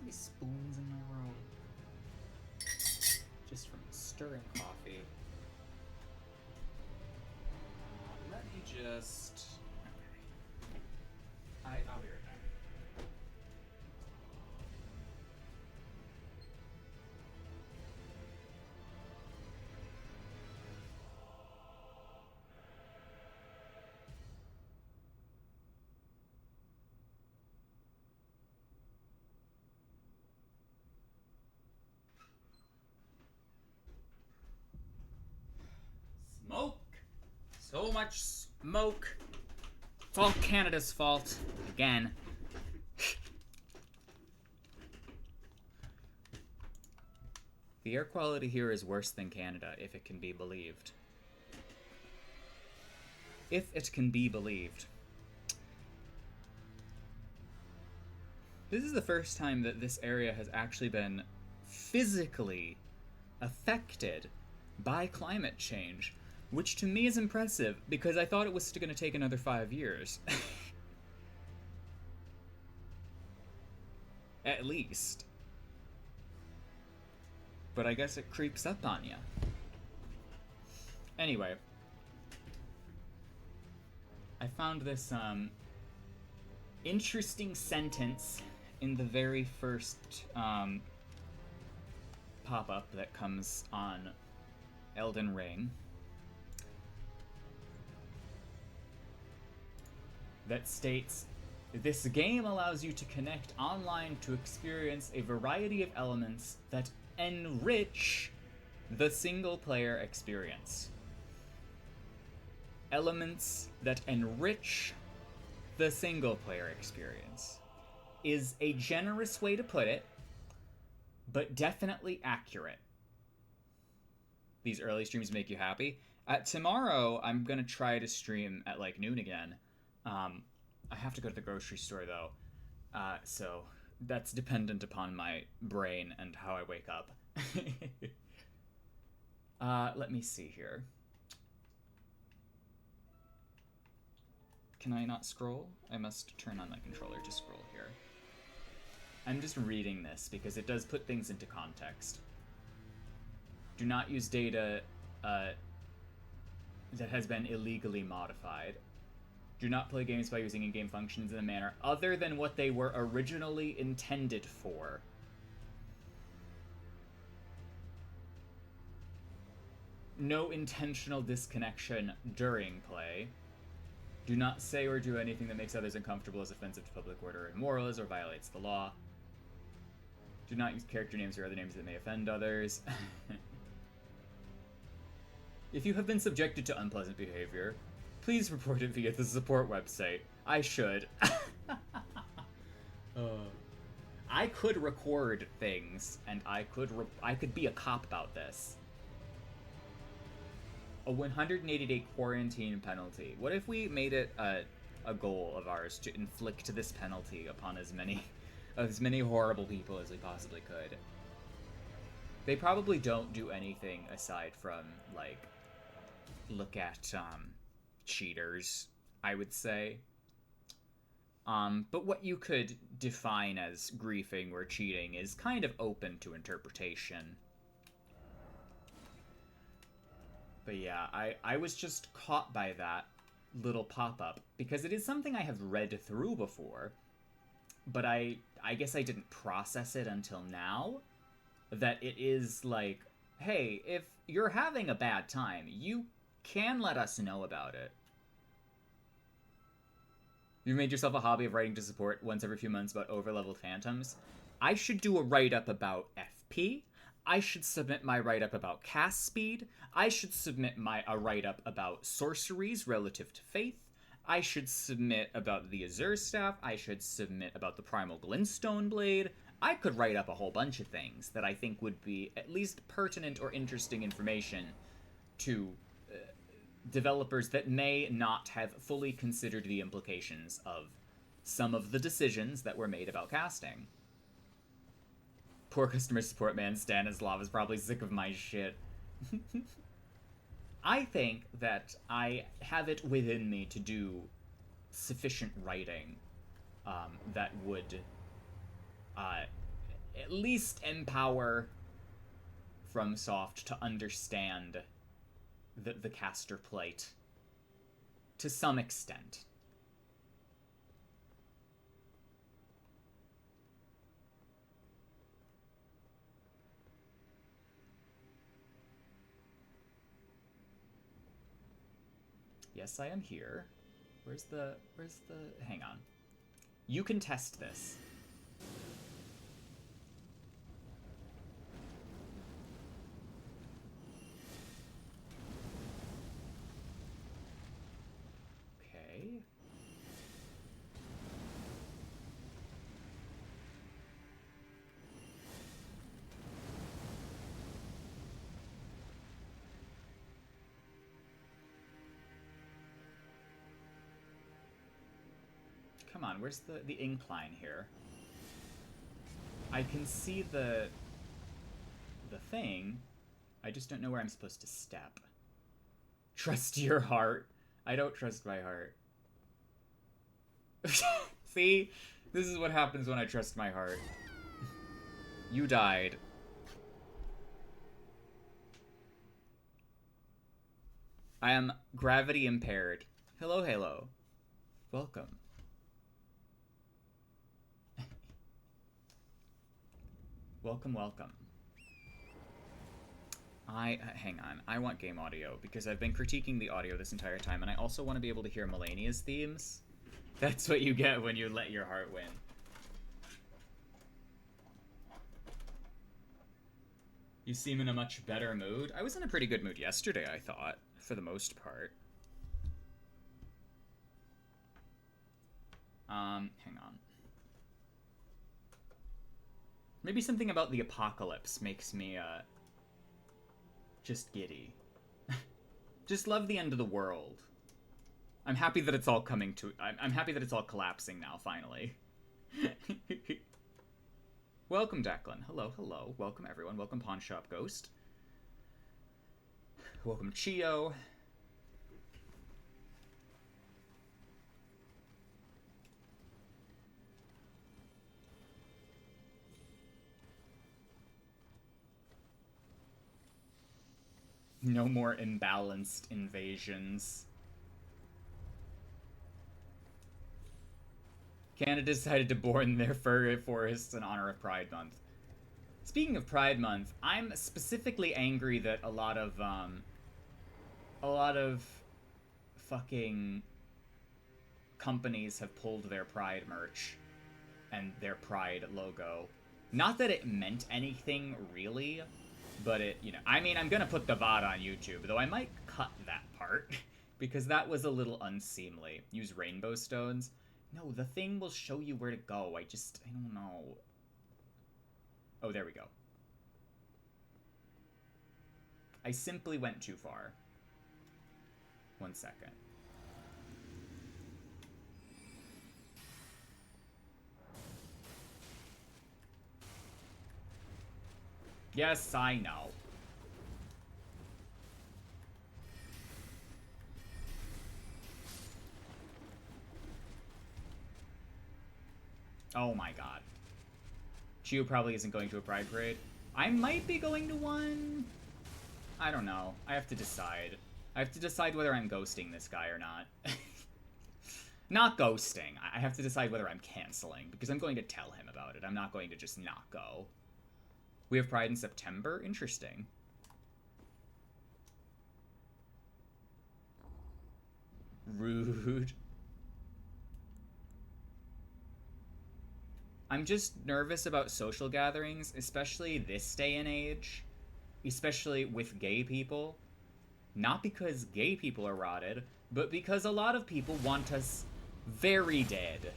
many spoons in my row? Just from stirring coffee. Let me just... Okay. I'll be right back. Smoke! So much smoke! It's all Canada's fault. Again. The air quality here is worse than Canada, if it can be believed. If it can be believed. This is the first time that this area has actually been physically affected by climate change, which to me is impressive, because I thought it was going to take another 5 years. At least. But I guess it creeps up on you. Anyway. I found this, interesting sentence in the very first, pop-up that comes on Elden Ring. That states, "This game allows you to connect online to experience a variety of elements that enrich the single-player experience." Elements that enrich the single-player experience is a generous way to put it, but definitely accurate. These early streams make you happy? Tomorrow, I'm gonna try to stream at like noon again. I have to go to the grocery store though, so that's dependent upon my brain and how I wake up. Let me see here. Can I not scroll? I must turn on my controller to scroll here. I'm just reading this because it does put things into context. Do not use data that has been illegally modified. Do not play games by using in-game functions in a manner other than what they were originally intended for. No intentional disconnection during play. Do not say or do anything that makes others uncomfortable, is offensive to public order and morals, or violates the law. Do not use character names or other names that may offend others. If you have been subjected to unpleasant behavior, please report it via the support website. I should. I could record things, and I could be a cop about this. A 180-day quarantine penalty. What if we made it a goal of ours to inflict this penalty upon as many horrible people as we possibly could? They probably don't do anything aside from, like, look at, cheaters, I would say. But what you could define as griefing or cheating is kind of open to interpretation. But yeah, I was just caught by that little pop-up, because it is something I have read through before, but I guess I didn't process it until now, that it is like, hey, if you're having a bad time, you can let us know about it. You've made yourself a hobby of writing to support once every few months about over-leveled phantoms. I should do a write-up about FP. I should submit my write-up about cast speed. I should submit a write-up about sorceries relative to faith. I should submit about the Azure staff. I should submit about the Primal Glintstone Blade. I could write up a whole bunch of things that I think would be at least pertinent or interesting information to developers that may not have fully considered the implications of some of the decisions that were made about casting. Poor customer support man Stanislav is probably sick of my shit. I think that I have it within me to do sufficient writing that would at least empower FromSoft to understand the caster plight to some extent. Yes, I am here. Where's the... Hang on. You can test this. Okay. Come on, where's the incline here? I can see the thing. I just don't know where I'm supposed to step. Trust your heart. I don't trust my heart. See? This is what happens when I trust my heart. You died. I am gravity impaired. Hello, Halo. Welcome. Welcome, welcome. Hang on. I want game audio, because I've been critiquing the audio this entire time, and I also want to be able to hear Melania's themes. That's what you get when you let your heart win. You seem in a much better mood. I was in a pretty good mood yesterday, I thought, for the most part. Hang on. Maybe something about the apocalypse makes me, just giddy. Just love the end of the world. I'm happy that it's all coming to... I'm happy that it's all collapsing now, finally. Welcome, Declan. Hello, hello. Welcome, everyone. Welcome, Pawn Shop Ghost. Welcome, Chio. No more imbalanced invasions. Canada decided to burn their fur forests in honor of Pride Month. Speaking of Pride Month, I'm specifically angry that a lot of fucking companies have pulled their Pride merch and their Pride logo. Not that it meant anything, really, but it, you know, I mean, I'm gonna put the VOD on YouTube, though I might cut that part, because that was a little unseemly. Use rainbow stones. No, the thing will show you where to go. I don't know. Oh, there we go. I simply went too far. 1 second. Yes, I know. Oh my god. Chio probably isn't going to a Pride Parade. I might be going to one. I don't know. I have to decide. I have to decide whether I'm ghosting this guy or not. Not ghosting. I have to decide whether I'm canceling, because I'm going to tell him about it. I'm not going to just not go. We have Pride in September? Interesting. Rude. I'm just nervous about social gatherings, especially this day and age. Especially with gay people. Not because gay people are rotted, but because a lot of people want us very dead.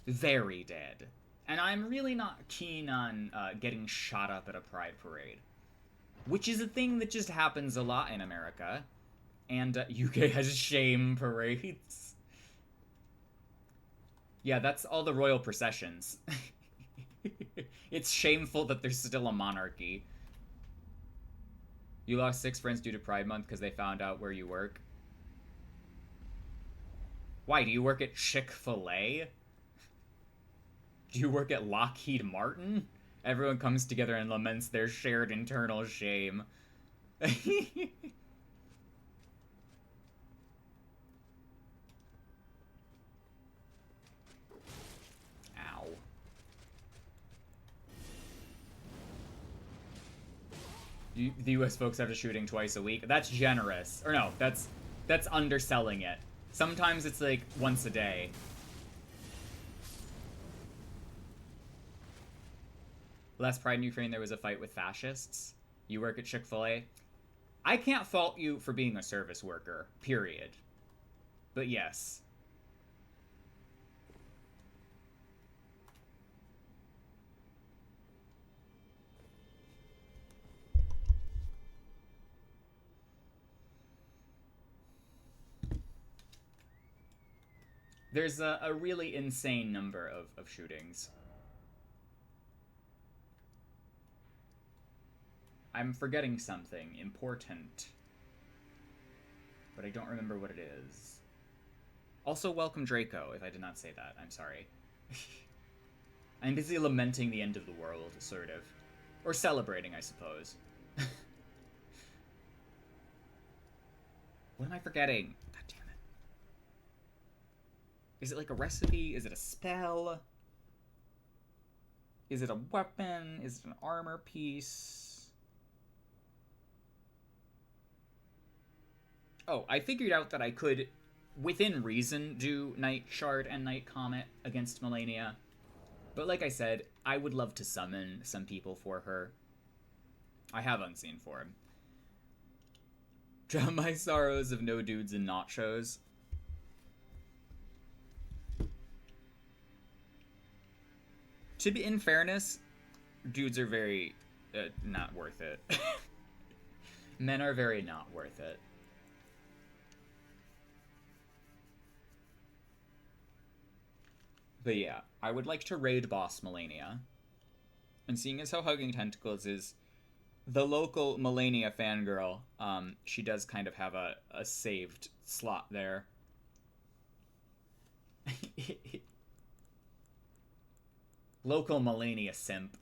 Very dead. And I'm really not keen on getting shot up at a Pride Parade. Which is a thing that just happens a lot in America. And UK has shame parades. Yeah, that's all the royal processions. It's shameful that there's still a monarchy. You lost 6 friends due to Pride Month because they found out where you work. Why, do you work at Chick-fil-A? Do you work at Lockheed Martin? Everyone comes together and laments their shared internal shame. Ow. The US folks have to shooting twice a week. That's generous. Or no, that's underselling it. Sometimes it's like once a day. Last Pride in Ukraine, there was a fight with fascists. You work at Chick-fil-A. I can't fault you for being a service worker, period. But yes. There's a really insane number of shootings. I'm forgetting something important. But I don't remember what it is. Also, welcome Draco, if I did not say that. I'm sorry. I'm busy lamenting the end of the world, sort of. Or celebrating, I suppose. What am I forgetting? God damn it. Is it like a recipe? Is it a spell? Is it a weapon? Is it an armor piece? Oh, I figured out that I could, within reason, do Night Shard and Night Comet against Melania. But like I said, I would love to summon some people for her. I have Unseen Form. Drown my sorrows of no dudes and nachos. To be in fairness, dudes are very not worth it. Men are very not worth it. But yeah, I would like to raid boss Melania. And seeing as how Hugging Tentacles is the local Melania fangirl, she does kind of have a saved slot there. Local Melania simp.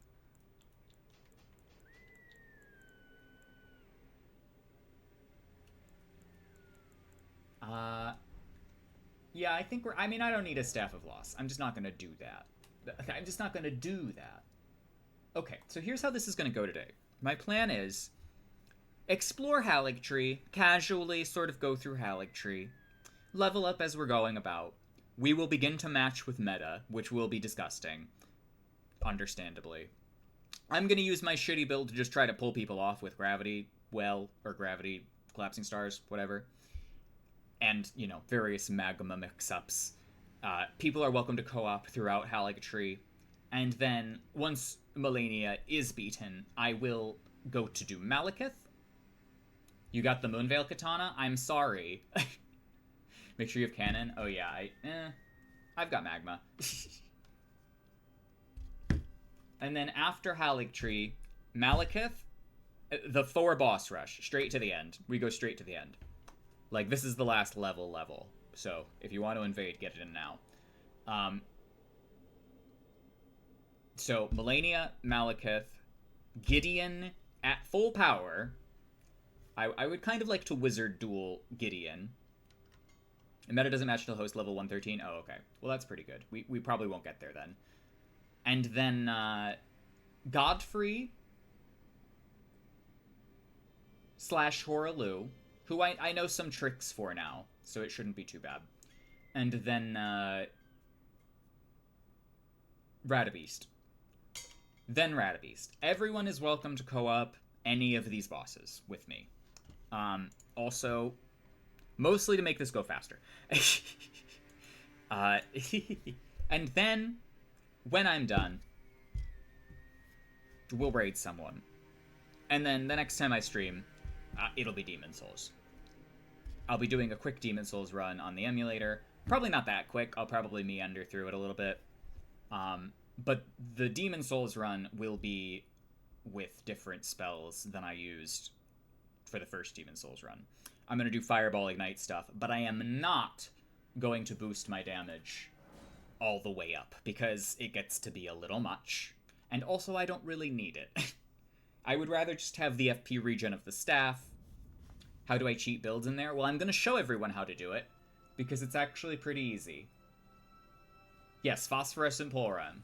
Yeah, I think I mean, I don't need a Staff of Loss. I'm just not gonna do that. I'm just not gonna do that. Okay, so here's how this is gonna go today. My plan is explore Haligtree, casually sort of go through Haligtree, level up as we're going about. We will begin to match with meta, which will be disgusting. Understandably. I'm gonna use my shitty build to just try to pull people off with Gravity Well, or Gravity Collapsing Stars, whatever. And, you know, various magma mix-ups. People are welcome to co-op throughout Haligtree. And then, once Melania is beaten, I will go to do Malekith. You got the Moonveil Katana? I'm sorry. Make sure you have cannon. Oh yeah, I've got magma. And then after Haligtree, Malekith, the Thor boss rush, straight to the end. We go straight to the end. Like, this is the last level. So, if you want to invade, get it in now. So, Melania, Malekith, Gideon at full power. I would kind of like to wizard duel Gideon. The meta doesn't match till host level 113. Oh, okay. Well, that's pretty good. We probably won't get there then. And then, Godfrey / Horalu, who I know some tricks for now, so it shouldn't be too bad. And then, Radabeast. Then Radabeast. Everyone is welcome to co-op any of these bosses with me. Also, mostly to make this go faster. And then, when I'm done, we'll raid someone. And then the next time I stream, it'll be Demon Souls. I'll be doing a quick Demon Souls run on the emulator. Probably not that quick. I'll probably meander through it a little bit. But the Demon Souls run will be with different spells than I used for the first Demon Souls run. I'm going to do Fireball Ignite stuff, but I am not going to boost my damage all the way up, because it gets to be a little much. And also, I don't really need it. I would rather just have the FP regen of the staff. How do I cheat builds in there? Well, I'm going to show everyone how to do it, because it's actually pretty easy. Yes, phosphorescent pole run.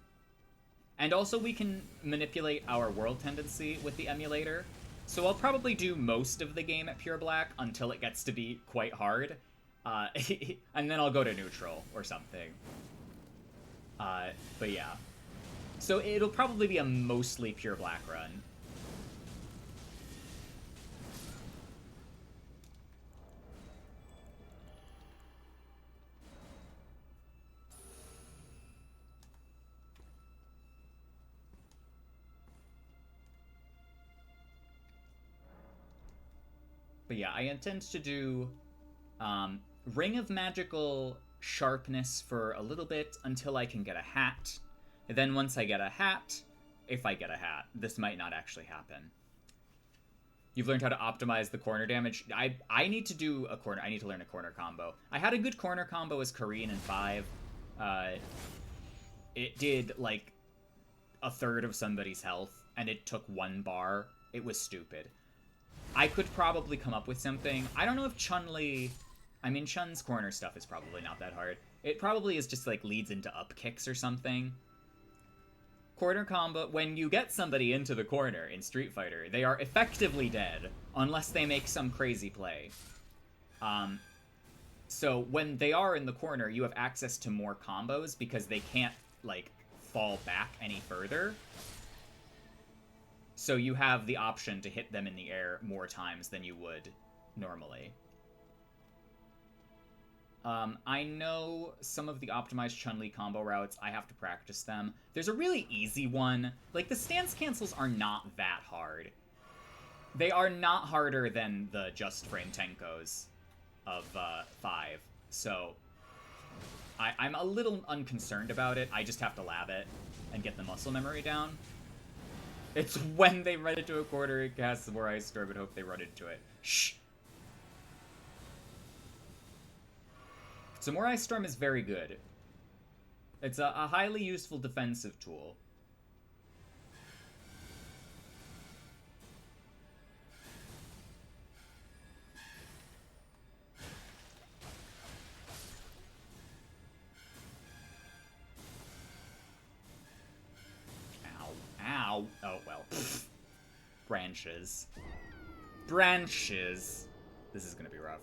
And also we can manipulate our world tendency with the emulator. So I'll probably do most of the game at pure black until it gets to be quite hard. And then I'll go to neutral or something. But yeah. So it'll probably be a mostly pure black run. But yeah, I intend to do Ring of Magical Sharpness for a little bit until I can get a hat. And then once I get a hat, if I get a hat, this might not actually happen. You've learned how to optimize the corner damage. I need to do a corner. I need to learn a corner combo. I had a good corner combo as Korean in 5. It did like a third of somebody's health, and it took 1 bar. It was stupid. I could probably come up with something. I don't know if Chun-Li... I mean, Chun's corner stuff is probably not that hard. It probably is just, like, leads into up kicks or something. Corner combo... When you get somebody into the corner in Street Fighter, they are effectively dead, unless they make some crazy play. So when they are in the corner, you have access to more combos because they can't, like, fall back any further. So you have the option to hit them in the air more times than you would normally. I know some of the optimized Chun-Li combo routes. I have to practice them. There's a really easy one. Like, the stance cancels are not that hard. They are not harder than the Just Frame Tenkos of 5. So I'm a little unconcerned about it. I just have to lab it and get the muscle memory down. It's when they run into a quarter, it casts more Ice Storm, and hope they run into it. Shh! So more Ice Storm is very good. It's a highly useful defensive tool. Ow. Oh, well. Branches. Branches. This is gonna be rough.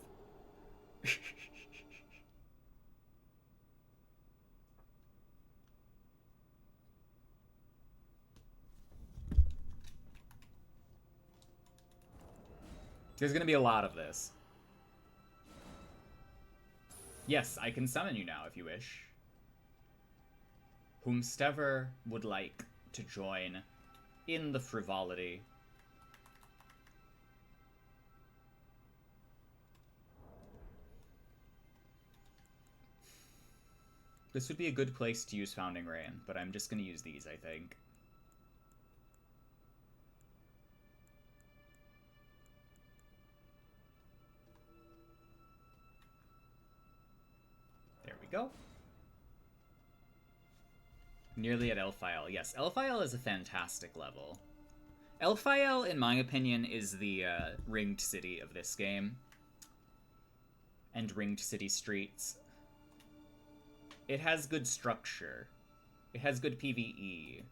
There's gonna be a lot of this. Yes, I can summon you now if you wish. Whomstever would like to join in the frivolity. This would be a good place to use Founding Rain, but I'm just going to use these, I think. There we go. Nearly at Elphial. Yes, Elphial is a fantastic level. Elphial, in my opinion, is the ringed city of this game. And ringed city streets. It has good structure. It has good PvE.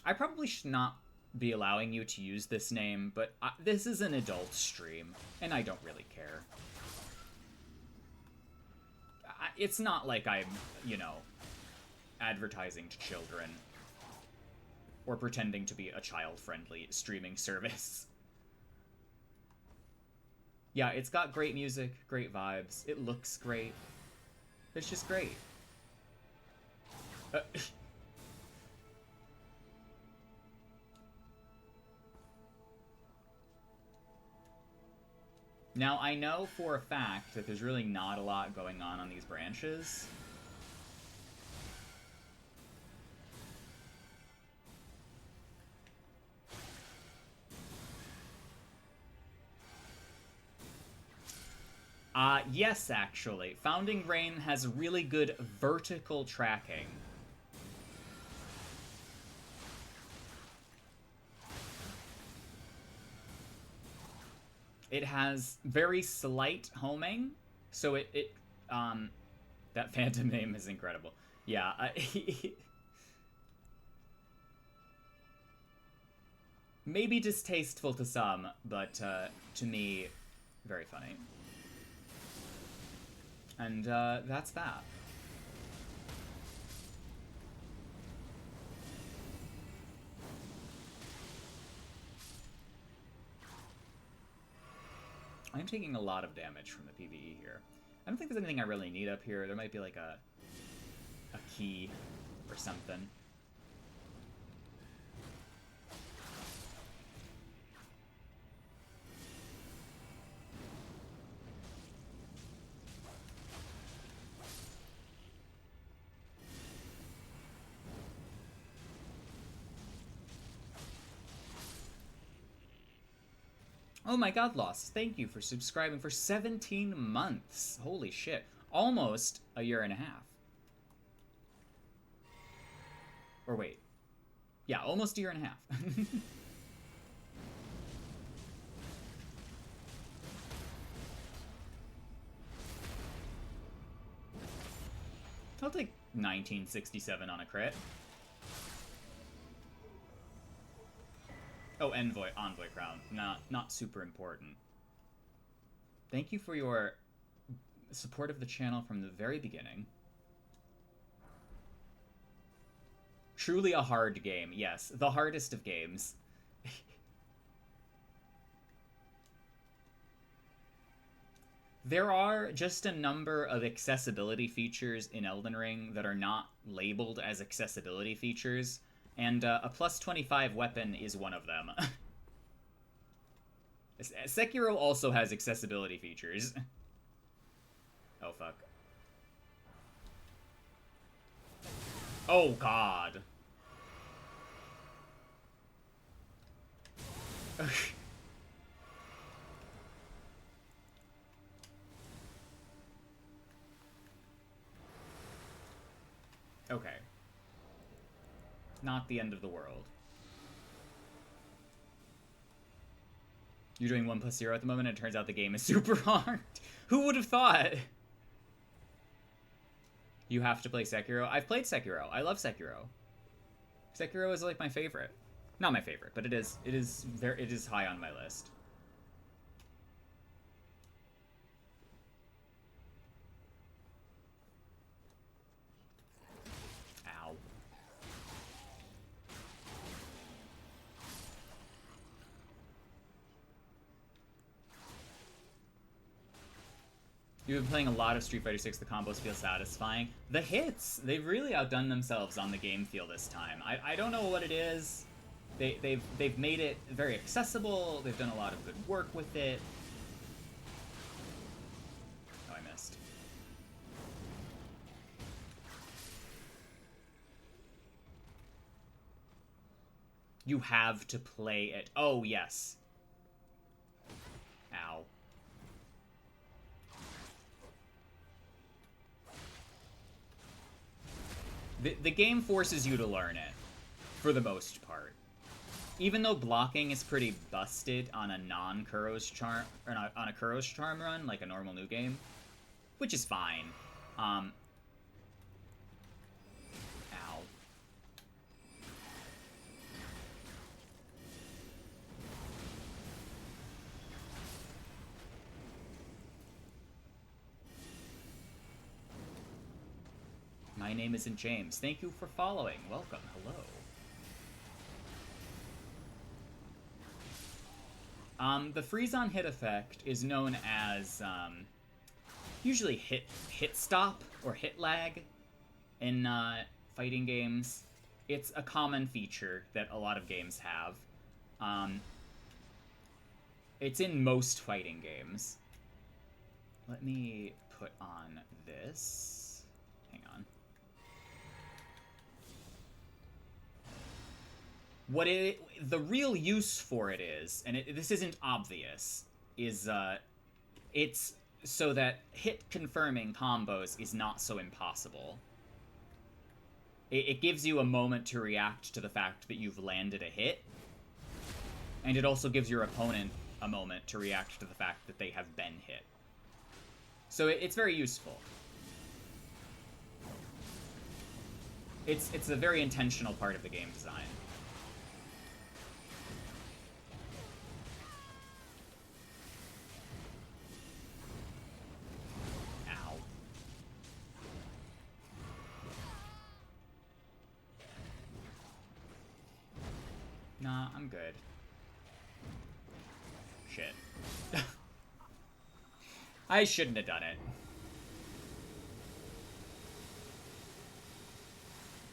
I probably should not be allowing you to use this name, but this is an adult stream, and I don't really care. It's not like I'm, you know, advertising to children or pretending to be a child-friendly streaming service. Yeah, it's got great music, great vibes, it looks great. It's just great. Now, I know for a fact that there's really not a lot going on these branches. Yes, actually. Founding Rain has really good vertical tracking. It has very slight homing, so that phantom name is incredible. Yeah, maybe distasteful to some, but to me, very funny. And that's that. I'm taking a lot of damage from the PvE here. I don't think there's anything I really need up here. There might be like a key or something. Oh my god, Lost, thank you for subscribing for 17 months. Holy shit. Almost a year and a half. Or wait. Yeah, almost a year and a half. I'll take 1967 on a crit. Oh, Envoy Crown. Not super important. Thank you for your support of the channel from the very beginning. Truly a hard game, yes. The hardest of games. There are just a number of accessibility features in Elden Ring that are not labeled as accessibility features, and a plus 25 weapon is one of them. Sekiro also has accessibility features. Oh, fuck. Oh, God. Okay. Not the end of the world. You're doing 1+0 at the moment, and it turns out the game is super hard. Who would have thought? You have to play Sekiro. I've played Sekiro. I love Sekiro. Sekiro is like my favorite. Not my favorite, but it is high on my list. Ow. You've been playing a lot of Street Fighter 6. The combos feel satisfying. The hits! They've really outdone themselves on the game feel this time. I don't know what it is. They've made it very accessible. They've done a lot of good work with it. Oh, I missed. You have to play it. Oh, yes. Ow. The game forces you to learn it, for the most part. Even though blocking is pretty busted on a non-Kuro's Charm, or on a Kuro's Charm run, like a normal new game, which is fine. Ow. My name isn't James. Thank you for following. Welcome. Hello. The freeze-on hit effect is known as, usually hit stop or hit lag in, fighting games. It's a common feature that a lot of games have. It's in most fighting games. Let me put on this. Hang on. The real use for it is, and this isn't obvious, is it's so that hit confirming combos is not so impossible. It gives you a moment to react to the fact that you've landed a hit, and it also gives your opponent a moment to react to the fact that they have been hit. So it's very useful. It's a very intentional part of the game design. Ow. Nah, I'm good. Shit. I shouldn't have done it.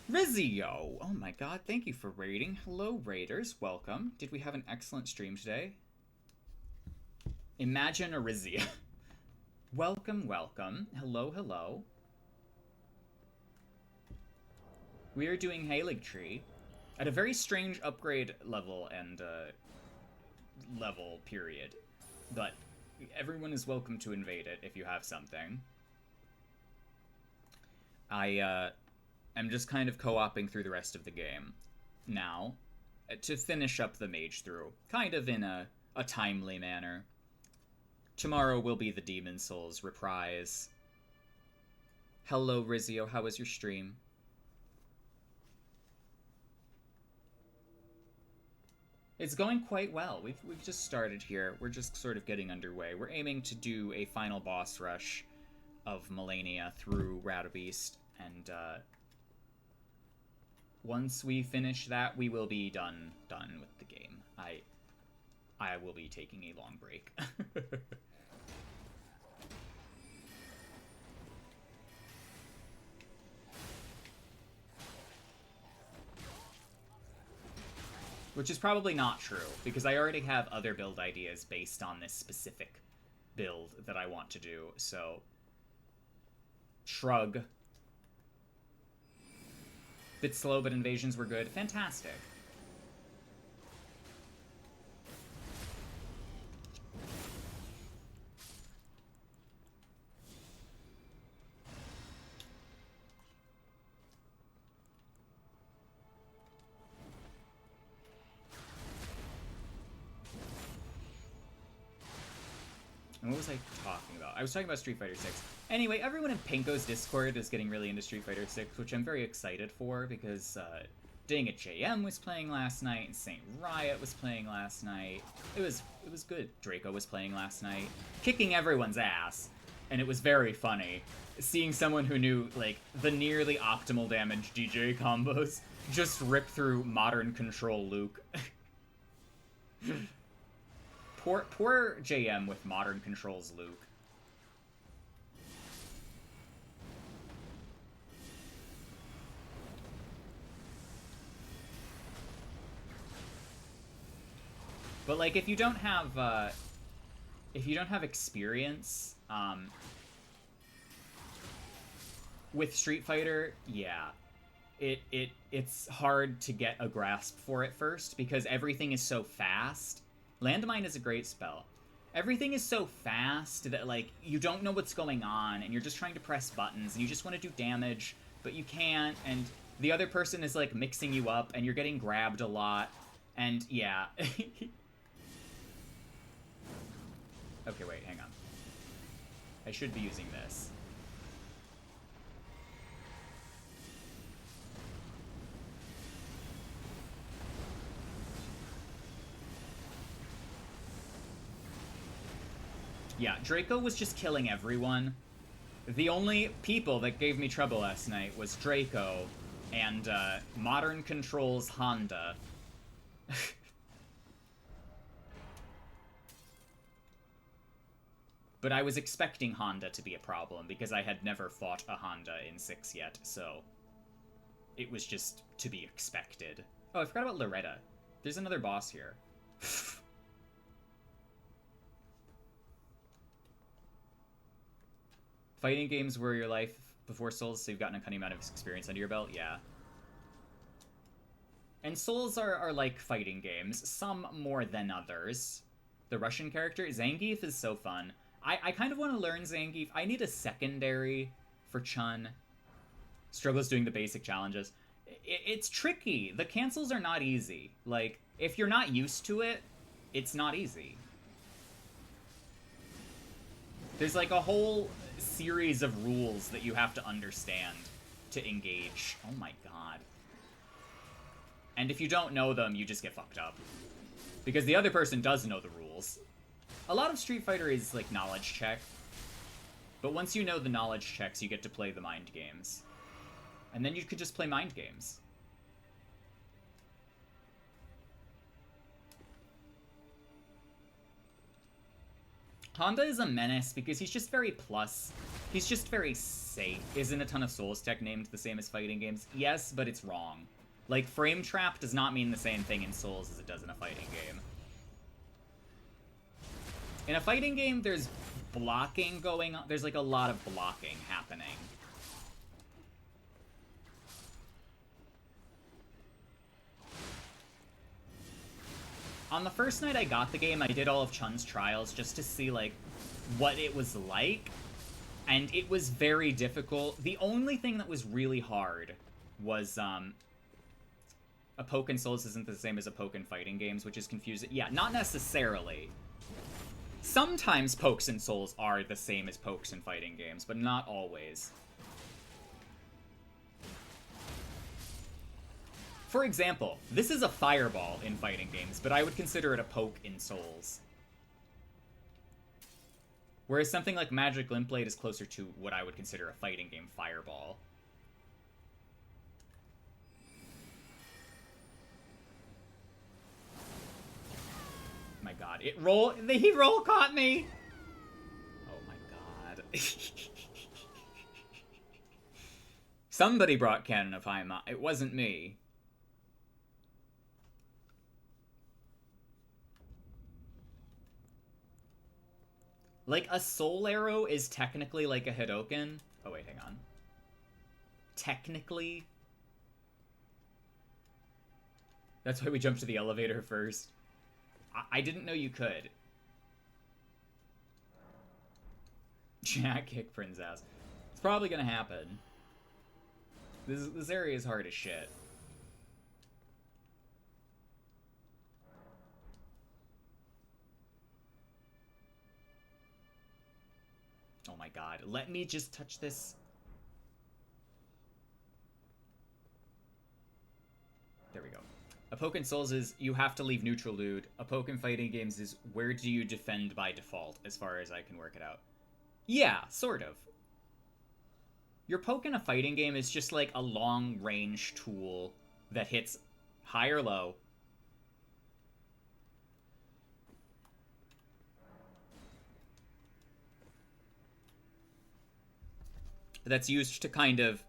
Rizio! Oh my god, thank you for raiding. Hello, raiders. Welcome. Did we have an excellent stream today? Imagine a Rizio. Welcome, welcome. Hello, hello. We are doing Halig Tree at a very strange upgrade level and level period. But everyone is welcome to invade it if you have something. I'm just kind of co-oping through the rest of the game now to finish up the Magethrough, kind of in a timely manner. Tomorrow will be the Demon Souls reprise. Hello, Rizio. How was your stream? It's going quite well. We've just started here. We're just sort of getting underway. We're aiming to do a final boss rush of Melania through Radabeast, and once we finish that, we will be done with the game. I will be taking a long break. Which is probably not true, because I already have other build ideas based on this specific build that I want to do, so... Shrug. Bit slow, but invasions were good. Fantastic. And what was I talking about? I was talking about Street Fighter 6. Anyway, everyone in Pinko's Discord is getting really into Street Fighter 6, which I'm very excited for, because Dang It JM was playing last night, and Saint Riot was playing last night. It was good. Draco was playing last night, kicking everyone's ass, and it was very funny seeing someone who knew, like, the nearly optimal damage DJ combos just rip through Modern Control Luke. Poor JM with Modern Controls Luke. But like, if you don't have experience with Street Fighter, yeah, it's hard to get a grasp for it first, because everything is so fast. Landmine is a great spell. Everything is so fast that, like, you don't know what's going on, and you're just trying to press buttons, and you just want to do damage, but you can't, and the other person is, like, mixing you up, and you're getting grabbed a lot, and, yeah. Okay, wait, hang on. I should be using this. Yeah, Draco was just killing everyone. The only people that gave me trouble last night was Draco and Modern Controls Honda. But I was expecting Honda to be a problem, because I had never fought a Honda in 6 yet, so it was just to be expected. Oh, I forgot about Loretta. There's another boss here. Fighting games were your life before Souls, so you've gotten a cunning amount of experience under your belt? Yeah. And Souls are like fighting games, some more than others. The Russian character, Zangief, is so fun. I kind of want to learn Zangief. I need a secondary for Chun. Struggles doing the basic challenges. It's tricky. The cancels are not easy. Like, if you're not used to it, it's not easy. There's like a whole series of rules that you have to understand to engage. Oh my god. And if you don't know them, you just get fucked up. Because the other person does know the rules. A lot of Street Fighter is like knowledge check. But once you know the knowledge checks, you get to play the mind games. And then you could just play mind games. Honda is a menace because he's just very plus. He's just very safe. Isn't a ton of Souls tech named the same as fighting games? Yes, but it's wrong. Like, frame trap does not mean the same thing in Souls as it does in a fighting game. In a fighting game, there's blocking going on. There's like a lot of blocking happening. On the first night I got the game, I did all of Chun's trials just to see, like, what it was like. And it was very difficult. The only thing that was really hard was, a poke in Souls isn't the same as a poke in fighting games, which is confusing. Yeah, not necessarily. Sometimes pokes in Souls are the same as pokes in fighting games, but not always. For example, this is a fireball in fighting games, but I would consider it a poke in Souls. Whereas something like Magic Limp Blade is closer to what I would consider a fighting game fireball. My god, he roll caught me! Oh my god. Somebody brought Canon of Haima, it wasn't me. Like, a soul arrow is technically like a Hadoken. Oh, wait, hang on. Technically? That's why we jumped to the elevator first. I didn't know you could. Jack kick Princess. It's probably gonna happen. This area is hard as shit. Oh my god, let me just touch this. There we go. A poke in Souls is, you have to leave neutral loot. A poke in fighting games is, where do you defend by default, as far as I can work it out. Yeah, sort of. Your poke in a fighting game is just like a long-range tool that hits high or low. That's used to kind of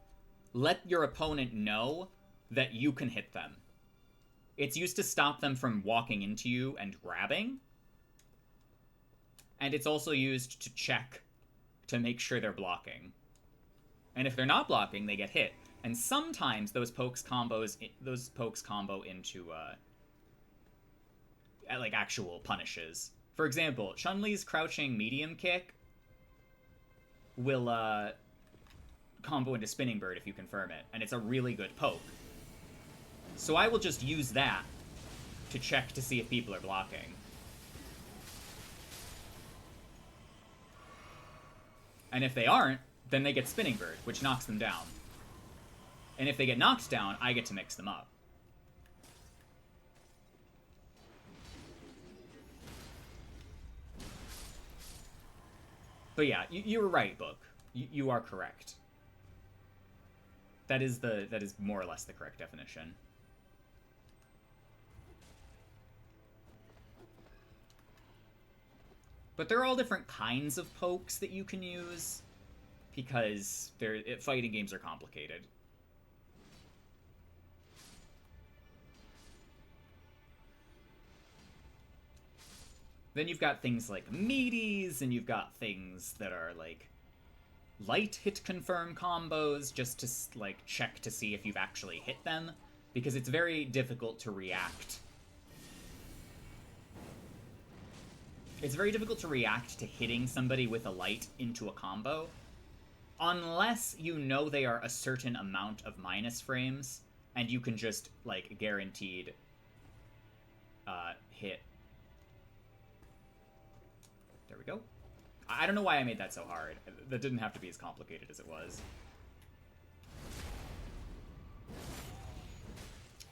let your opponent know that you can hit them. It's used to stop them from walking into you and grabbing. And it's also used to check to make sure they're blocking. And if they're not blocking, they get hit. And sometimes those pokes combo into like actual punishes. For example, Chun-Li's crouching medium kick will combo into Spinning Bird if you confirm it, and it's a really good poke. So I will just use that to check to see if people are blocking. And if they aren't, then they get Spinning Bird, which knocks them down. And if they get knocked down, I get to mix them up. But yeah, you were right, Book. You are correct. That is more or less the correct definition. But there are all different kinds of pokes that you can use, because fighting games are complicated. Then you've got things like meaties, and you've got things that are like light hit confirm combos, just to like check to see if you've actually hit them, because it's very difficult to react. It's very difficult to react to hitting somebody with a light into a combo, unless you know they are a certain amount of minus frames, and you can just, like, guaranteed hit. There we go. I don't know why I made that so hard. That didn't have to be as complicated as it was.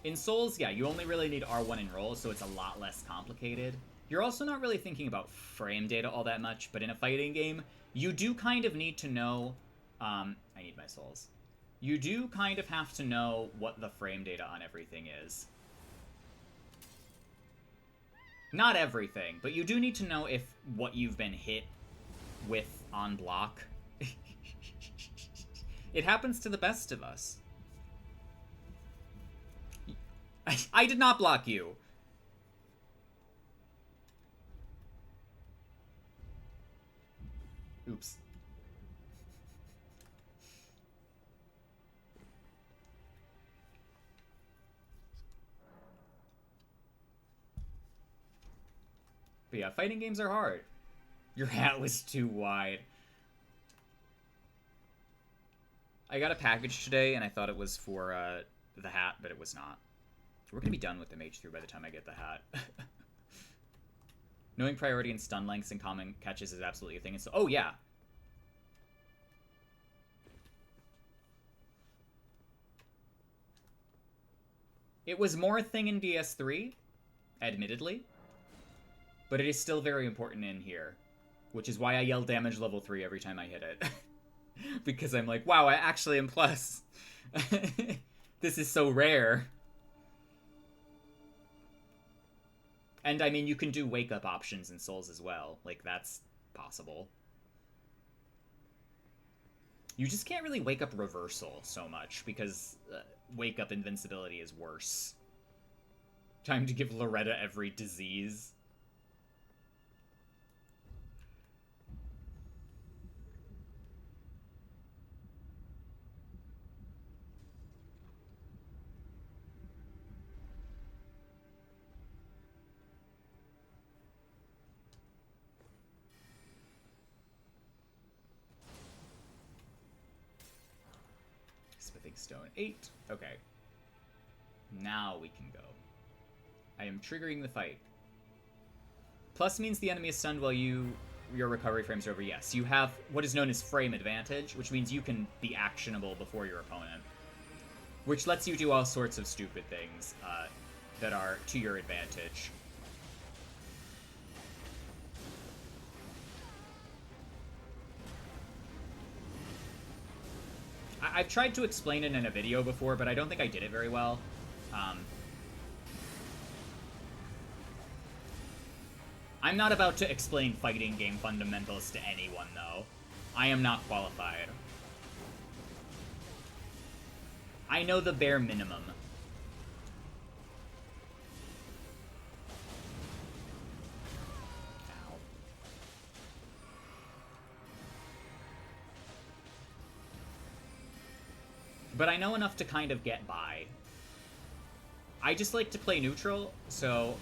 In Souls, yeah, you only really need R1 and roll, so it's a lot less complicated. You're also not really thinking about frame data all that much, but in a fighting game, you do kind of need to know... I need my souls. You do kind of have to know what the frame data on everything is. Not everything, but you do need to know if what you've been hit with on block. It happens to the best of us. I did not block you. Oops. But yeah, fighting games are hard. Your hat was too wide. I got a package today, and I thought it was for the hat, but it was not. We're gonna be done with the Magethrough by the time I get the hat. Knowing priority and stun lengths and common catches is absolutely a thing. So, oh, yeah. It was more a thing in DS3, admittedly. But it is still very important in here. Which is why I yell damage level 3 every time I hit it. Because I'm like, wow, I actually am plus. This is so rare. And, I mean, you can do wake-up options in Souls as well. Like, that's possible. You just can't really wake up reversal so much, because wake-up invincibility is worse. Time to give Loretta every disease. Stone 8. Okay. Now we can go. I am triggering the fight. Plus means the enemy is stunned while your recovery frames are over. Yes, you have what is known as frame advantage, which means you can be actionable before your opponent. Which lets you do all sorts of stupid things that are to your advantage. I've tried to explain it in a video before, but I don't think I did it very well. I'm not about to explain fighting game fundamentals to anyone, though. I am not qualified. I know the bare minimum. But I know enough to kind of get by. I just like to play neutral, so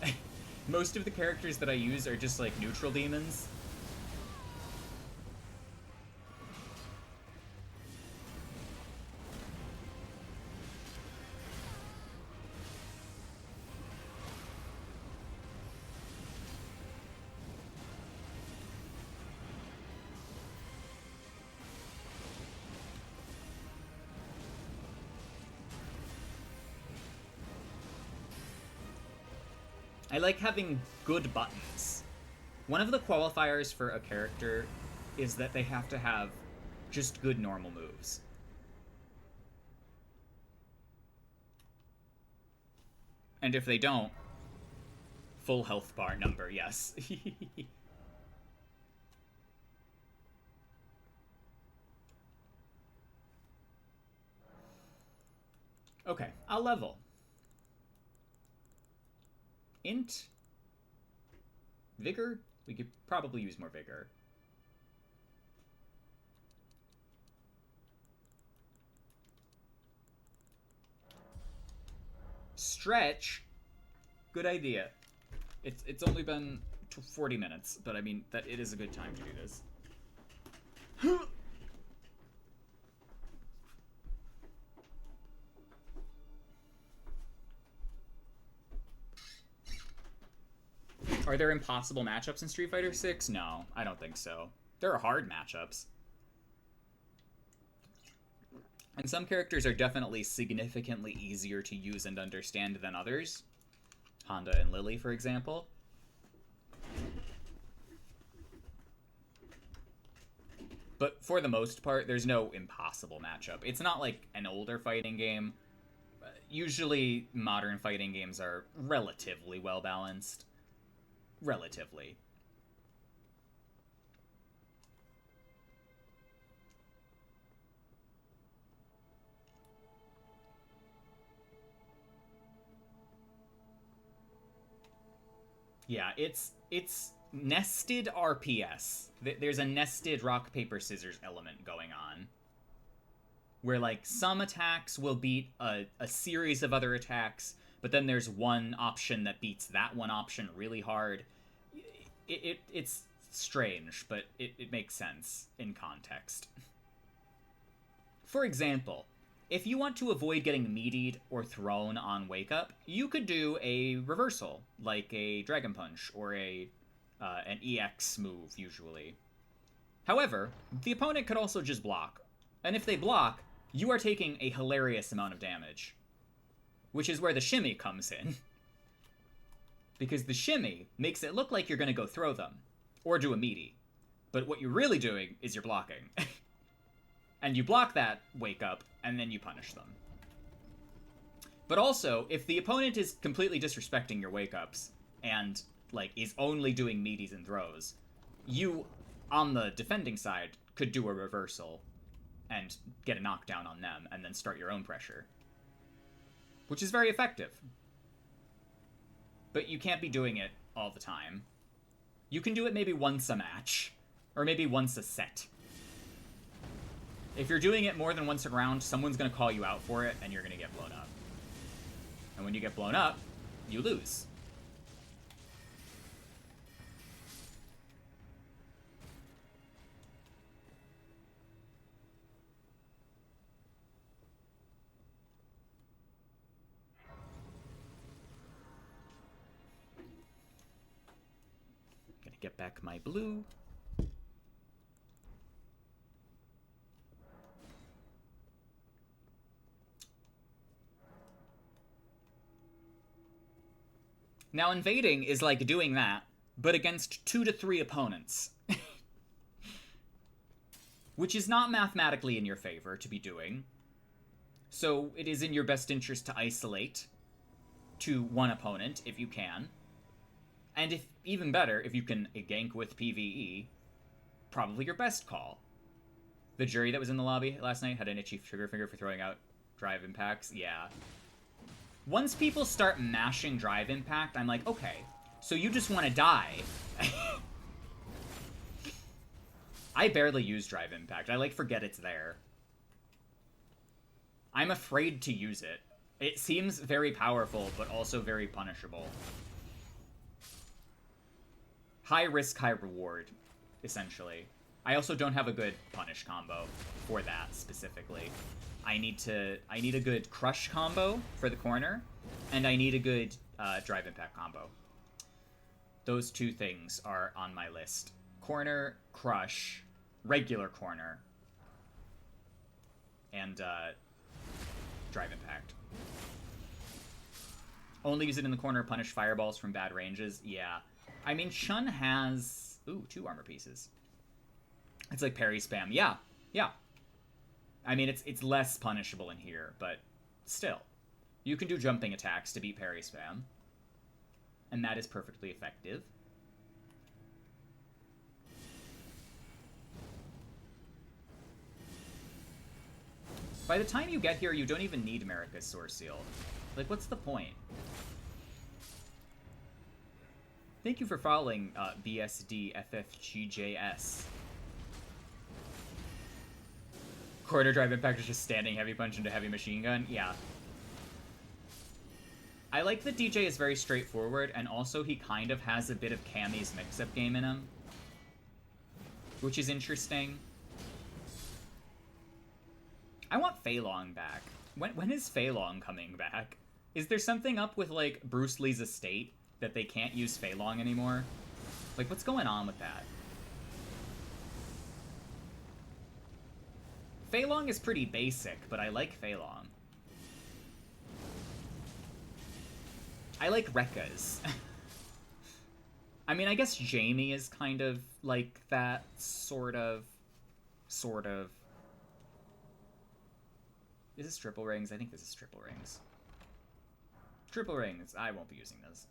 most of the characters that I use are just like neutral demons. I like having good buttons. One of the qualifiers for a character is that they have to have just good normal moves. And if they don't, full health bar number, yes. Okay, I'll level. Int. Vigor? We could probably use more vigor. Stretch? Good idea. It's only been 40 minutes, but I mean, that it is a good time to do this. Are there impossible matchups in Street Fighter 6? No, I don't think so. There are hard matchups. And some characters are definitely significantly easier to use and understand than others. Honda and Lily, for example. But for the most part, there's no impossible matchup. It's not like an older fighting game. Usually, modern fighting games are relatively well-balanced. Relatively. Yeah, it's nested RPS. There's a nested rock, paper, scissors element going on. Where, like, some attacks will beat a series of other attacks, but then there's one option that beats that one option really hard. It's strange, but it makes sense in context. For example, if you want to avoid getting meatied or thrown on Wake Up, you could do a reversal, like a Dragon Punch or an EX move, usually. However, the opponent could also just block. And if they block, you are taking a hilarious amount of damage. Which is where the shimmy comes in. Because the shimmy makes it look like you're going to go throw them, or do a meaty. But what you're really doing is you're blocking. And you block that Wake Up, and then you punish them. But also, if the opponent is completely disrespecting your Wake Ups, and, like, is only doing meaties and throws, you, on the defending side, could do a reversal, and get a knockdown on them, and then start your own pressure. Which is very effective. But you can't be doing it all the time. You can do it maybe once a match, or maybe once a set. If you're doing it more than once a round, someone's going to call you out for it, and you're going to get blown up. And when you get blown up, you lose. Gonna get back my blue. Now, invading is like doing that, but against 2 to 3 opponents. Which is not mathematically in your favor to be doing. So it is in your best interest to isolate to one opponent, if you can. And if even better, if you can gank with PvE, probably your best call. The jury that was in the lobby last night had an itchy trigger finger for throwing out drive impacts. Yeah. Once people start mashing drive impact, I'm like, okay, so you just want to die. I barely use drive impact. I, like, forget it's there. I'm afraid to use it. It seems very powerful, but also very punishable. High risk, high reward, essentially. I also don't have a good punish combo for that specifically. I need a good crush combo for the corner, and I need a good drive impact combo. Those two things are on my list. Corner, crush, regular corner, and drive impact. Only use it in the corner, punish fireballs from bad ranges. Yeah. I mean, Chun has... Ooh, 2 armor pieces. It's like parry spam. Yeah, yeah. I mean, it's less punishable in here, but still. You can do jumping attacks to beat parry spam. And that is perfectly effective. By the time you get here, you don't even need America's Source Seal. Like, what's the point? Thank you for following BSDFFGJS. Corner drive impact is just standing heavy punch into heavy machine gun? Yeah. I like that DJ is very straightforward, and also he kind of has a bit of Cammy's mix-up game in him, which is interesting. I want Fei Long back. When is Fei Long coming back? Is there something up with, like, Bruce Lee's estate that they can't use Fei Long anymore? Like, what's going on with that? Fei Long is pretty basic, but I like Fei Long. I like Rekka's. I mean, I guess Jamie is kind of like that, sort of. Is this triple rings? I think this is triple rings. Triple rings. I won't be using those.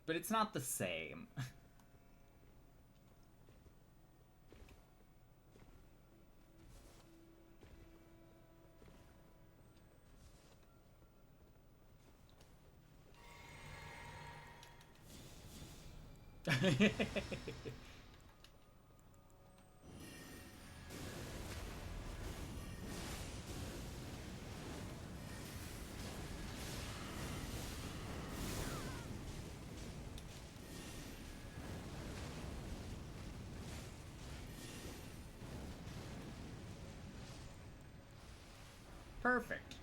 But it's not the same. Perfect.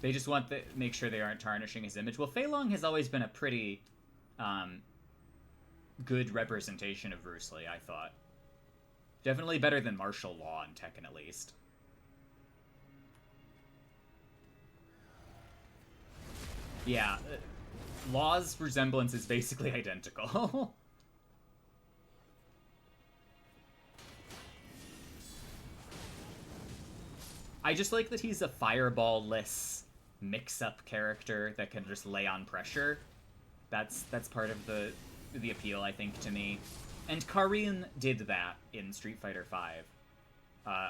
They just want to make sure they aren't tarnishing his image. Well, Fei Long has always been a pretty good representation of Bruce Lee, I thought. Definitely better than martial law in Tekken, at least. Yeah, Law's resemblance is basically identical. I just like that he's a fireball-less mix-up character that can just lay on pressure. That's part of the appeal, I think, to me. And Karin did that in Street Fighter V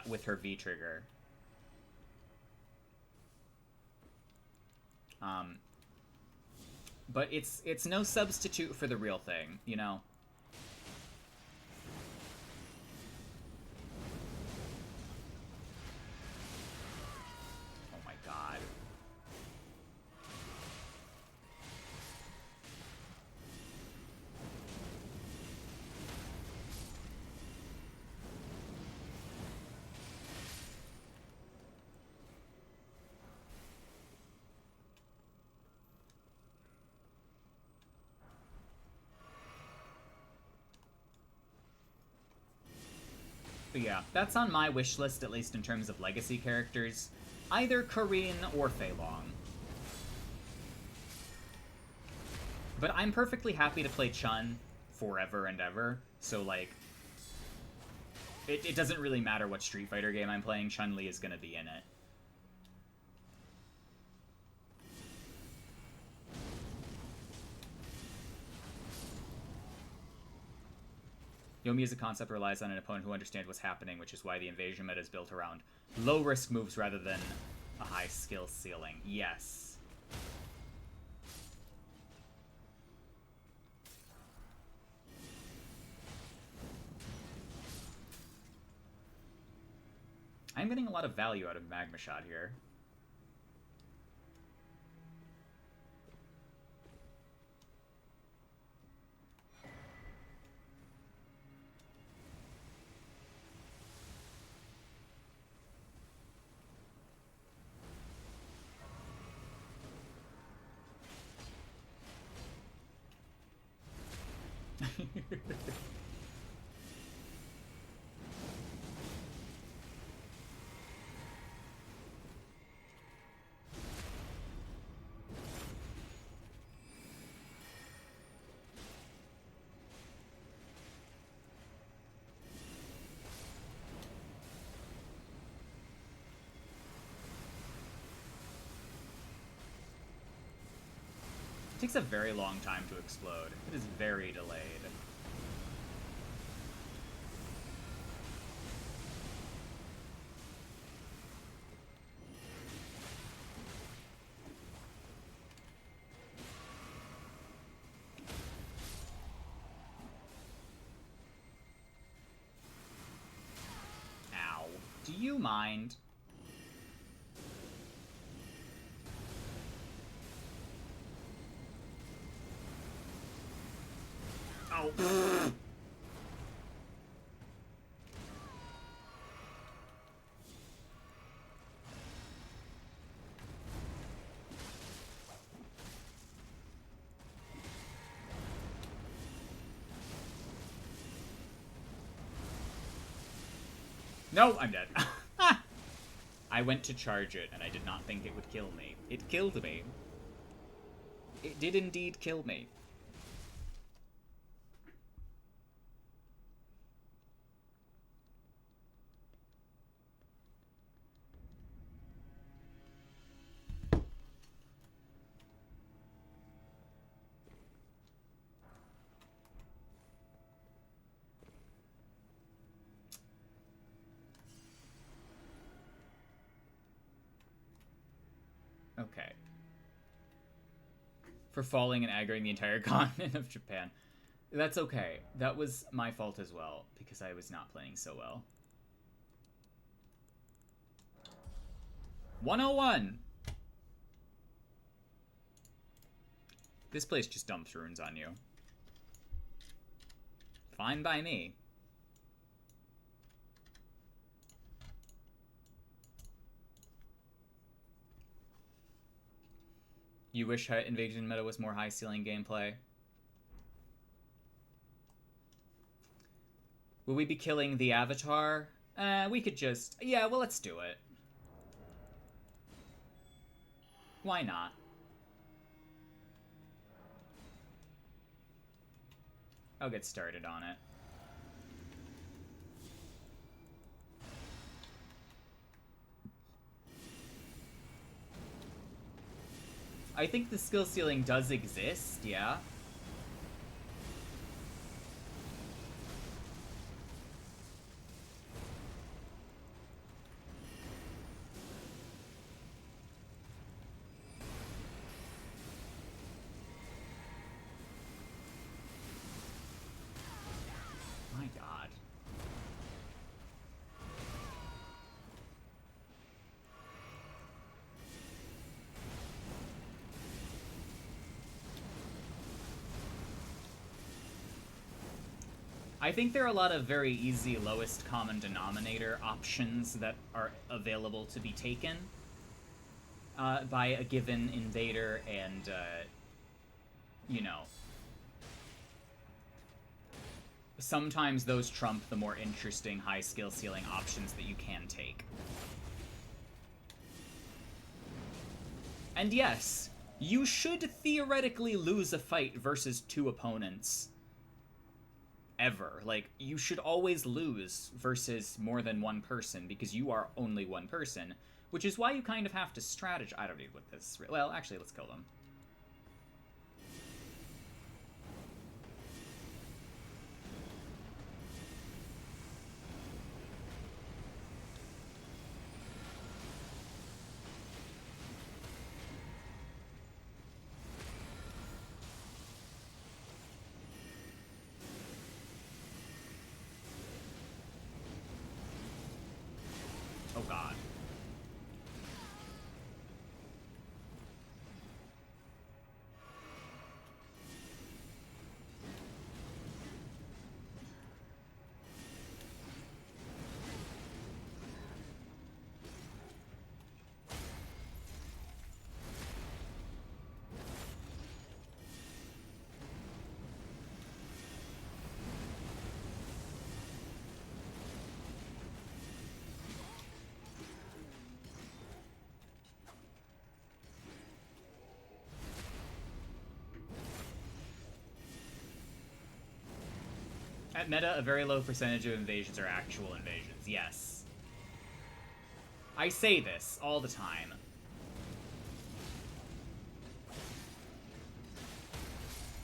with her V-trigger. But it's no substitute for the real thing, you know? Oh my god. But yeah, that's on my wish list, at least in terms of legacy characters. Either Karin or Fei Long. But I'm perfectly happy to play Chun forever and ever, so, like, it doesn't really matter what Street Fighter game I'm playing, Chun-Li is gonna be in it. Yomi as a concept relies on an opponent who understands what's happening, which is why the invasion meta is built around low-risk moves rather than a high skill ceiling. Yes. I'm getting a lot of value out of Magma Shot here. It takes a very long time to explode. It is very delayed. Do you mind? Oh. No, I'm dead. I went to charge it, and I did not think it would kill me. It killed me. It did indeed kill me. Okay. For falling and aggroing the entire continent of Japan. That's okay. That was my fault as well, because I was not playing so well. 101! This place just dumps runes on you. Fine by me. You wish Invasion meta was more high-ceiling gameplay? Will we be killing the Avatar? We could just... Yeah, well, let's do it. Why not? I'll get started on it. I think the skill ceiling does exist, yeah. My god. I think there are a lot of very easy lowest common denominator options that are available to be taken by a given invader, and, you know, sometimes those trump the more interesting high skill ceiling options that you can take. And yes, you should theoretically lose a fight versus two opponents. Ever. Like, you should always lose versus more than one person, because you are only one person, which is why you kind of have to strategize. I don't need what this... Well, actually, let's kill them. Oh god. At meta, a very low percentage of invasions are actual invasions. Yes. I say this all the time.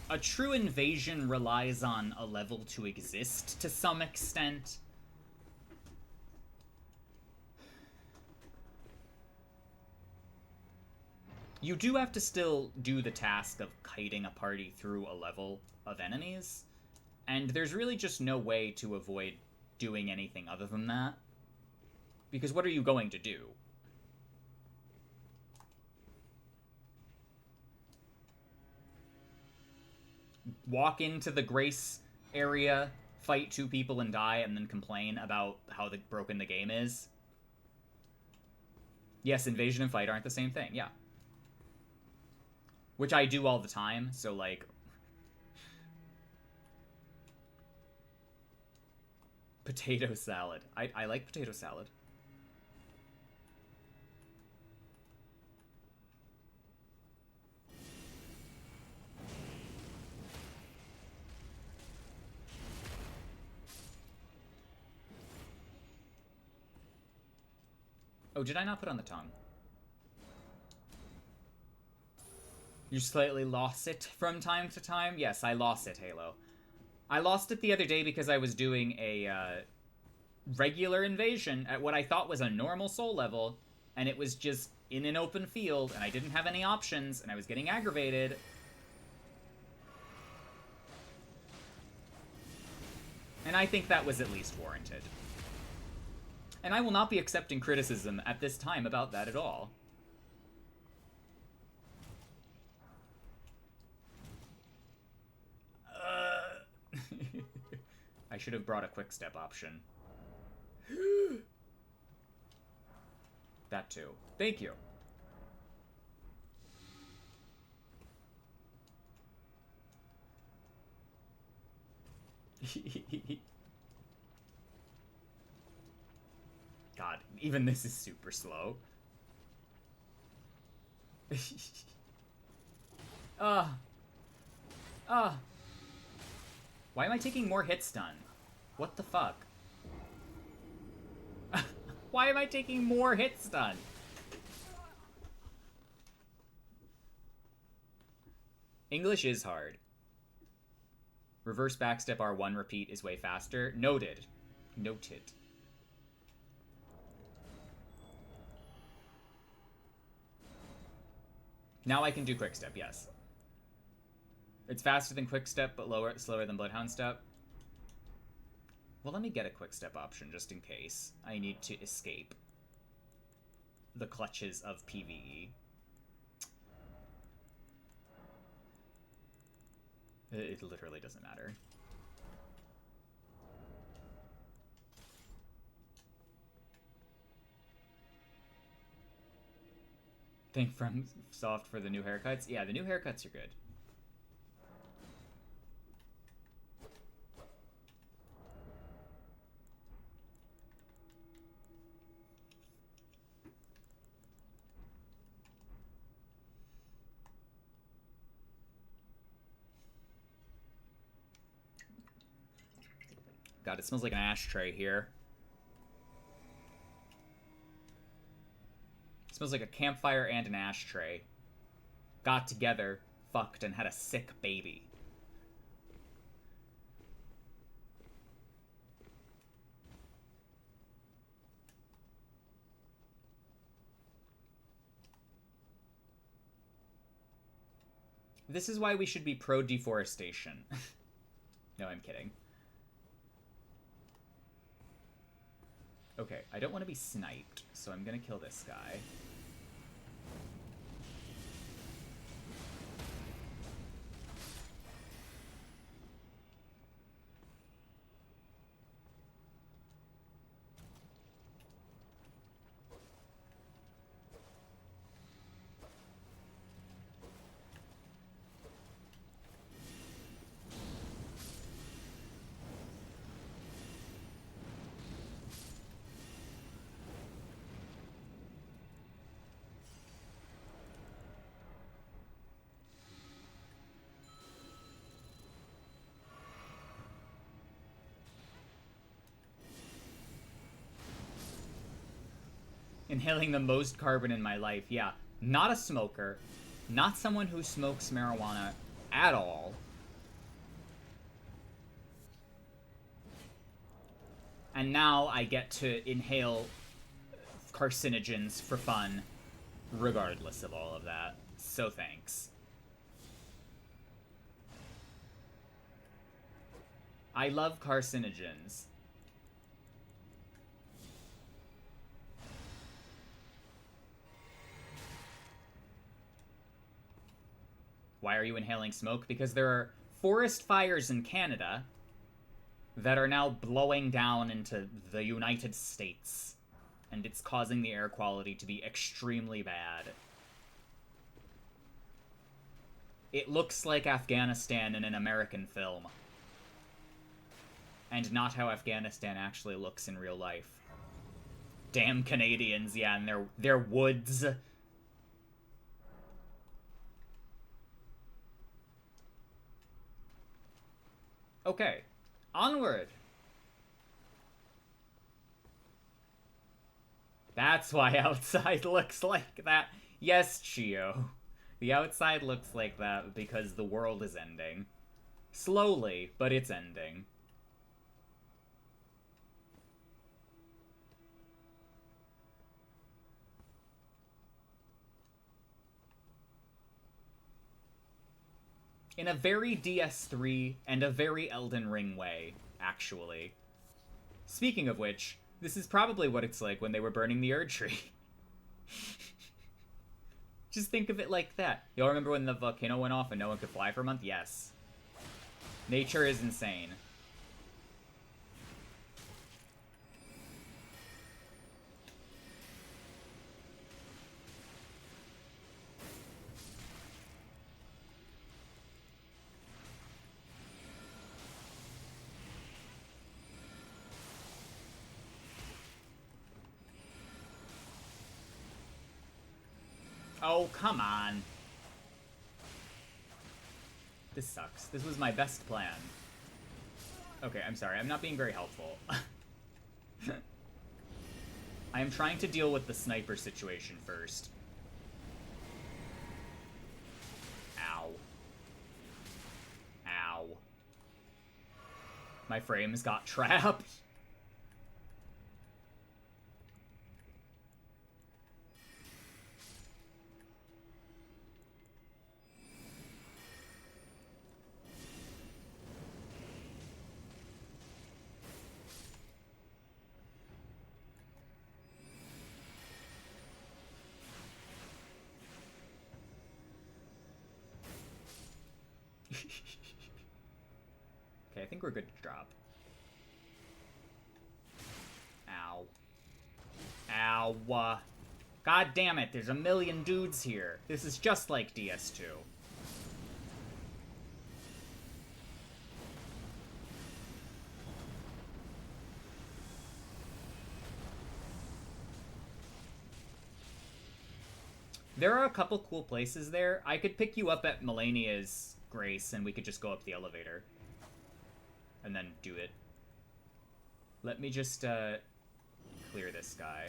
A true invasion relies on a level to exist to some extent. You do have to still do the task of kiting a party through a level of enemies, and there's really just no way to avoid doing anything other than that. Because what are you going to do? Walk into the Grace area, fight 2 people and die, and then complain about how broken the game is? Yes, invasion and fight aren't the same thing, yeah. Which I do all the time, so, like... Potato salad. I like potato salad. Oh, did I not put on the tongue? You slightly lost it from time to time? Yes, I lost it, Halo. I lost it the other day because I was doing a regular invasion at what I thought was a normal soul level, and it was just in an open field, and I didn't have any options, and I was getting aggravated. And I think that was at least warranted. And I will not be accepting criticism at this time about that at all. I should have brought a quick step option. That too. Thank you. God, even this is super slow. Why am I taking more hit stun? What the fuck? Why am I taking more hit stun? English is hard. Reverse backstep R1 repeat is way faster. Noted. Noted. Now I can do quick step, yes. It's faster than quick step, but slower than Bloodhound step. Well, let me get a quick step option just in case I need to escape the clutches of PvE. It literally doesn't matter. Thank FromSoft for the new haircuts. Yeah, the new haircuts are good. God, it smells like an ashtray here. It smells like a campfire and an ashtray got together, fucked, and had a sick baby. This is why we should be pro-deforestation. No, I'm kidding. Okay, I don't want to be sniped, so I'm gonna kill this guy. Inhaling the most carbon in my life. Yeah, not a smoker. Not someone who smokes marijuana at all. And now I get to inhale carcinogens for fun, regardless of all of that. So thanks. I love carcinogens. Why are you inhaling smoke? Because there are forest fires in Canada that are now blowing down into the United States. And it's causing the air quality to be extremely bad. It looks like Afghanistan in an American film. And not how Afghanistan actually looks in real life. Damn Canadians, yeah, and their woods. Okay, onward. That's why outside looks like that. Yes, Chio. The outside looks like that because the world is ending. Slowly, but it's ending. In a very DS3 and a very Elden Ring way, actually. Speaking of which, this is probably what it's like when they were burning the Erd Tree. Just think of it like that. Y'all remember when the volcano went off and no one could fly for a month? Yes. Nature is insane. Oh, come on. This sucks. This was my best plan. Okay, I'm sorry. I'm not being very helpful. I am trying to deal with the sniper situation first. Ow. Ow. My frames got trapped. Okay, I think we're good to drop. Ow. Ow. God damn it, there's a million dudes here. This is just like DS2. There are a couple cool places there. I could pick you up at Melania's Grace, and we could just go up the elevator. And then do it. Let me just, clear this guy.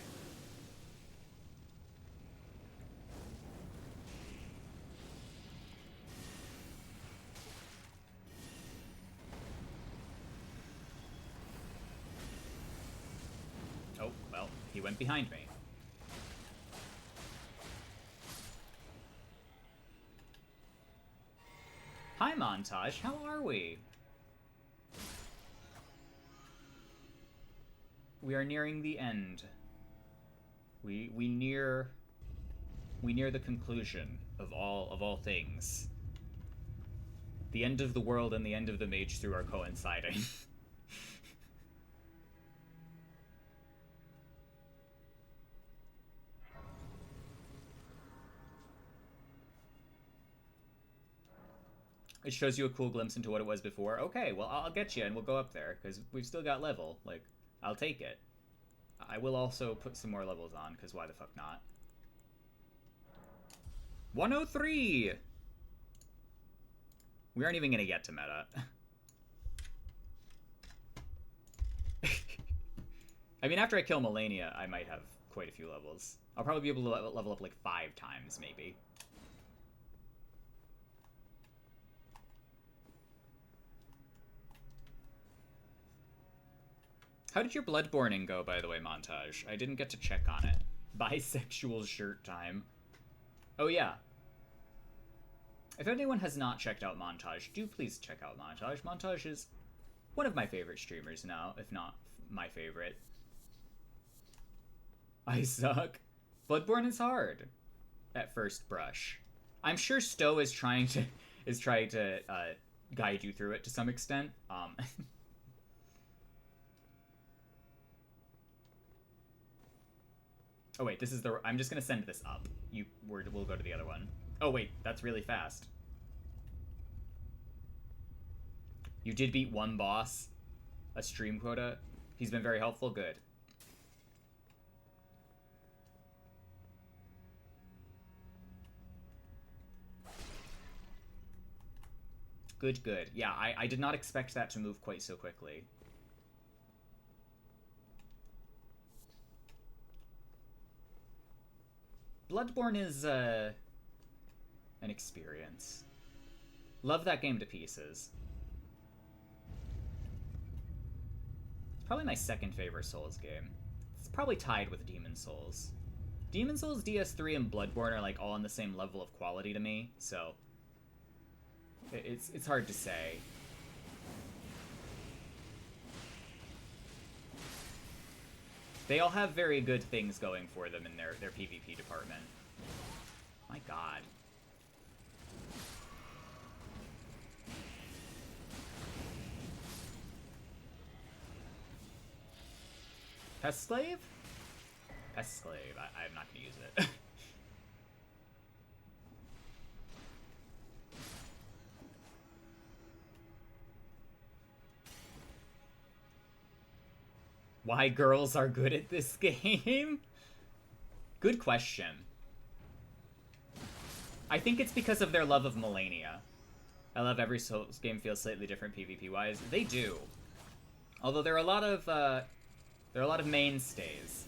Oh, well, he went behind me. Hi, Montage. How are we? We are nearing the end. We near the conclusion of all things. The end of the world and the end of the Magethrough are coinciding. It shows you a cool glimpse into what it was before. Okay, well, I'll get you and we'll go up there, because we've still got level. Like, I'll take it. I will also put some more levels on, because why the fuck not? 103! We aren't even going to get to meta. I mean, after I kill Melania, I might have quite a few levels. I'll probably be able to level up like 5 times, maybe. How did your Bloodborne go, by the way, Montage? I didn't get to check on it. Bisexual shirt time. Oh, yeah. If anyone has not checked out Montage, do please check out Montage. Montage is one of my favorite streamers now, if not my favorite. I suck. Bloodborne is hard at first brush. I'm sure Stowe is trying to is try to guide you through it to some extent. Oh wait, this is the... I'm just gonna send this up. We'll go to the other one. Oh wait, that's really fast. You did beat one boss. A stream quota. He's been very helpful. Good. Good, good. Yeah, I did not expect that to move quite so quickly. Bloodborne is, an experience. Love that game to pieces. It's probably my second favorite Souls game. It's probably tied with Demon's Souls. Demon's Souls, DS3, and Bloodborne are, like, all on the same level of quality to me, so... It's hard to say. They all have very good things going for them in their PvP department. My god. Pest Slave? Pest Slave. I'm not gonna use it. Why girls are good at this game? Good question. I think it's because of their love of Melania. I love every Souls game feels slightly different PvP-wise. They do. Although there are a lot of mainstays.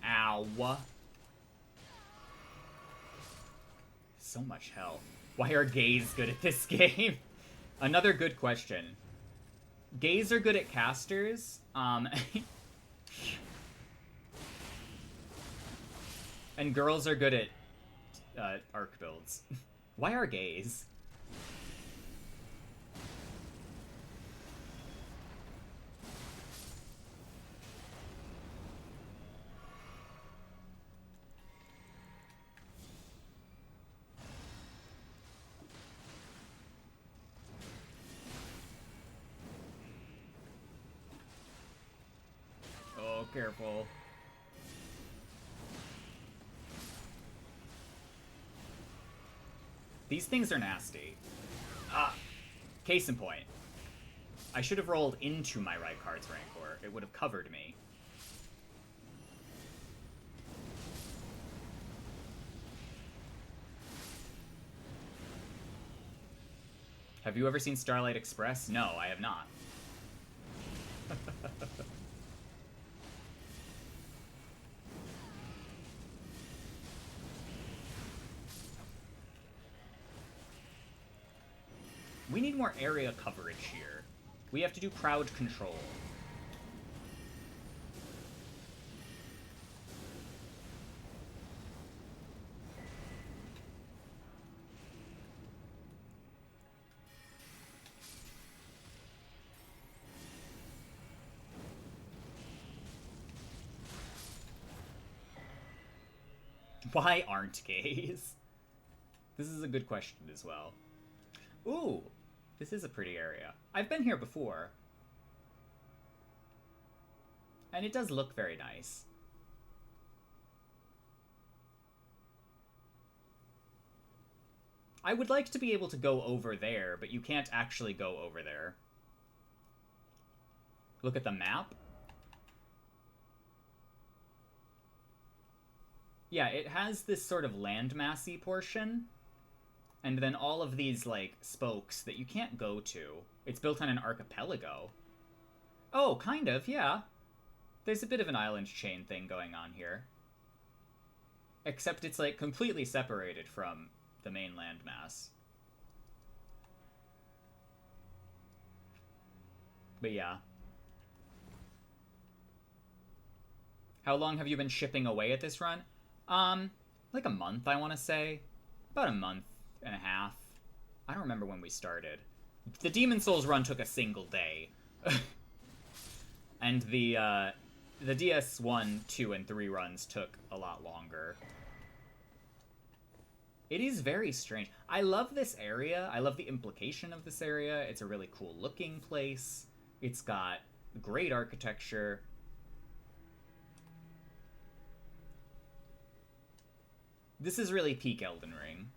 Ow. So much hell. Why are gays good at this game? Another good question. Gays are good at casters. And girls are good at arc builds. Why are gays? Oh, careful. These things are nasty. Case in point. I should have rolled into my Rykard's Rancor. It would have covered me. Have you ever seen Starlight Express? No, I have not. We need more area coverage here. We have to do crowd control. Why aren't gays? This is a good question as well. Ooh, this is a pretty area. I've been here before. And it does look very nice. I would like to be able to go over there, but you can't actually go over there. Look at the map. Yeah, it has this sort of landmassy portion. And then all of these, like, spokes that you can't go to. It's built on an archipelago. Oh, kind of, yeah. There's a bit of an island chain thing going on here. Except it's, like, completely separated from the main landmass. But yeah. How long have you been shipping away at this run? Like a month, I want to say. About a month and a half. I don't remember when we started. The Demon Souls run took a single day. And the DS1, 2, and 3 runs took a lot longer. It is very strange. I love this area. I love the implication of this area. It's a really cool looking place. It's got great architecture. This is really peak Elden Ring.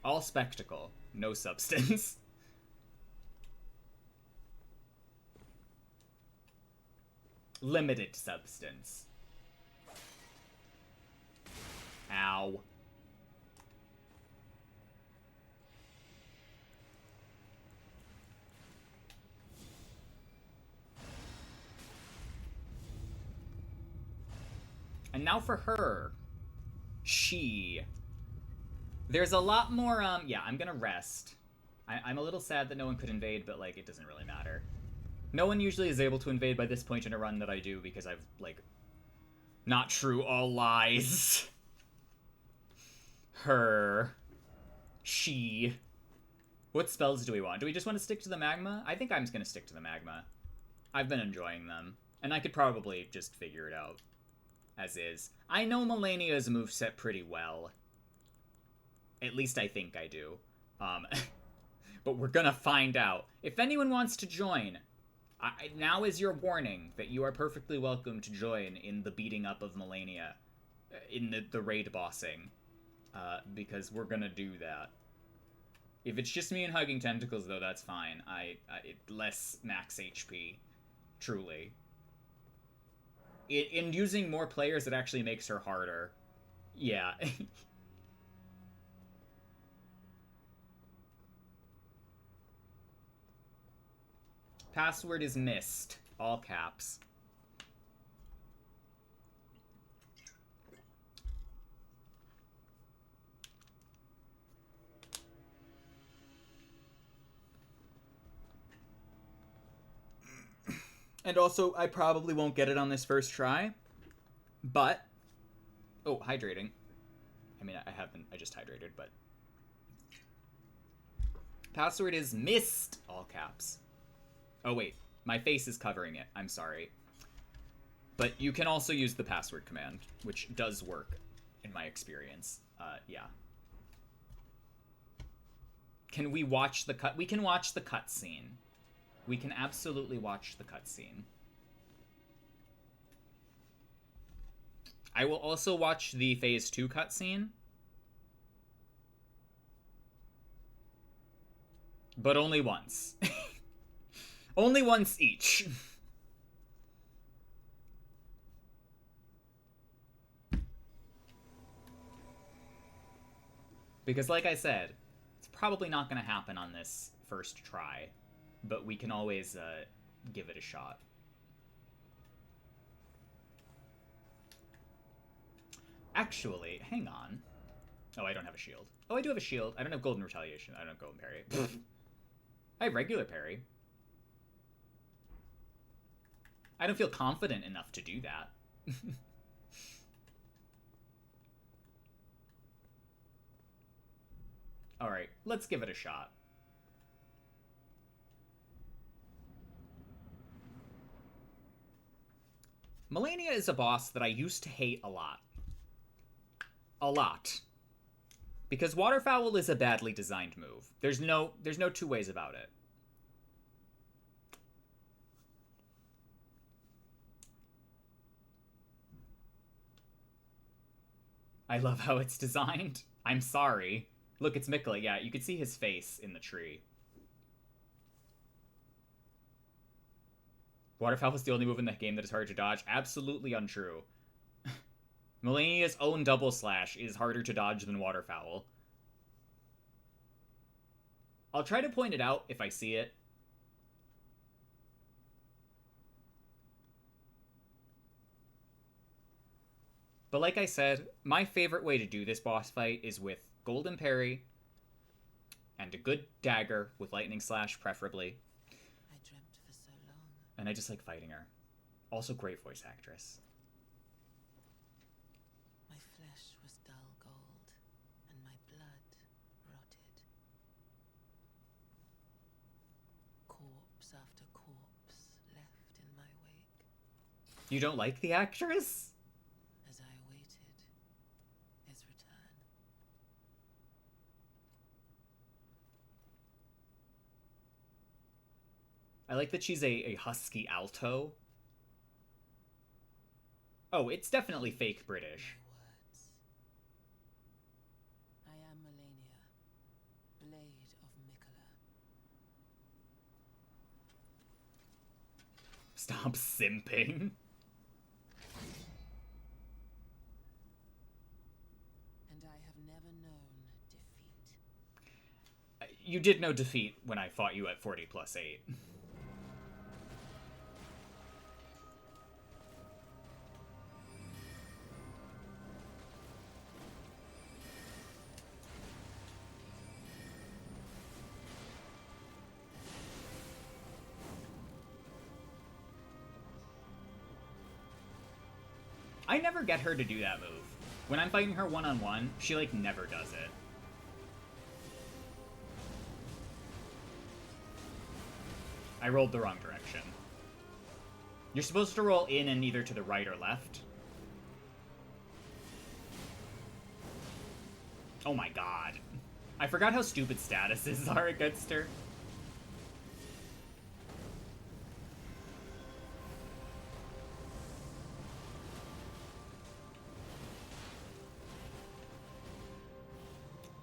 All spectacle, no substance. Limited substance. Ow. And now for her. There's a lot more, yeah, I'm gonna rest. I'm a little sad that no one could invade, but, like, it doesn't really matter. No one usually is able to invade by this point in a run that I do, because I've, like... Not true, all lies. Her. What spells do we want? Do we just want to stick to the magma? I think I'm just gonna stick to the magma. I've been enjoying them. And I could probably just figure it out. As is. I know Malenia's moveset pretty well. At least I think I do. But we're gonna find out. If anyone wants to join, now is your warning that you are perfectly welcome to join in the beating up of Malenia. In the raid bossing. Because we're gonna do that. If it's just me and hugging tentacles, though, that's fine. Less max HP. Truly. In using more players, it actually makes her harder. Yeah. Password is missed. All caps. And also, I probably won't get it on this first try. But... Oh, hydrating. I mean, I just hydrated, but... Password is missed! All caps. Oh, wait. My face is covering it. I'm sorry. But you can also use the password command, which does work, in my experience. Yeah. Can we watch the cut? We can watch the cutscene. We can absolutely watch the cutscene. I will also watch the Phase 2 cutscene. But only once. Only once each. Because like I said, it's probably not going to happen on this first try. But we can always give it a shot. Actually, hang on. Oh, I don't have a shield. Oh, I do have a shield. I don't have golden retaliation. I don't have golden parry. I have regular parry. I don't feel confident enough to do that. Alright, let's give it a shot. Malenia is a boss that I used to hate a lot. A lot. Because Waterfowl is a badly designed move. There's no two ways about it. I love how it's designed. I'm sorry. Look, it's Mikla. Yeah, you can see his face in the tree. Waterfowl is the only move in the game that is hard to dodge. Absolutely untrue. Malenia's own double slash is harder to dodge than Waterfowl. I'll try to point it out if I see it. But like I said, my favorite way to do this boss fight is with golden parry and a good dagger with lightning slash, preferably. I dreamt for so long. And I just like fighting her. Also great voice actress. My flesh was dull gold, and my blood rotted. corpse after corpse left in my wake. You don't like the actress? As I awaited his return. I like that she's a husky alto. Oh, it's definitely fake British. My words. I am Melania, Blade of Mikola. Stop simping. And I have never known defeat. You did know defeat when I fought you at 40+8. I never get her to do that move. When I'm fighting her one-on-one, she, like, never does it. I rolled the wrong direction. You're supposed to roll in and either to the right or left. Oh my god. I forgot how stupid statuses are against her.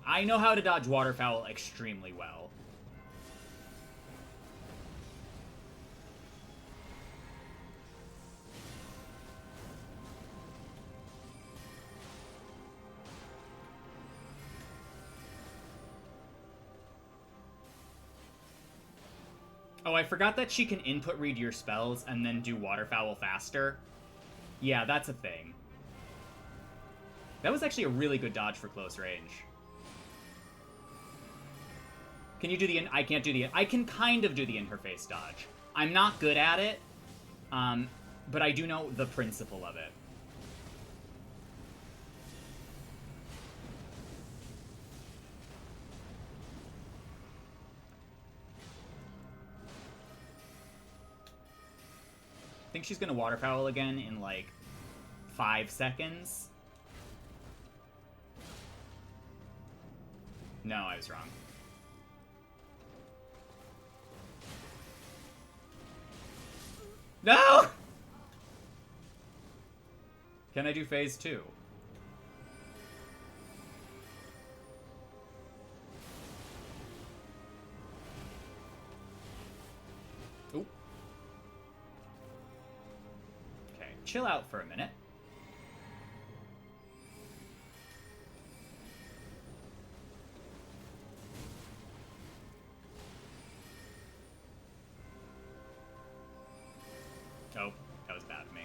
I know how to dodge waterfowl extremely well. Oh, I forgot that she can input read your spells and then do waterfowl faster. Yeah, that's a thing. That was actually a really good dodge for close range. Can you do the... I can't do the... I can kind of do the in-her-face dodge. I'm not good at it, but I do know the principle of it. I think she's gonna waterfowl again in, like, 5 seconds. No, I was wrong. No! Can I do phase 2? Ooh. Okay, chill out for a minute. Oh, that was bad of me.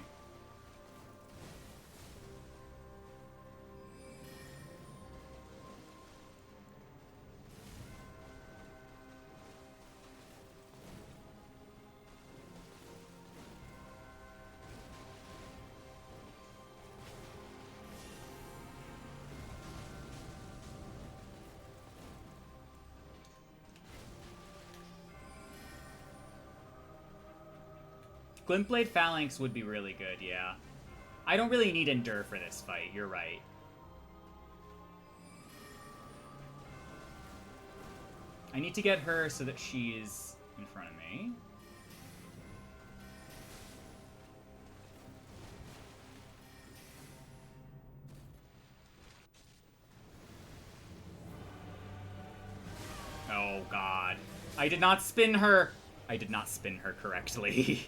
Glintblade Phalanx would be really good, yeah. I don't really need Endure for this fight, you're right. I need to get her so that she's in front of me. Oh god. I did not spin her! I did not spin her correctly.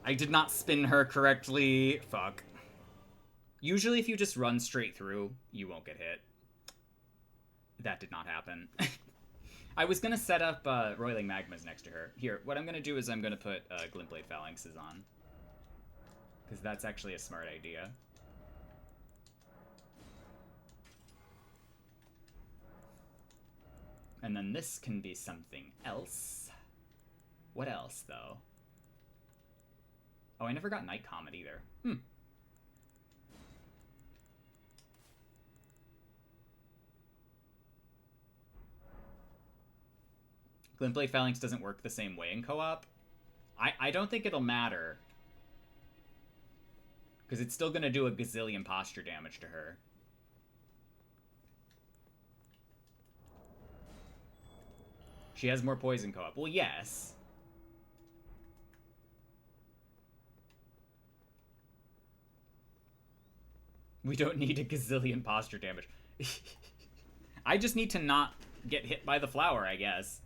I did not spin her correctly. Fuck. Usually if you just run straight through, you won't get hit. That did not happen. I was gonna set up Roiling Magmas next to her. Here, what I'm gonna do is I'm gonna put Glintblade Phalanxes on. Because that's actually a smart idea. And then this can be something else. What else, though? Oh, I never got Night Comet either. Glintblade Phalanx doesn't work the same way in co-op. I don't think it'll matter. Because it's still going to do a gazillion posture damage to her. She has more poison co-op. Well, yes. We don't need a gazillion posture damage. I just need to not get hit by the flower, I guess.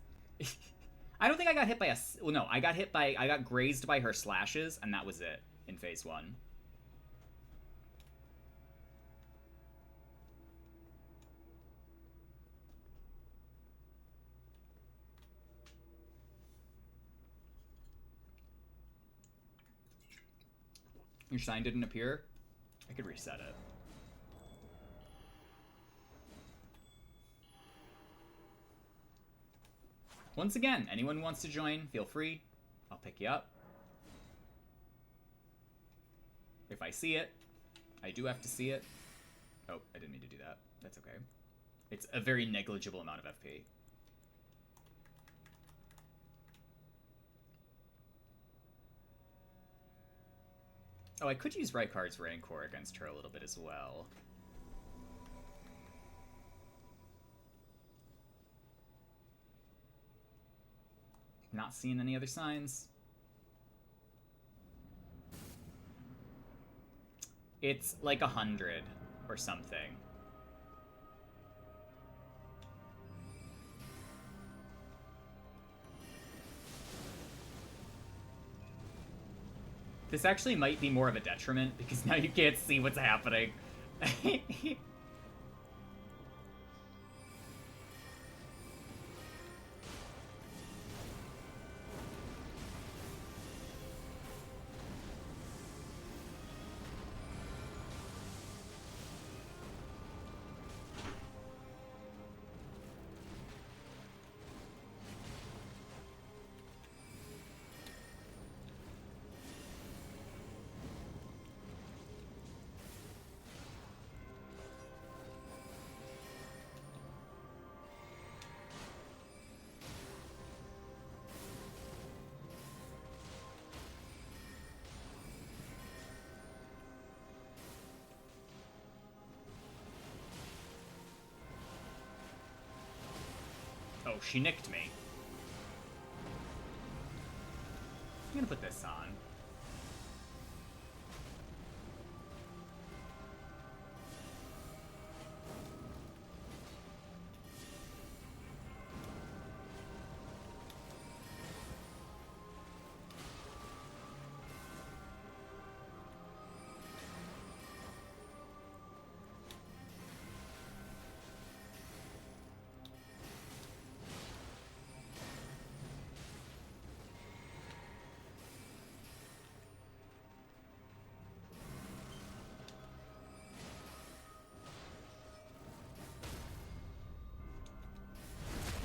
I don't think I got hit by a... Well, no, I got grazed by her slashes, and that was it in phase 1. Your sign didn't appear? I could reset it. Once again, anyone who wants to join, feel free. I'll pick you up. If I see it. I do have to see it. Oh, I didn't mean to do that. That's okay. It's a very negligible amount of FP. Oh, I could use Rykard's Rancor against her a little bit as well. Not seeing any other signs. It's like 100 or something. This actually might be more of a detriment because now you can't see what's happening. Oh, she nicked me. I'm gonna put this on.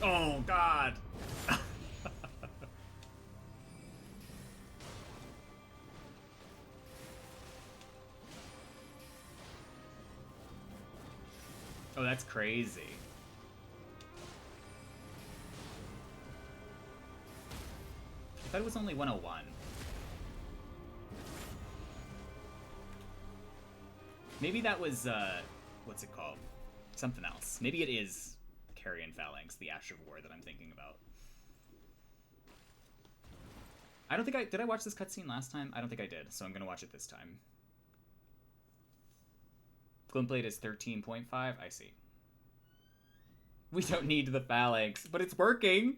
Oh, God. Oh, that's crazy. I thought it was only 101. Maybe that was, what's it called? Something else. Maybe it is Carrion Phalanx, the Ash of War that I'm thinking about. I don't think did I watch this cutscene last time? I don't think I did, so I'm gonna watch it this time. Glintblade is 13.5, I see. We don't need the Phalanx, but it's working!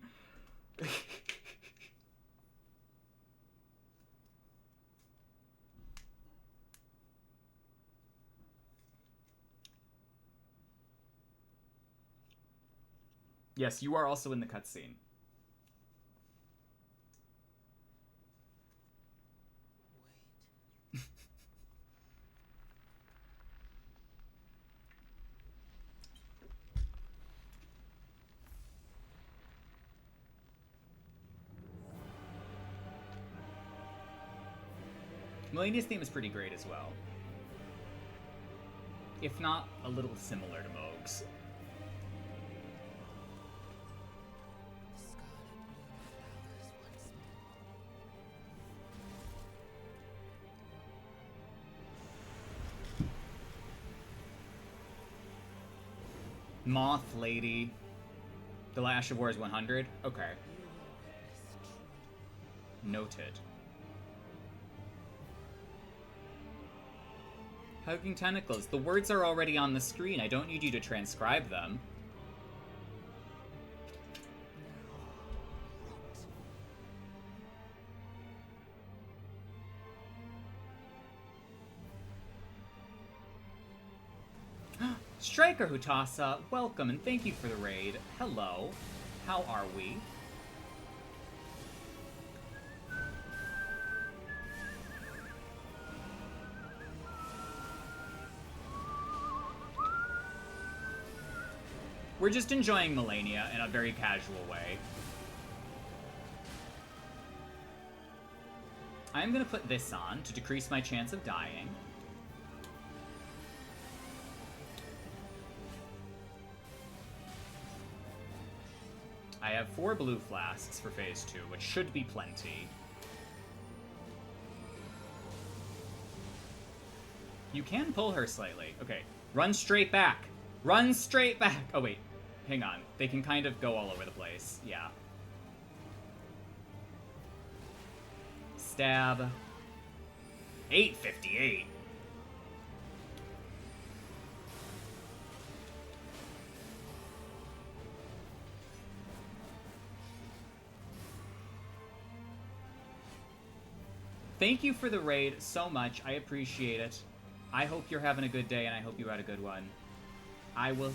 Yes, you are also in the cutscene. Wait. Melania's theme is pretty great as well. If not, a little similar to Moog's. The Scarlet Moth Lady. The Lash of War is 100? Okay. Noted. Hugging Tentacles. The words are already on the screen. I don't need you to transcribe them. Striker Hutasa, welcome and thank you for the raid. Hello. How are we? We're just enjoying Melania in a very casual way. I'm gonna put this on to decrease my chance of dying. I have 4 blue flasks for phase 2, which should be plenty. You can pull her slightly. Okay, run straight back. Run straight back. Oh, wait. Hang on. They can kind of go all over the place. Yeah. Stab. 858. Thank you for the raid so much. I appreciate it. I hope you're having a good day, and I hope you had a good one. I will,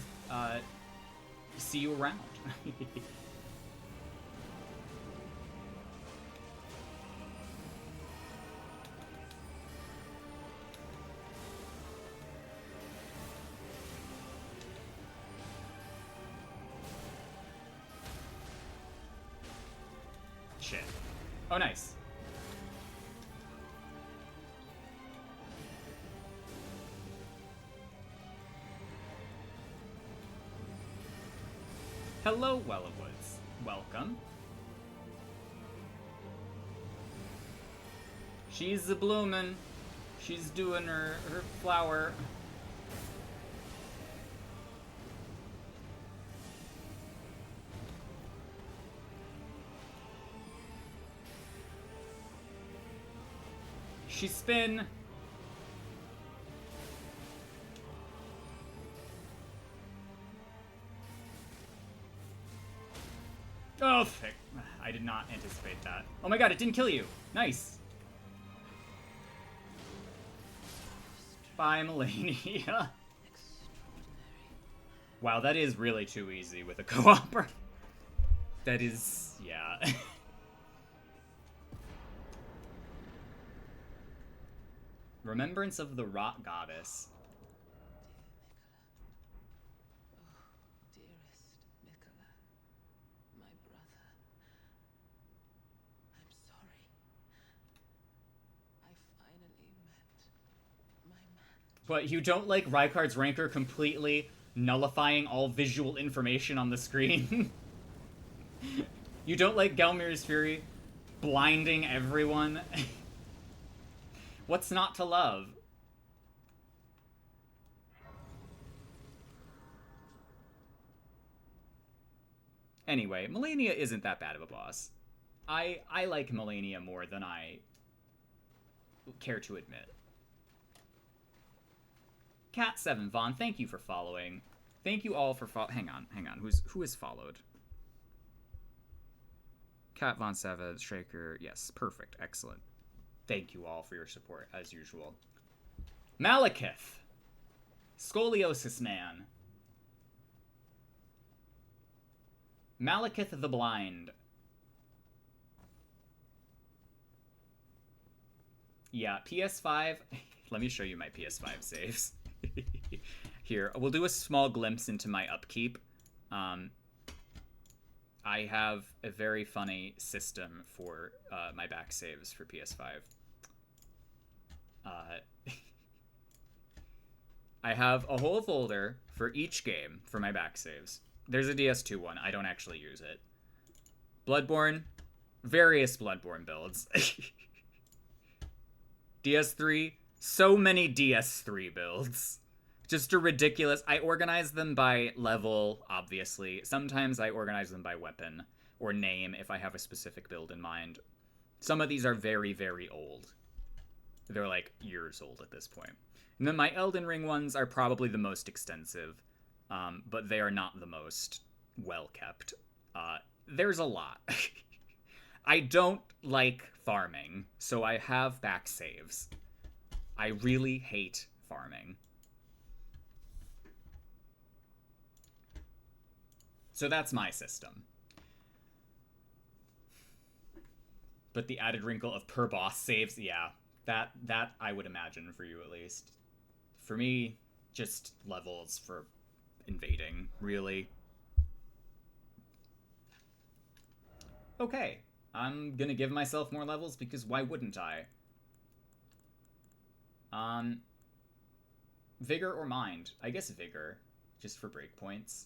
see you around. Shit. Oh, nice. Hello, Wellowoods. Welcome. She's a bloomin'. She's doing her flower. She spin. Oh, frick. I did not anticipate that. Oh my god, it didn't kill you. Nice. Bye, Melania. Wow, that is really too easy with a co-opper. That is... yeah. Remembrance of the Rot Goddess. But you don't like Rykard's Rancor completely nullifying all visual information on the screen? You don't like Gelmir's Fury blinding everyone? What's not to love? Anyway, Melania isn't that bad of a boss. I like Melania more than I care to admit. Cat7 Vaughn, thank you for following. Thank you all for hang on. Who has followed? Cat Von Savage, Shaker, yes, perfect, excellent. Thank you all for your support, as usual. Malekith. Scoliosis Man. Malekith the Blind. Yeah, PS5. Let me show you my PS5 saves. Here, we'll do a small glimpse into my upkeep. I have a very funny system for my back saves for PS5. I have a whole folder for each game for my back saves. There's a DS2 one. I don't actually use it. Bloodborne. Various Bloodborne builds. DS3. So many DS3 builds. Just a ridiculous... I organize them by level, obviously. Sometimes I organize them by weapon or name if I have a specific build in mind. Some of these are very, very old. They're like years old at this point. And then my Elden Ring ones are probably the most extensive, but they are not the most well-kept. There's a lot. I don't like farming, so I have back saves. I really hate farming. So that's my system. But the added wrinkle of per boss saves, yeah, that I would imagine for you at least. For me, just levels for invading, really. Okay, I'm gonna give myself more levels because why wouldn't I? Vigor or mind? I guess vigor, just for breakpoints.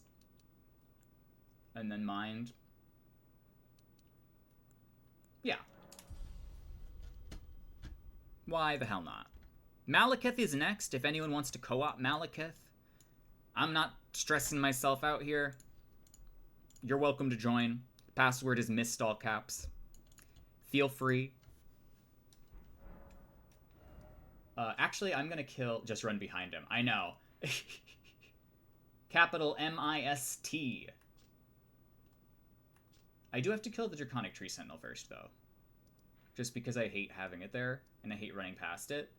And then mind. Yeah. Why the hell not? Malekith is next, if anyone wants to co-op Malekith. I'm not stressing myself out here. You're welcome to join. Password is missed all caps. Feel free. Actually, I'm gonna kill... Just run behind him. I know. Capital M-I-S-T. I do have to kill the Draconic Tree Sentinel first, though. Just because I hate having it there, and I hate running past it.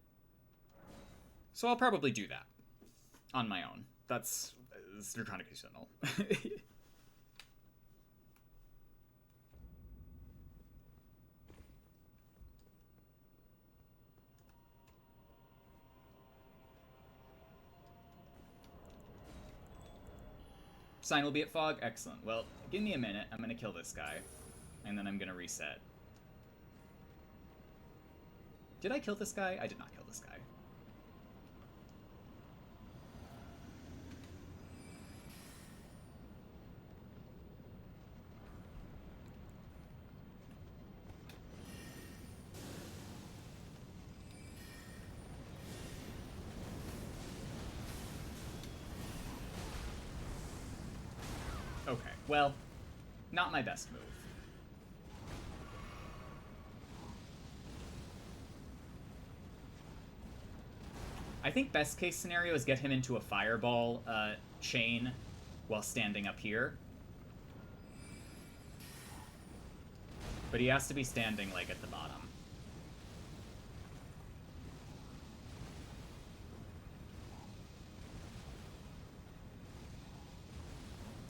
So I'll probably do that. On my own. That's Draconic Tree Sentinel. Sign will be at fog? Excellent. Well, give me a minute. I'm gonna kill this guy. And then I'm gonna reset. Did I kill this guy? I did not kill this guy. Okay, well, not my best move. I think best case scenario is get him into a fireball chain while standing up here. But he has to be standing, like, at the bottom.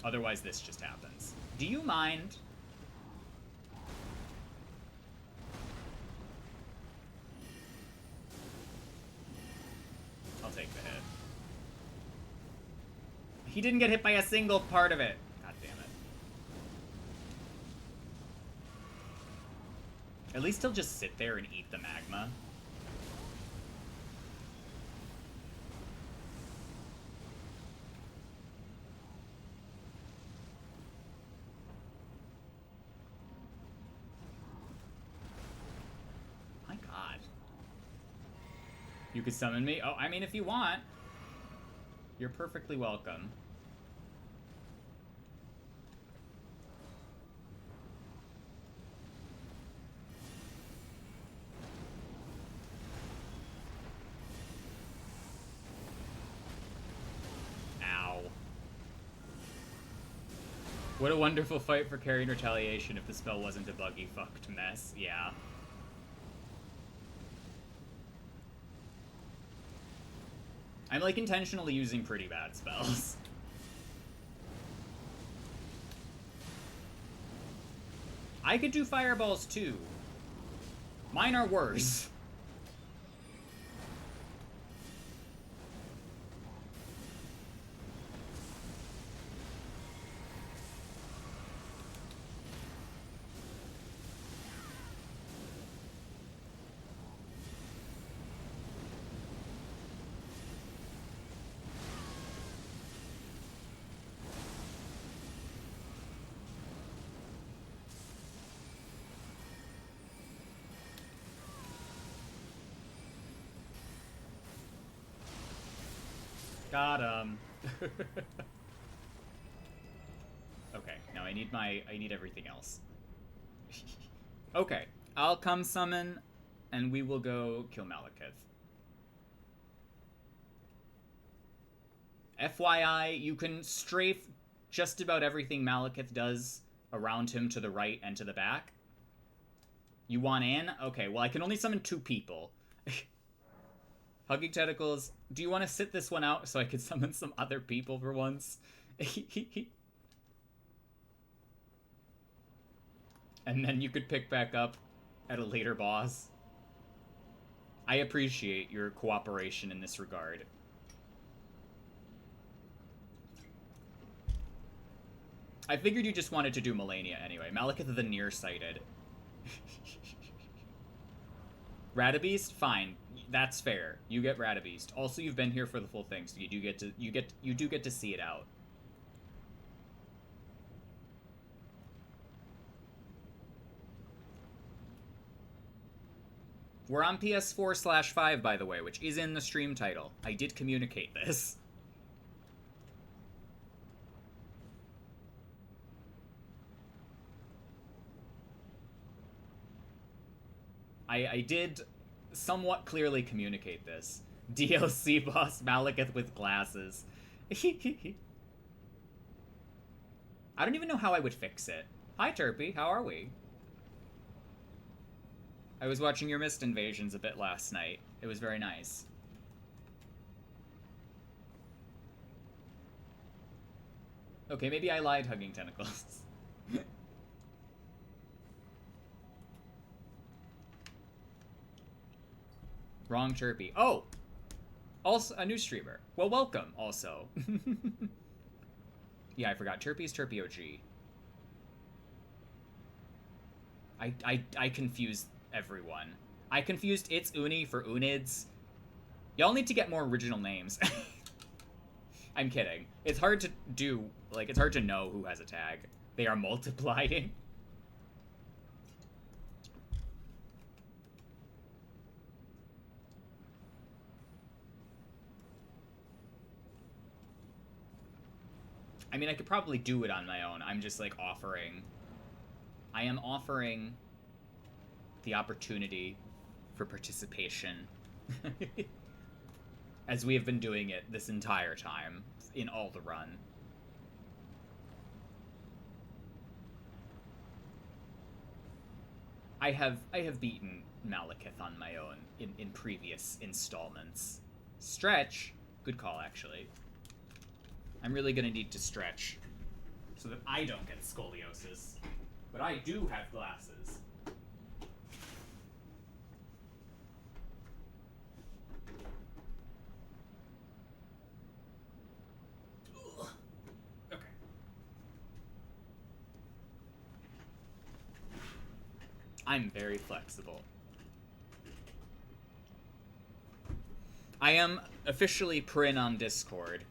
Otherwise, this just happens. Do you mind? I'll take the hit. He didn't get hit by a single part of it. God damn it. At least he'll just sit there and eat the magma. You could summon me? Oh, I mean, if you want. You're perfectly welcome. Ow. What a wonderful fight for carrying retaliation if the spell wasn't a buggy fucked mess. Yeah. I'm, like, intentionally using pretty bad spells. I could do fireballs, too. Mine are worse. Got him. Okay, now I need everything else. Okay, I'll come summon, and we will go kill Malekith. FYI, you can strafe just about everything Malekith does around him to the right and to the back. You want in? Okay, well I can only summon 2 people. Hugging Tentacles, do you want to sit this one out so I could summon some other people for once? And then you could pick back up at a later boss. I appreciate your cooperation in this regard. I figured you just wanted to do Melania anyway. Malekith the Nearsighted. Radabeast? Fine. That's fair. You get Radabeast. Also, you've been here for the full thing, so you do get to see it out. We're on PS4/5, by the way, which is in the stream title. I did communicate this. I did somewhat clearly communicate this. DLC boss Malekith with glasses. I don't even know how I would fix it. Hi, Terpy. How are we? I was watching your Mist Invasions a bit last night. It was very nice. Okay, maybe I lied, Hugging Tentacles. Wrong Chirpy. Oh! Also, a new streamer. Well, welcome, also. Yeah, I forgot. Chirpy's Chirpy OG. I confused everyone. I confused It's Uni for Unids. Y'all need to get more original names. I'm kidding. It's hard to do, like, it's hard to know who has a tag. They are multiplying. I mean, I could probably do it on my own. I'm just, like, offering... I am offering the opportunity for participation. As we have been doing it this entire time, in all the run. I have beaten Malekith on my own in previous installments. Stretch? Good call, actually. I'm really gonna need to stretch so that I don't get scoliosis. But I do have glasses. Ugh. Okay. I'm very flexible. I am officially Prin on Discord.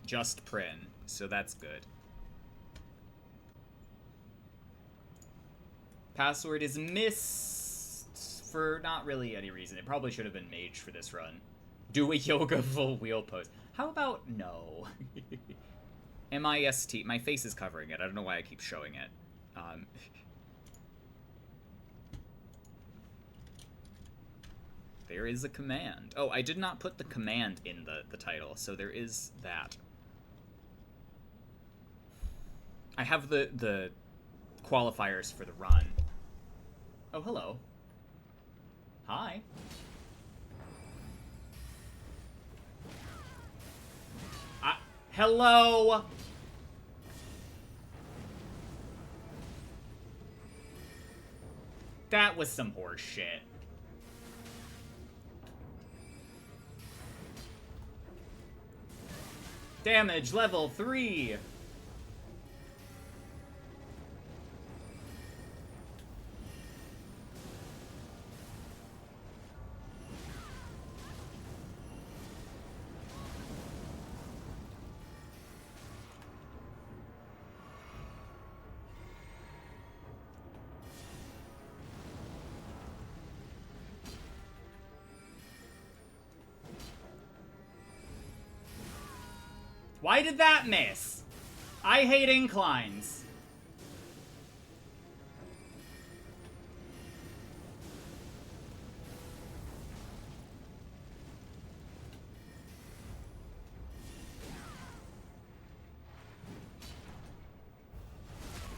Just Prin, so that's good. Password is missed for not really any reason. It probably should have been Mage for this run. Do a yoga full wheel pose. How about no? MIST. My face is covering it. I don't know why I keep showing it. There is a command. Oh, I did not put the command in the title, so there is that. I have the qualifiers for the run. Oh, hello. Hi. Hello! That was some horse shit. Damage level 3! Why did that miss? I hate inclines.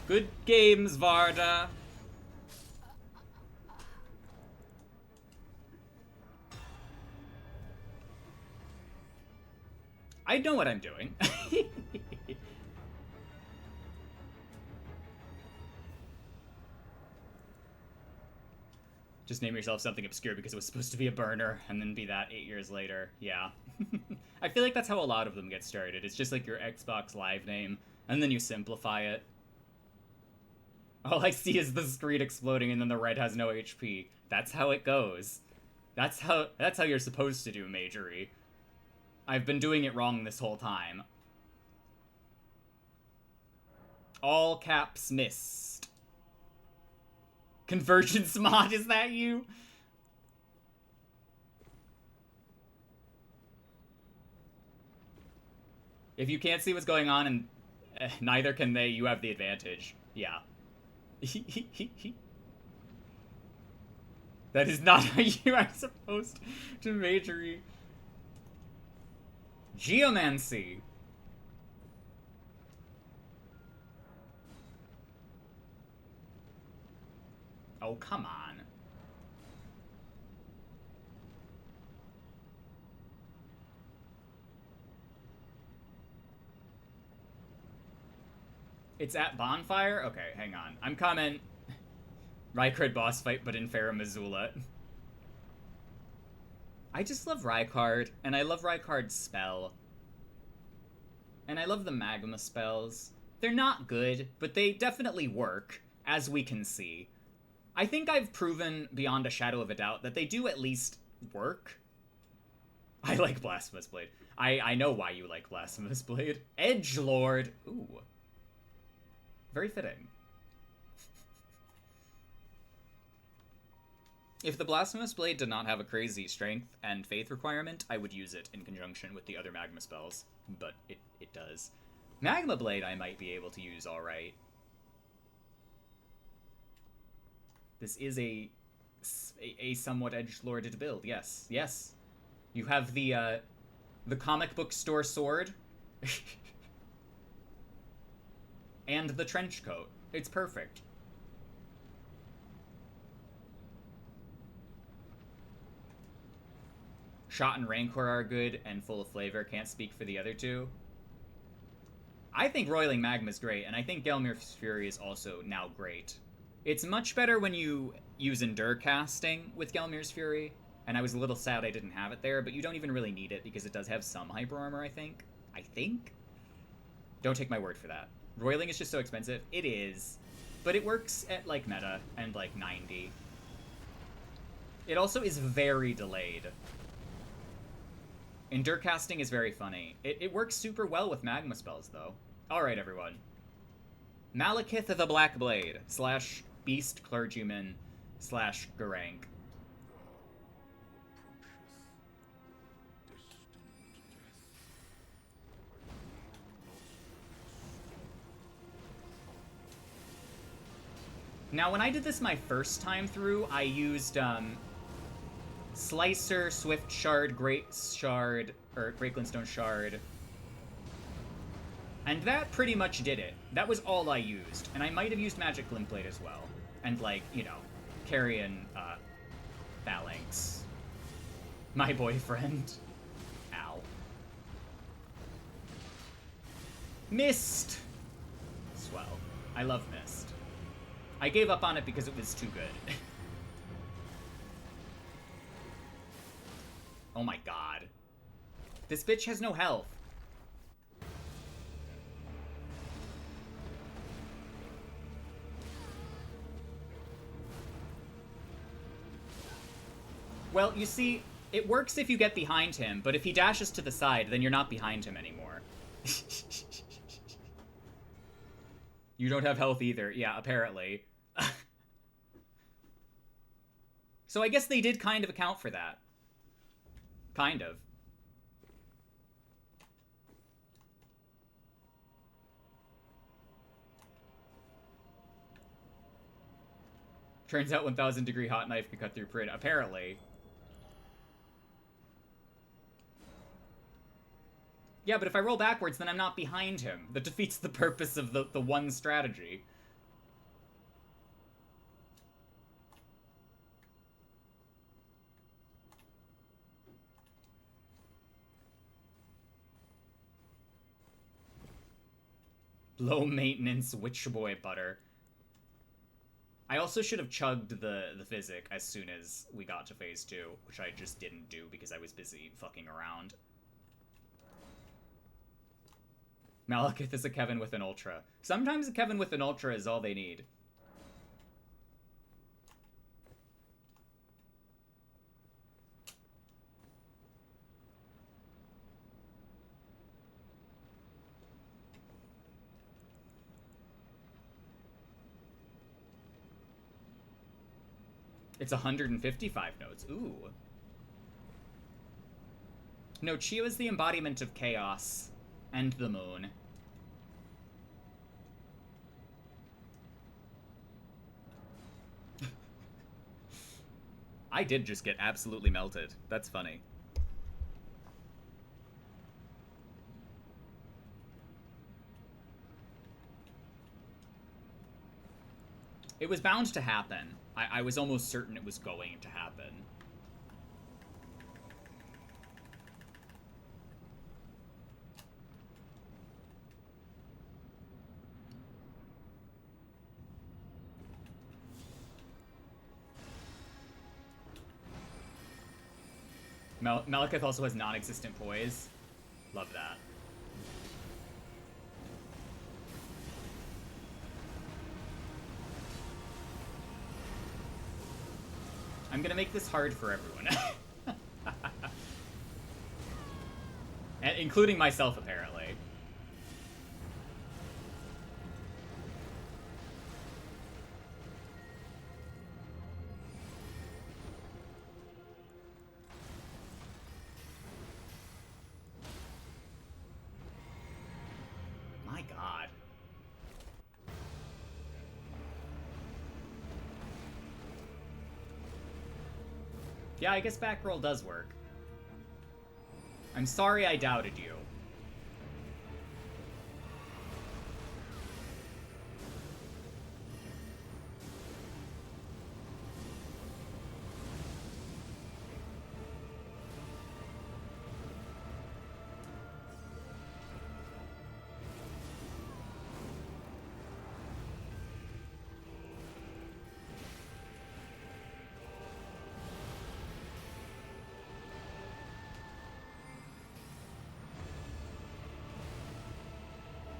Good games, Varda. I know what I'm doing. Just name yourself something obscure because it was supposed to be a burner and then be that 8 years later. Yeah. I feel like that's how a lot of them get started. It's just like your Xbox Live name, and then you simplify it. All I see is the screen exploding and then the red has no HP. That's how it goes. That's how you're supposed to do Majory. I've been doing it wrong this whole time. All caps missed. Convergence mod, is that you? If you can't see what's going on and neither can they, you have the advantage. Yeah. That is not how you are supposed to Majory. Geomancy. Oh, come on. It's at Bonfire? Okay, hang on. I'm coming. Rykard boss fight, but in Farah Missoula. I just love Rykard, and I love Rykard's spell. And I love the magma spells. They're not good, but they definitely work, as we can see. I think I've proven beyond a shadow of a doubt that they do at least work. I like Blasphemous Blade. I know why you like Blasphemous Blade. Edgelord. Ooh. Very fitting. If the Blasphemous Blade did not have a crazy strength and faith requirement, I would use it in conjunction with the other magma spells. But it does. Magma Blade I might be able to use alright. This is a somewhat edgelorded build, yes. Yes. You have the comic book store sword. And the trench coat. It's perfect. Shot and Rancor are good and full of flavor. Can't speak for the other two. I think Roiling Magma is great, and I think Gelmir's Fury is also now great. It's much better when you use Endure casting with Gelmir's Fury, and I was a little sad I didn't have it there, but you don't even really need it because it does have some hyper armor, I think. Don't take my word for that. Roiling is just so expensive. It is. But it works at, like, meta and, like, 90. It also is very delayed. Endure casting is very funny. It works super well with magma spells, though. Alright, everyone. Malekith the Black Blade / Beast Clergyman / Garank. Now, when I did this my first time through, I used Slicer, Swift Shard, Great Glintstone Shard. And that pretty much did it. That was all I used. And I might have used Magic Glintblade as well. And, like, you know, Carrion Phalanx. My boyfriend. Ow. Mist! Swell. I love Mist. I gave up on it because it was too good. Oh my god. This bitch has no health. Well, you see, it works if you get behind him, but if he dashes to the side, then you're not behind him anymore. You don't have health either. Yeah, apparently. So I guess they did kind of account for that. Kind of. Turns out 1000 degree hot knife could cut through print. Apparently. Yeah, but if I roll backwards, then I'm not behind him. That defeats the purpose of the one strategy. Low maintenance witch boy butter. I also should have chugged the physic as soon as we got to phase 2, which I just didn't do because I was busy fucking around. Malekith is a Kevin with an Ultra. Sometimes a Kevin with an Ultra is all they need. It's 155 notes. Ooh. No, Chio is the embodiment of chaos and the moon. I did just get absolutely melted. That's funny. It was bound to happen. I was almost certain it was going to happen. Malekith also has non-existent poise. Love that. I'm gonna make this hard for everyone. And including myself, apparently. My god. Yeah, I guess back roll does work. I'm sorry I doubted you.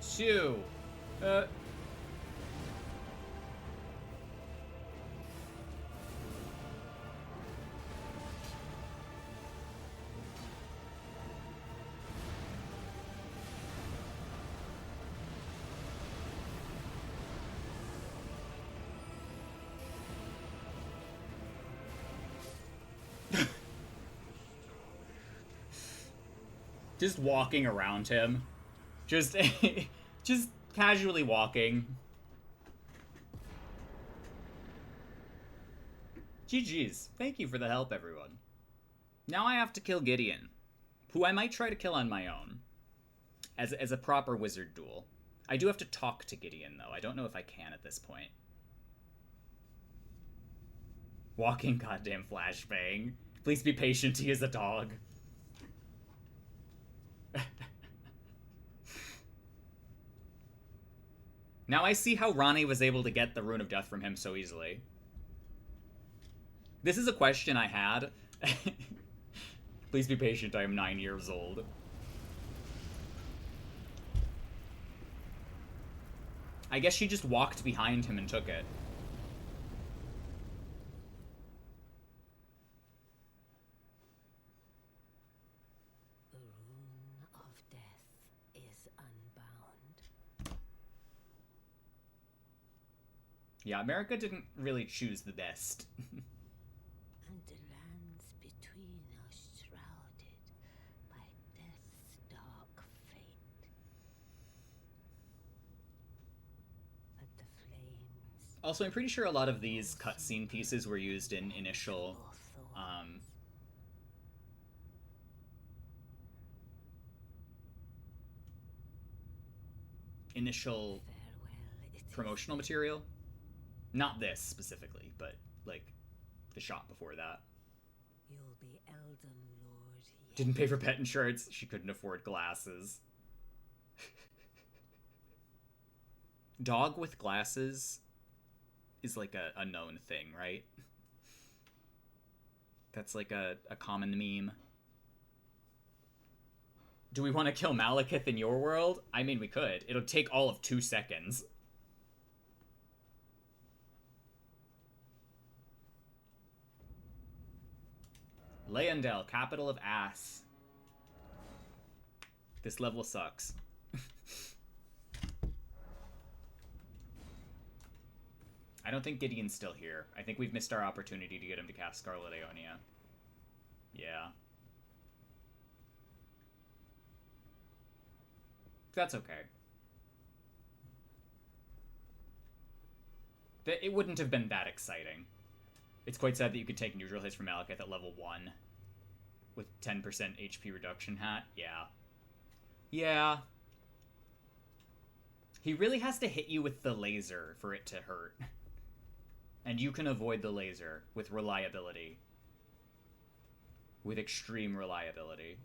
Shoo. Just walking around him. Just just casually walking. GG's. Thank you for the help, everyone. Now I have to kill Gideon, who I might try to kill on my own, as a proper wizard duel. I do have to talk to Gideon, though. I don't know if I can at this point. Walking goddamn flashbang. Please be patient, he is a dog. Now I see how Ronnie was able to get the Rune of Death from him so easily. This is a question I had. Please be patient, I am 9 years old. I guess she just walked behind him and took it. The Rune of Death is unbound. Yeah, America didn't really choose the best. And the lands between are shrouded by death's dark fate. But the flames Also, I'm pretty sure a lot of these cutscene pieces were used in initial promotional material. Not this specifically, but like the shot before that. You'll be Elden Lord yet. Didn't pay for pet insurance. She couldn't afford glasses. Dog with glasses is like a known thing, right? That's like a common meme. Do we want to kill Malekith in your world? I mean, we could. It'll take all of 2 seconds. Leyendell, capital of ass. This level sucks. I don't think Gideon's still here. I think we've missed our opportunity to get him to cast Scarlet Aeonia. Yeah. That's okay. It wouldn't have been that exciting. It's quite sad that you could take neutral hits from Malekith at level 1 with 10% HP reduction hat. Yeah. Yeah. He really has to hit you with the laser for it to hurt. And you can avoid the laser with reliability. With extreme reliability.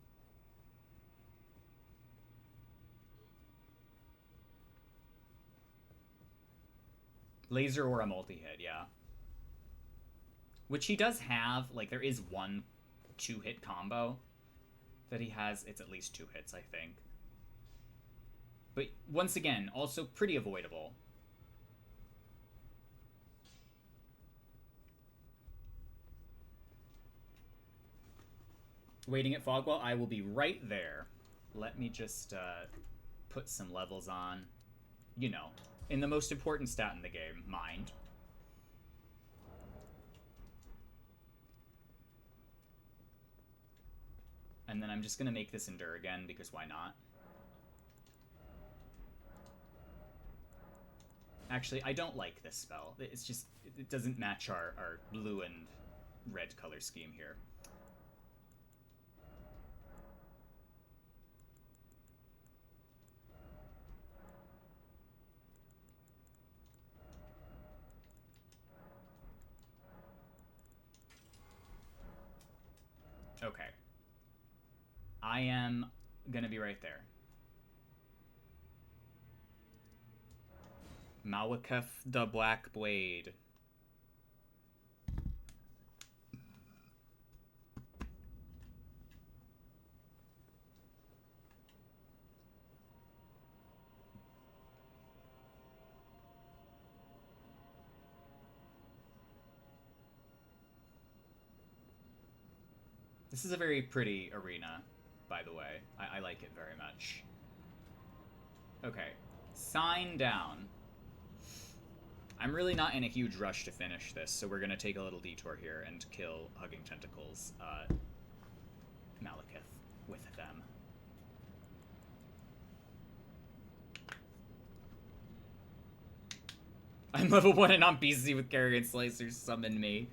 Laser or a multi-hit, yeah. Which he does have. Like, there is one 2-hit combo that he has. It's at least 2 hits, I think. But once again, also pretty avoidable. Waiting at Fogwell, I will be right there. Let me just put some levels on. You know, in the most important stat in the game, mind. And then I'm just going to make this endure again, because why not? Actually, I don't like this spell. It's just, it doesn't match our blue and red color scheme here. Okay. I am gonna be right there. Malekith the Black Blade. This is a very pretty arena, by the way. I like it very much. Okay. Sign down. I'm really not in a huge rush to finish this, so we're going to take a little detour here and kill Hugging Tentacles, Malekith with them. I'm level 1 and on PC with Carrion Slicer, summon me.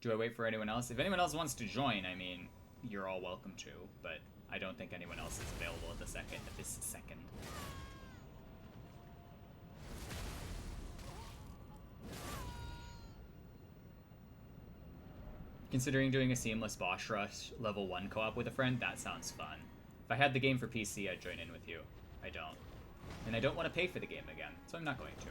Do I wait for anyone else? If anyone else wants to join, I mean, you're all welcome to, but I don't think anyone else is available at this second. Considering doing a seamless boss rush level 1 co-op with a friend, that sounds fun. If I had the game for PC, I'd join in with you. I don't. And I don't want to pay for the game again, so I'm not going to.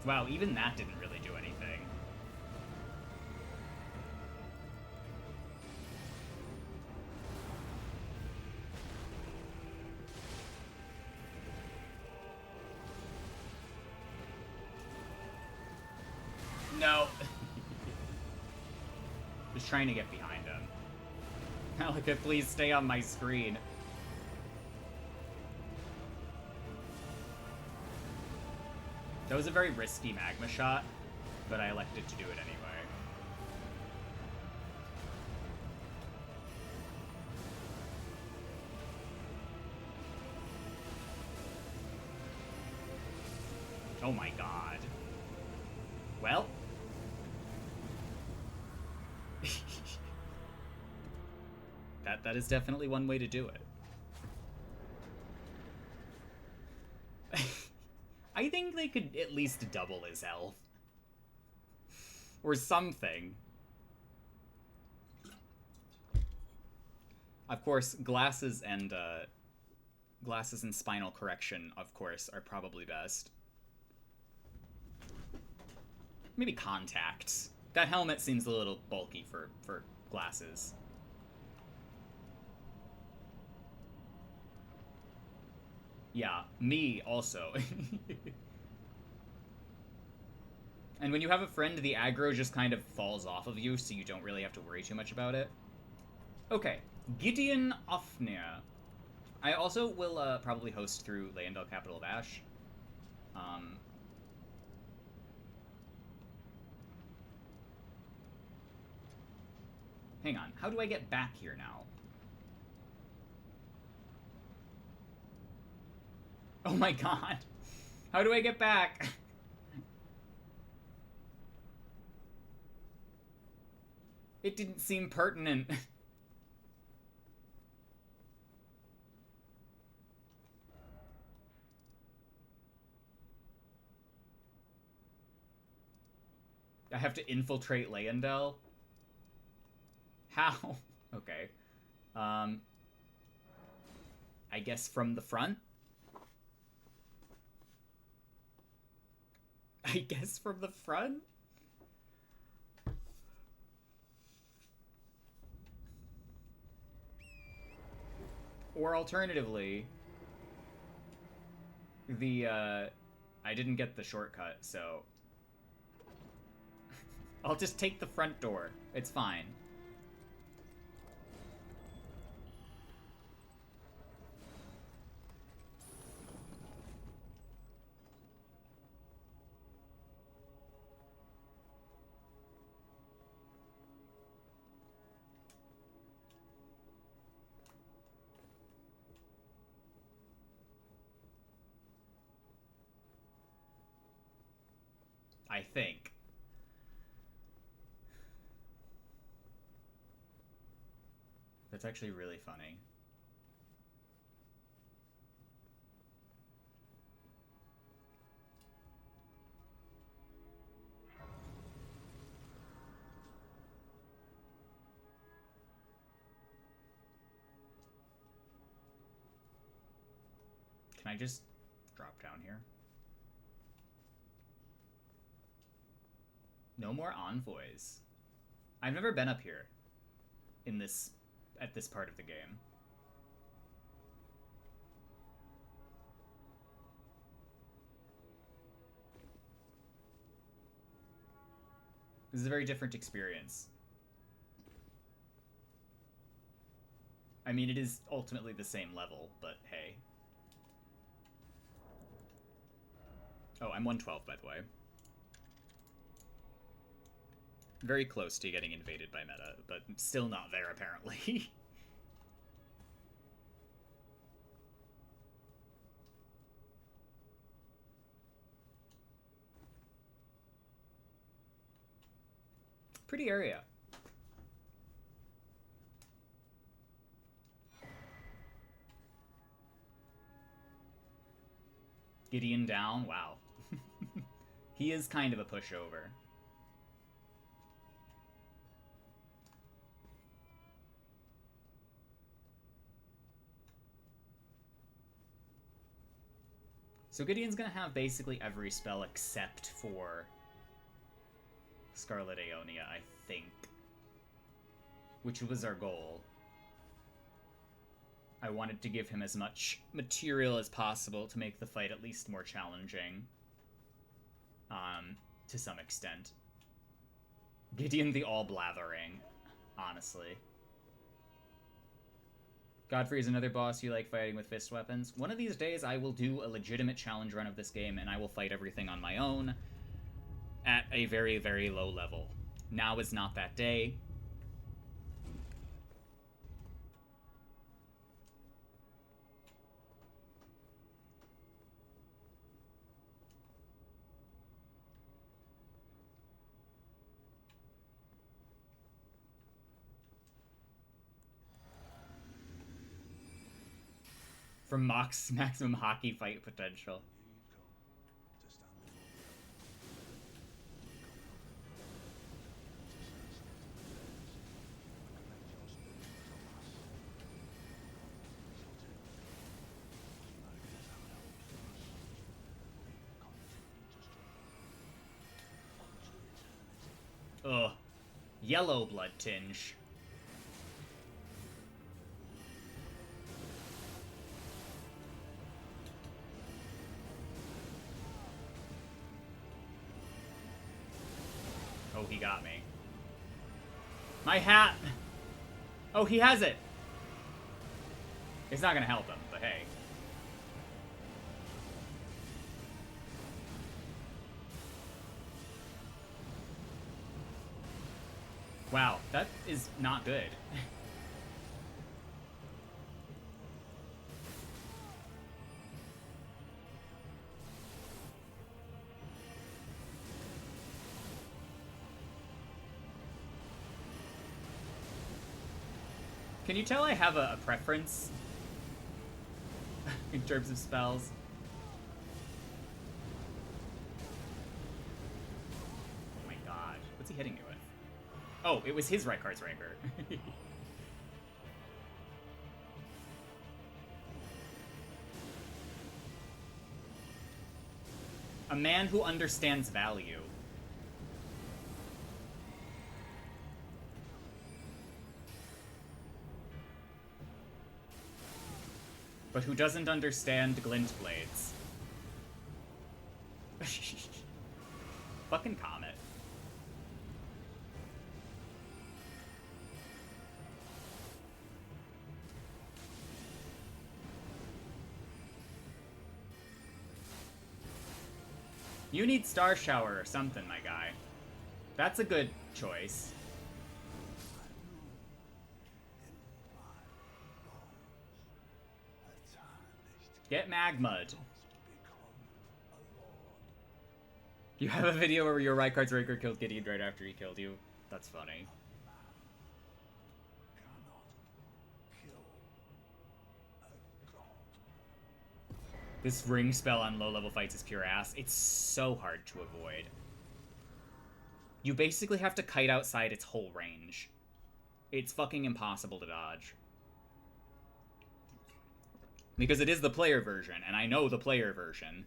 Wow, even that didn't really do anything. No! Just trying to get behind him. Malika, please stay on my screen. That was a very risky magma shot, but I elected to do it anyway. Oh my god. Well. That is definitely one way to do it. I think they could at least double his health. Or something. Of course, glasses and spinal correction, of course, are probably best. Maybe contacts. That helmet seems a little bulky for glasses. Yeah, me also. And when you have a friend, the aggro just kind of falls off of you, so you don't really have to worry too much about it. Okay, Gideon Ofnir. I also will probably host through Leyendell Capital of Ash. Hang on, how do I get back here now? Oh my god. How do I get back? It didn't seem pertinent. I have to infiltrate Leyendell? How? Okay. I guess from the front? I guess from the front? Or alternatively, I didn't get the shortcut, so I'll just take the front door. It's fine. I think. That's actually really funny. Can I just drop down here? No more envoys. I've never been up here at this part of the game. This is a very different experience. I mean, it is ultimately the same level, but hey. Oh, I'm 112, by the way. Very close to getting invaded by meta, but still not there, apparently. Pretty area. Gideon down? Wow. He is kind of a pushover. So Gideon's gonna have basically every spell except for Scarlet Aeonia, I think. Which was our goal. I wanted to give him as much material as possible to make the fight at least more challenging. To some extent. Gideon the all-blathering, honestly. Godfrey is another boss you like fighting with fist weapons. One of these days I will do a legitimate challenge run of this game and I will fight everything on my own at a very, very low level. Now is not that day. From maximum hockey fight potential. Ugh. Yellow blood tinge. Oh, he got me. My hat! Oh, he has it! It's not gonna help him, but hey. Wow, that is not good. Can you tell I have a preference in terms of spells? Oh my god. What's he hitting me with? Oh, it was his right card's ranker. A man who understands value. But who doesn't understand glint blades. Fucking Comet. You need Star Shower or something, my guy. That's a good choice. Get Magmud. You have a video where your right card's ranker killed Gideon right after he killed you. That's funny. This ring spell on low-level fights is pure ass. It's so hard to avoid. You basically have to kite outside its whole range. It's fucking impossible to dodge. Because it is the player version, and I know the player version.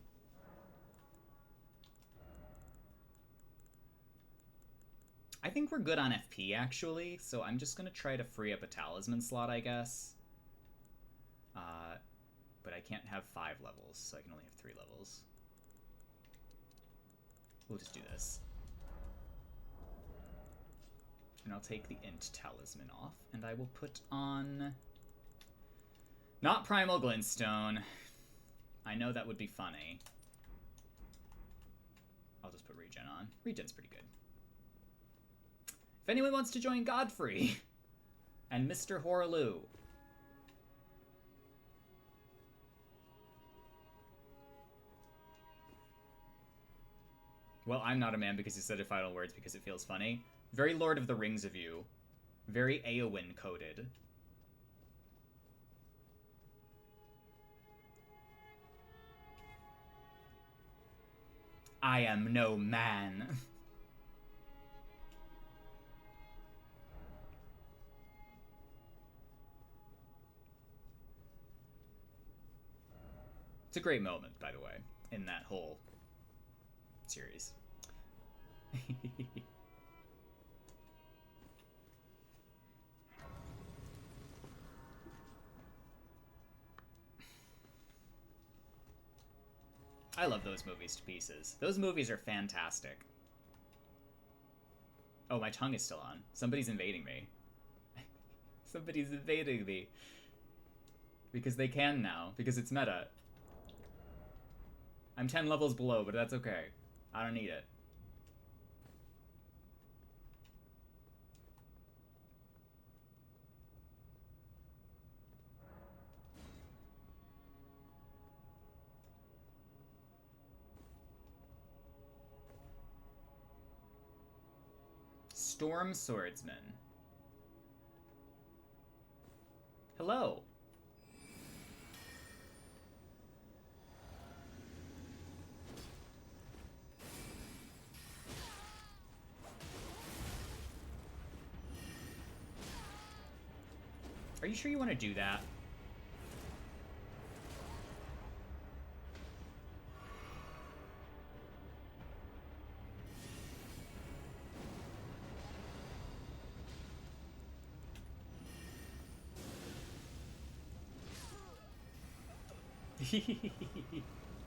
I think we're good on FP, actually, so I'm just gonna try to free up a talisman slot, I guess. But I can't have 5 levels, so I can only have 3 levels. We'll just do this. And I'll take the int talisman off, and I will put on... Not Primal Glintstone. I know that would be funny. I'll just put Regen on. Regen's pretty good. If anyone wants to join Godfrey and Mr. Horaloo. Well, I'm not a man because he said the final words because it feels funny. Very Lord of the Rings of you. Very Eowyn coded. I am no man. It's a great moment, by the way. in that whole series. I love those movies to pieces. Those movies are fantastic. Oh, my tongue is still on. Somebody's invading me. Somebody's invading me. Because they can now. Because it's meta. I'm 10 levels below, but that's okay. I don't need it. Storm Swordsman. Hello. Are you sure you want to do that?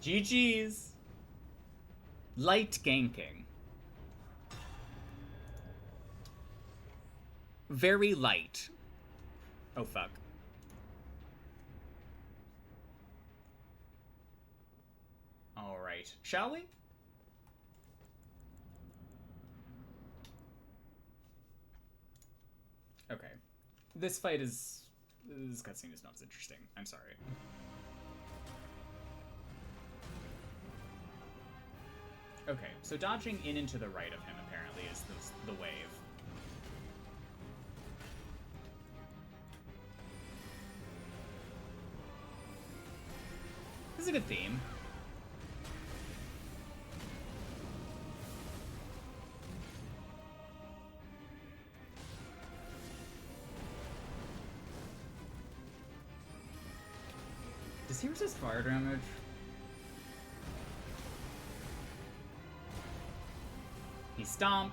GG's. Light ganking. Very light. Oh, fuck. Alright. Shall we? Okay. This fight is... This cutscene is not as interesting. I'm sorry. Okay, so dodging in and to the right of him, apparently, is the wave. This is a good theme. Does he resist fire damage? He stomp.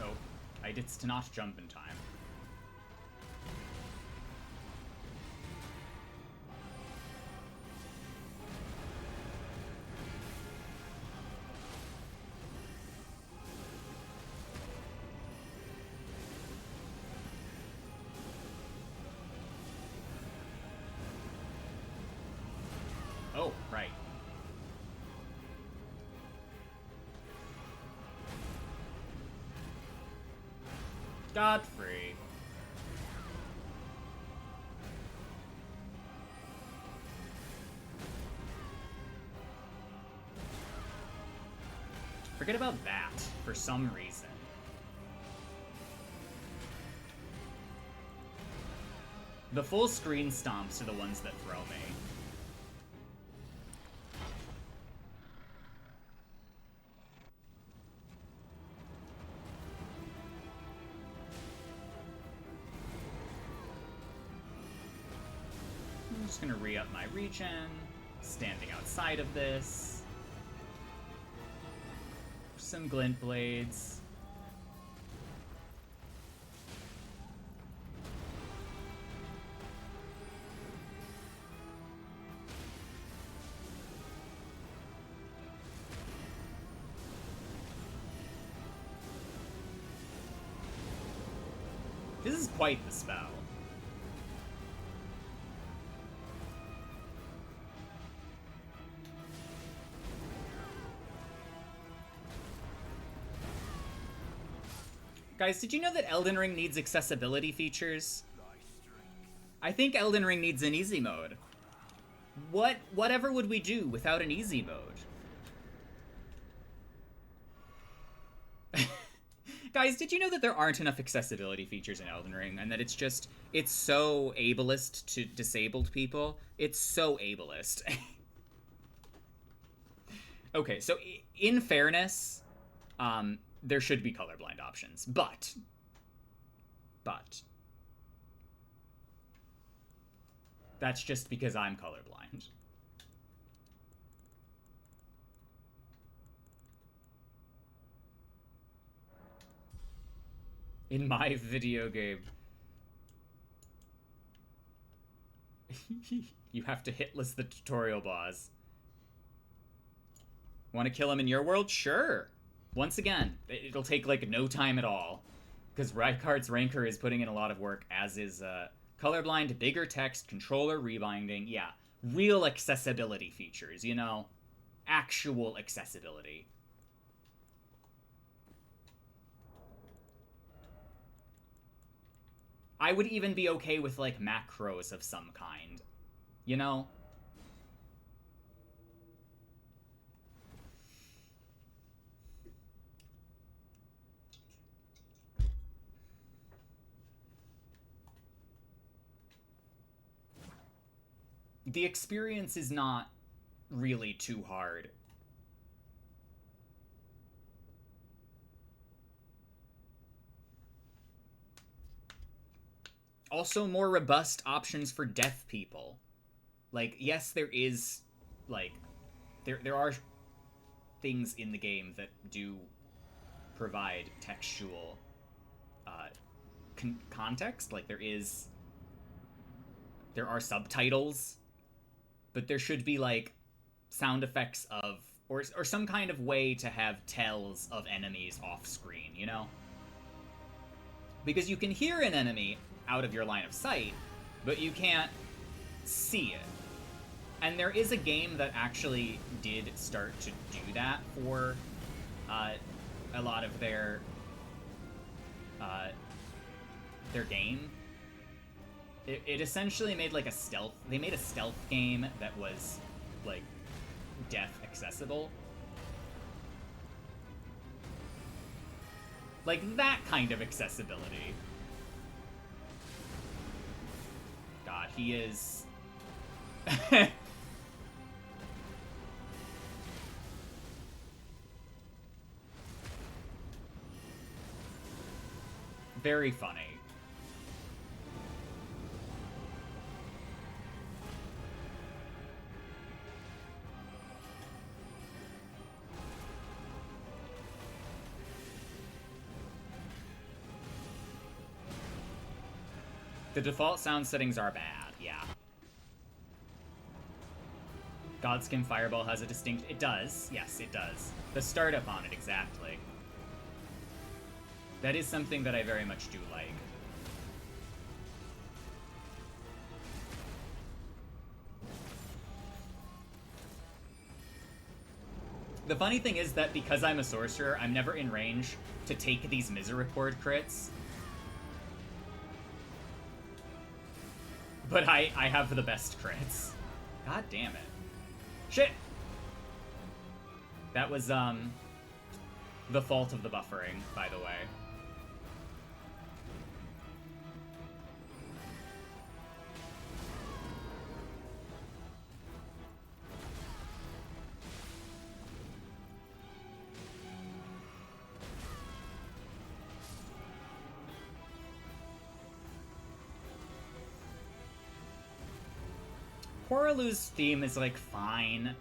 Oh, I did not jump in time. Oh, right. Godfrey. Forget about that, for some reason. The full screen stomps are the ones that throw me. I'm just gonna re-up my regen, standing outside of this. Some glint blades. This is quite the spell. Guys, did you know that Elden Ring needs accessibility features? I think Elden Ring needs an easy mode. Whatever would we do without an easy mode? Guys, did you know that there aren't enough accessibility features in Elden Ring, and that it's so ableist to disabled people? It's so ableist. Okay, so in fairness, there should be colorblind options, but That's just because I'm colorblind. In my video game. You have to hitlist the tutorial boss. Want to kill him in your world? Sure. Once again, it'll take like no time at all. Because Rykard's Rancor is putting in a lot of work, as is colorblind, bigger text, controller rebinding. Yeah, real accessibility features, you know? Actual accessibility. I would even be okay with, like, macros of some kind. You know? The experience is not really too hard. Also, more robust options for deaf people. Like, yes, there is, like, there are things in the game that do provide textual context. Like, there are subtitles, but there should be, like, sound effects of, or some kind of way to have tells of enemies off screen, you know? Because you can hear an enemy out of your line of sight, but you can't see it. And there is a game that actually did start to do that for a lot of their game. It essentially made like a stealth. They made a stealth game that was like deaf accessible. Like that kind of accessibility. God, he is... very funny. The default sound settings are bad, yeah. Godskin Fireball has a distinct... It does, yes, it does. The startup on it, exactly. That is something that I very much do like. The funny thing is that because I'm a sorcerer, I'm never in range to take these Misericord crits. But I have the best crits. God damn it. Shit! That was, the fault of the buffering, by the way. Poralu's theme is, like, fine.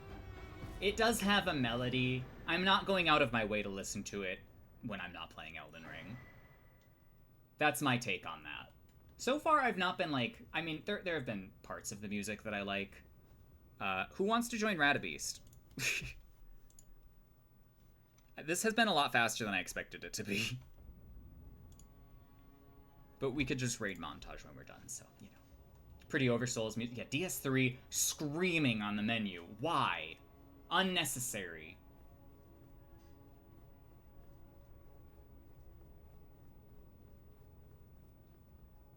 It does have a melody. I'm not going out of my way to listen to it when I'm not playing Elden Ring. That's my take on that. So far, I've not been, like... I mean, there have been parts of the music that I like. Who wants to join Radabeast? This has been a lot faster than I expected it to be. But we could just raid montage when we're done, so, you know. Pretty Oversoul's music. Yeah, DS3 screaming on the menu. Why? Unnecessary.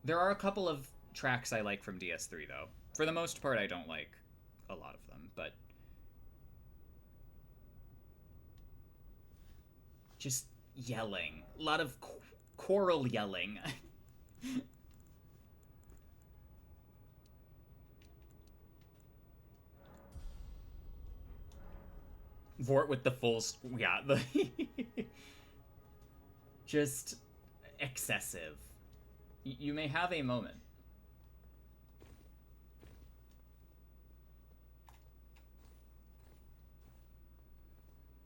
There are a couple of tracks I like from DS3, though. For the most part, I don't like a lot of them, but... just yelling. A lot of choral yelling. Vort with the full... yeah, the... just excessive. You may have a moment.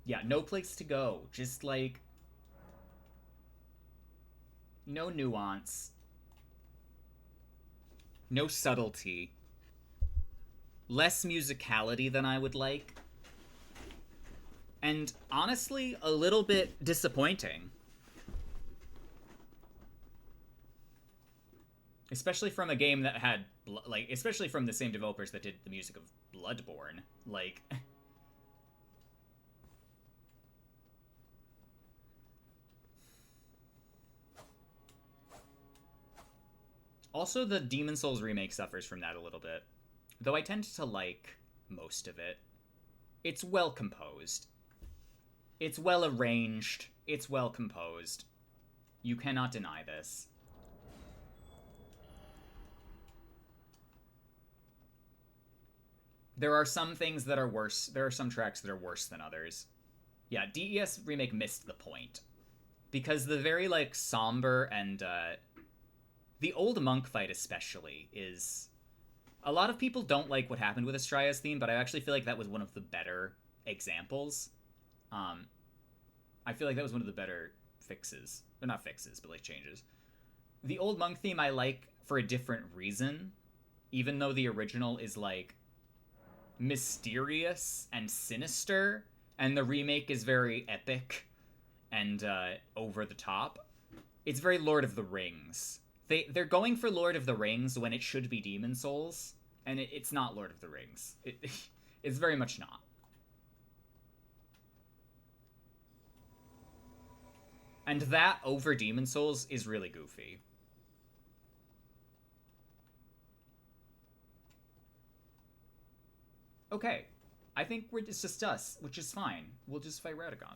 Yeah, no place to go. Just like no nuance, no subtlety, less musicality than I would like, and honestly, a little bit disappointing. Especially from a game that had, like, especially from the same developers that did the music of Bloodborne. Like, also the Demon Souls remake suffers from that a little bit. Though I tend to like most of it. It's well composed. It's well arranged. It's well composed. You cannot deny this. There are some things that are worse. There are some tracks that are worse than others. Yeah, DES remake missed the point. Because the very, like, somber and, the old monk fight especially is... A lot of people don't like what happened with Estria's theme, but I actually feel like that was one of the better examples. I feel like that was one of the better fixes. Or not fixes, but, like, changes. The old monk theme I like for a different reason, even though the original is, like, mysterious and sinister, and the remake is very epic and over the top. It's very Lord of the Rings. They're going for Lord of the Rings when it should be Demon Souls, and it's not Lord of the Rings. It's very much not. And that over Demon Souls is really goofy. Okay, I think it's just us, which is fine. We'll just fight Radagon.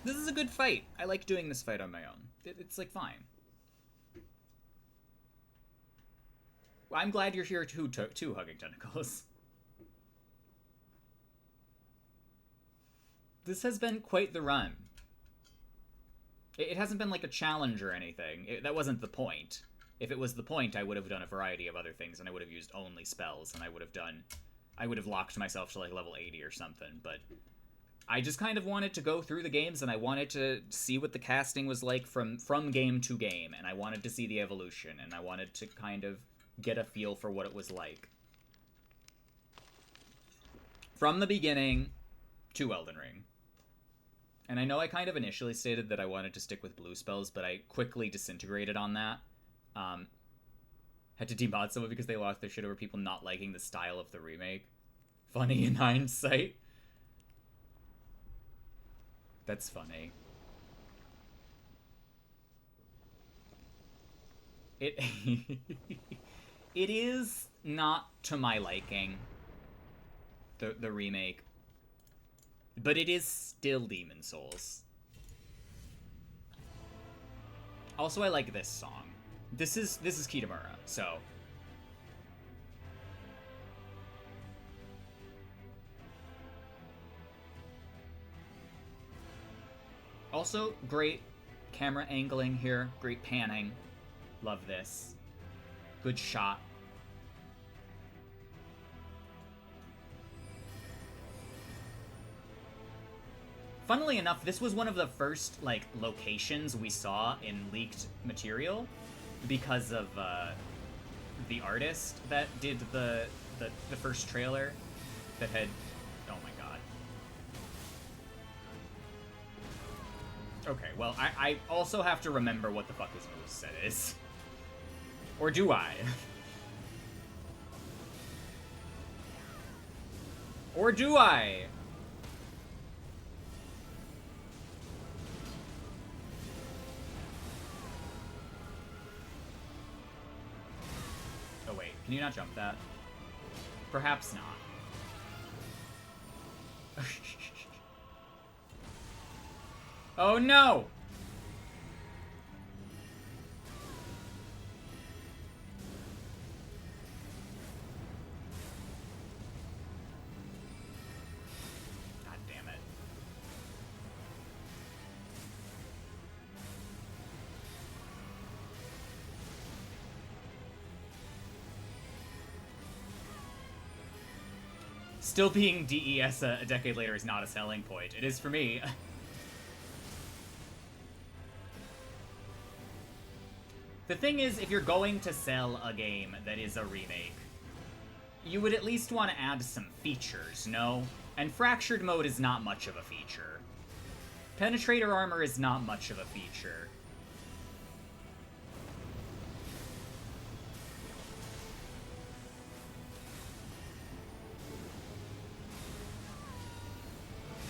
This is a good fight. I like doing this fight on my own. It's like fine. Well, I'm glad you're here too, Hugging Tentacles. This has been quite the run. It hasn't been like a challenge or anything. That wasn't the point. If it was the point, I would have done a variety of other things, and I would have used only spells, and I would have locked myself to like level 80 or something, but I just kind of wanted to go through the games, and I wanted to see what the casting was like from game to game, and I wanted to see the evolution, and I wanted to kind of get a feel for what it was like. From the beginning to Elden Ring. And I know I kind of initially stated that I wanted to stick with blue spells, but I quickly disintegrated on that. Had to demod someone because they lost their shit over people not liking the style of the remake. Funny in hindsight. That's funny. It it is not to my liking, the remake, but it is still Demon Souls. Also, I like this song. This is Kitamura, so also great camera angling here, great panning. Love this. Good shot. Funnily enough, this was one of the first, like, locations we saw in leaked material because of the artist that did the first trailer that had... Oh my god. Okay, well, I also have to remember what the fuck his moveset is. Or do I? Or do I? Oh wait, can you not jump that? Perhaps not. Oh no! God damn it. Still being DES a decade later is not a selling point. It is for me. The thing is, if you're going to sell a game that is a remake, you would at least want to add some features, no? And Fractured Mode is not much of a feature. Penetrator Armor is not much of a feature.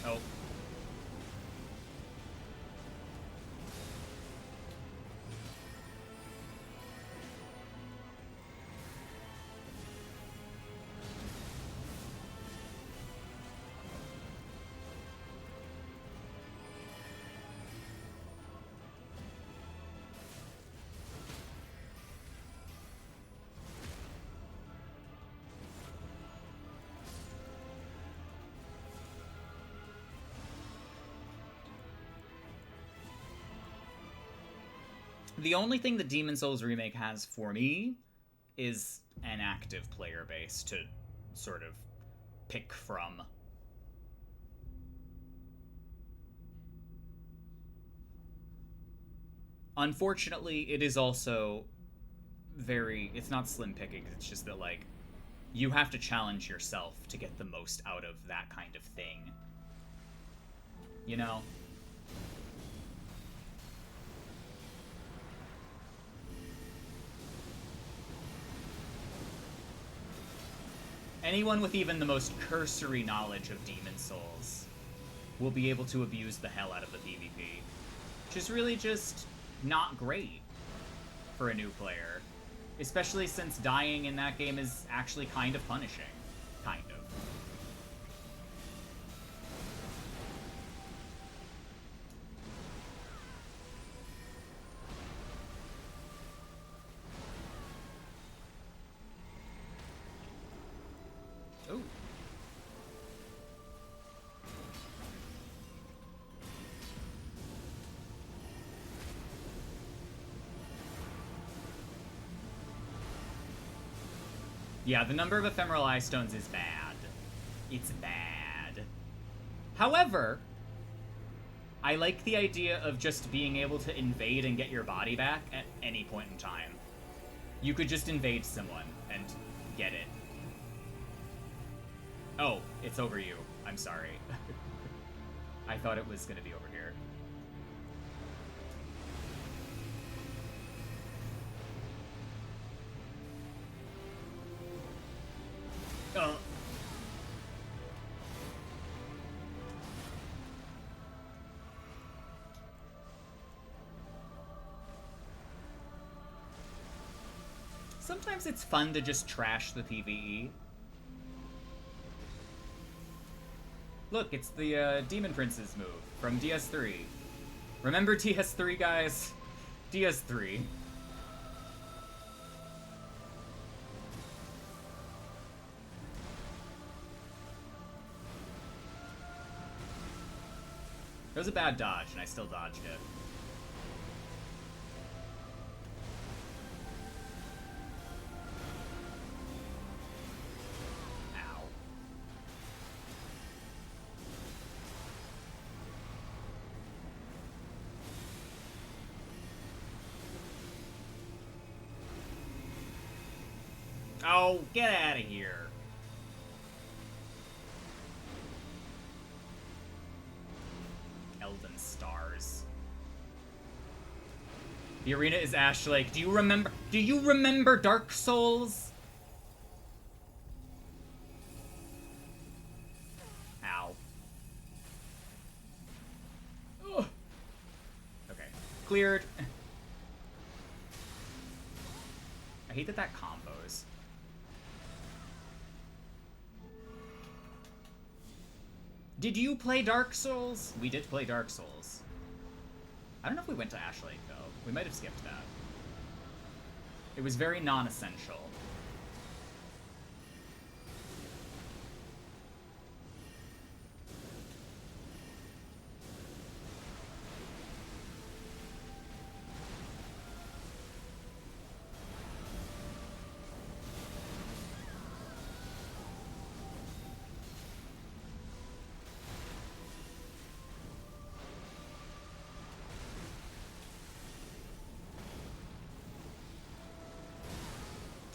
Oh. The only thing the Demon Souls remake has for me is an active player base to sort of pick from. Unfortunately, it is also it's not slim pickings, it's just that, like, you have to challenge yourself to get the most out of that kind of thing. You know? Anyone with even the most cursory knowledge of Demon Souls will be able to abuse the hell out of the PvP, which is really just not great for a new player, especially since dying in that game is actually kind of punishing. Kind of. Ooh. Yeah, the number of ephemeral eye stones is bad. It's bad. However, I like the idea of just being able to invade and get your body back at any point in time. You could just invade someone and get it. Oh, it's over you. I'm sorry. I thought it was gonna be over here. Oh. Sometimes it's fun to just trash the PvE. Look, it's the Demon Prince's move from DS3. Remember DS3, guys? DS3. It was a bad dodge, and I still dodged it. Oh, get out of here. Elden Stars. The arena is Ash Lake. Do you remember Dark Souls? Ow. Ugh. Okay. Cleared. I hate that combos. Did you play Dark Souls? We did play Dark Souls. I don't know if we went to Ash Lake, though. We might have skipped that. It was very non-essential.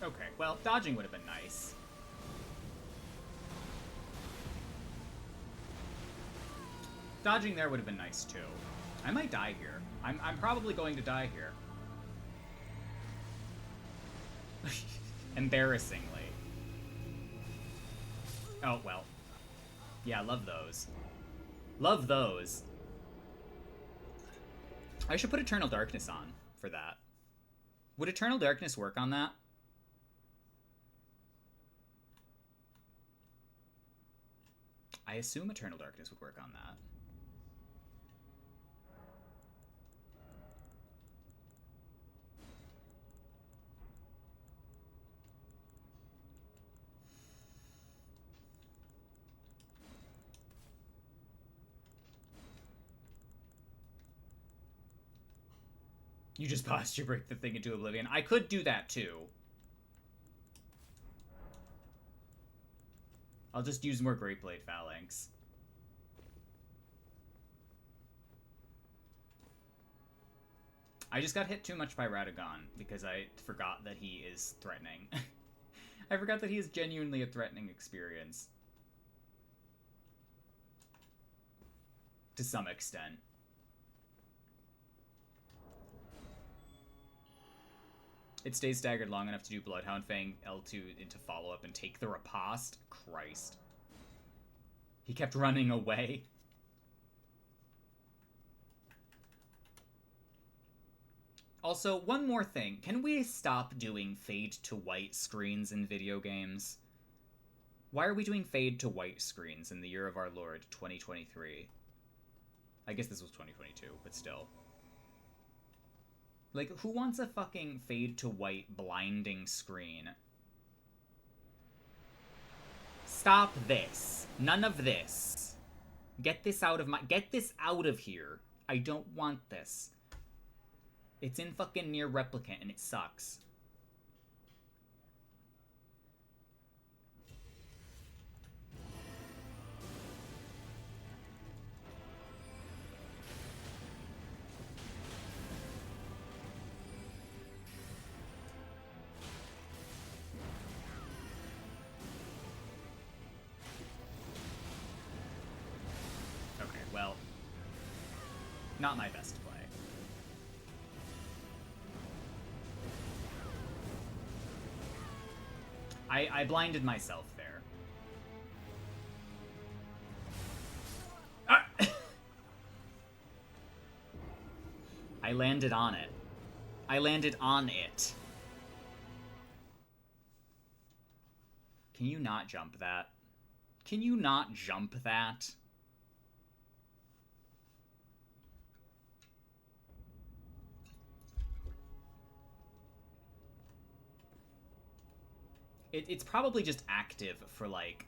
Okay, well, dodging would have been nice. Dodging there would have been nice, too. I might die here. I'm probably going to die here. Embarrassingly. Oh, well. Yeah, love those. Love those. I should put Eternal Darkness on for that. Would Eternal Darkness work on that? I assume Eternal Darkness would work on that. You just posture break the thing into oblivion. I could do that too. I'll just use more Great Blade Phalanx. I just got hit too much by Radagon because I forgot that he is threatening. I forgot that he is genuinely a threatening experience. To some extent. It stays staggered long enough to do Bloodhound Fang L2 into follow-up and take the riposte? Christ. He kept running away. Also, one more thing. Can we stop doing fade to white screens in video games? Why are we doing fade to white screens in the year of our Lord, 2023? I guess this was 2022, but still. Like, who wants a fucking fade to white blinding screen? Stop this. None of this. Get this out of here. I don't want this. It's in fucking Near Replicant and it sucks. Well, not my best play. I blinded myself there. Ah! I landed on it. I landed on it. Can you not jump that? Can you not jump that? It's probably just active for, like,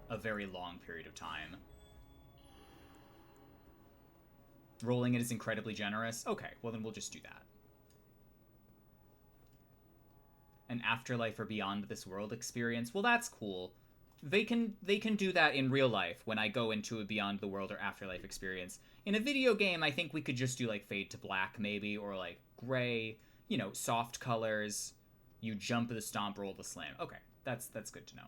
a very long period of time. Rolling it is incredibly generous? Okay, well then we'll just do that. An Afterlife or Beyond This World experience? Well, that's cool. They can do that in real life when I go into a Beyond the World or Afterlife experience. In a video game, I think we could just do, like, fade to black, maybe, or, like, gray, you know, soft colors. You jump the stomp, roll the slam. Okay, that's good to know.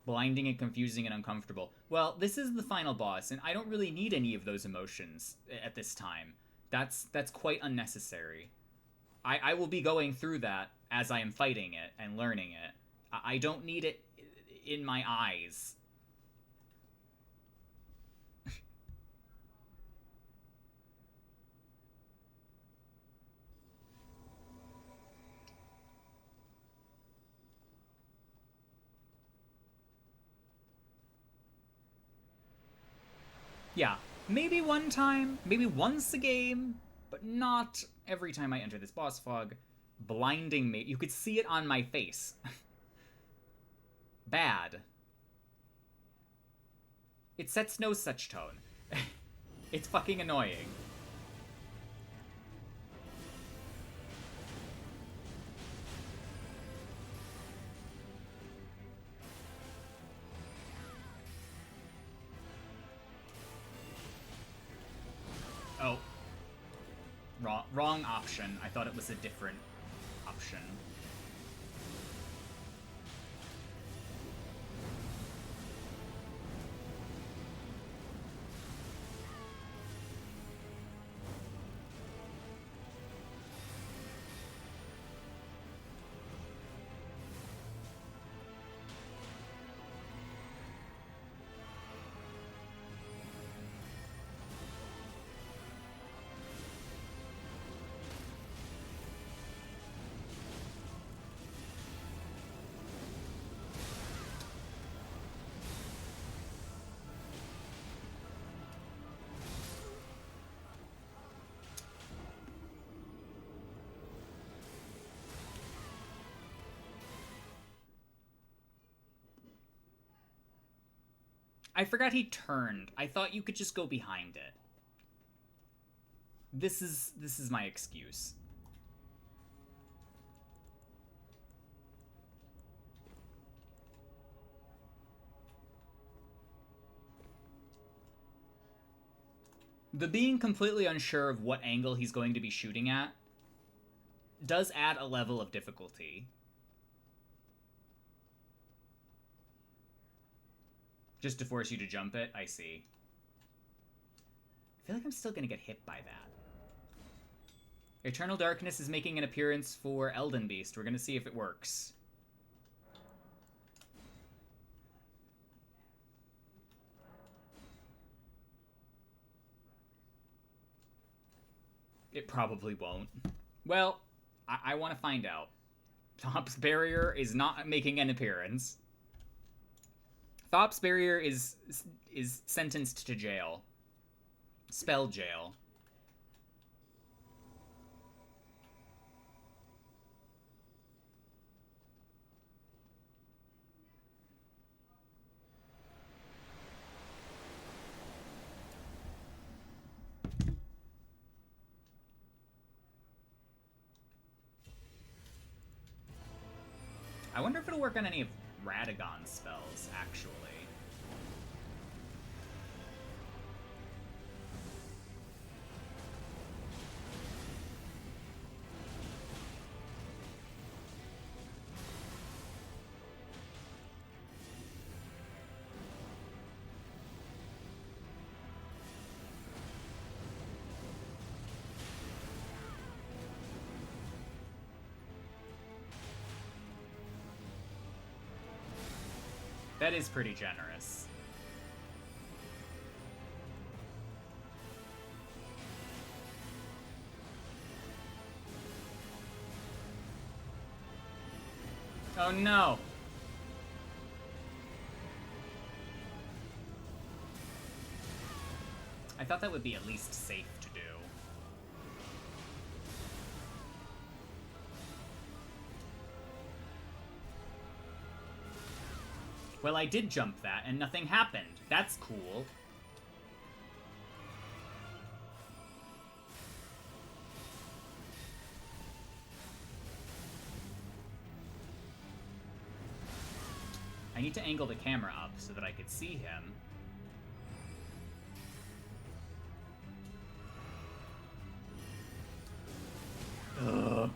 Blinding and confusing and uncomfortable. Well, this is the final boss, and I don't really need any of those emotions at this time. That's quite unnecessary. I will be going through that as I am fighting it and learning it. I don't need it in my eyes. Yeah, maybe one time, maybe once a game, but not every time I enter this boss fog. Blinding me. You could see it on my face. Bad. It sets no such tone. It's fucking annoying. Oh. Wrong option. I thought it was a different option. I forgot he turned. I thought you could just go behind it. This is my excuse. The being completely unsure of what angle he's going to be shooting at does add a level of difficulty. Just to force you to jump it? I see. I feel like I'm still gonna get hit by that. Eternal Darkness is making an appearance for Elden Beast. We're gonna see if it works. It probably won't. Well, I want to find out. Thop's Barrier is not making an appearance. Thop's Barrier is sentenced to jail. Spell jail. I wonder if it'll work on any of Radagon's spells, actually. That is pretty generous. Oh no! I thought that would be at least safe to do. Well, I did jump that, and nothing happened. That's cool. I need to angle the camera up so that I could see him. Ugh.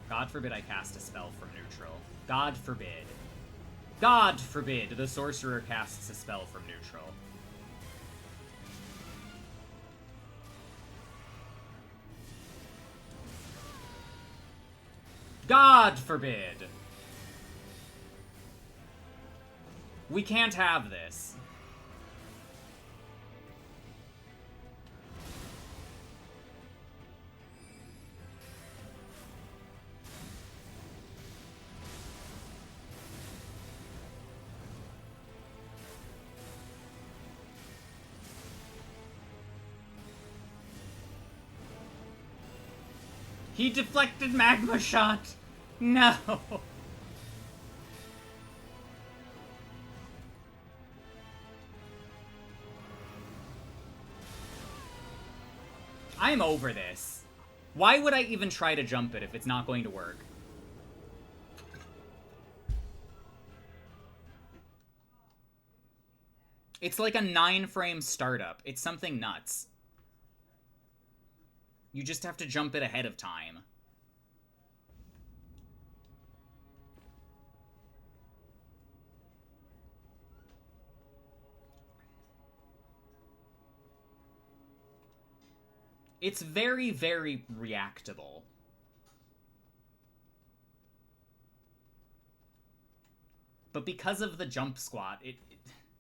God forbid I cast a spell from neutral. God forbid. God forbid the sorcerer casts a spell from neutral. God forbid! We can't have this. He deflected magma shot! No! I'm over this. Why would I even try to jump it if it's not going to work? It's like a 9-frame startup. It's something nuts. You just have to jump it ahead of time. It's very, very reactable. But because of the jump squat,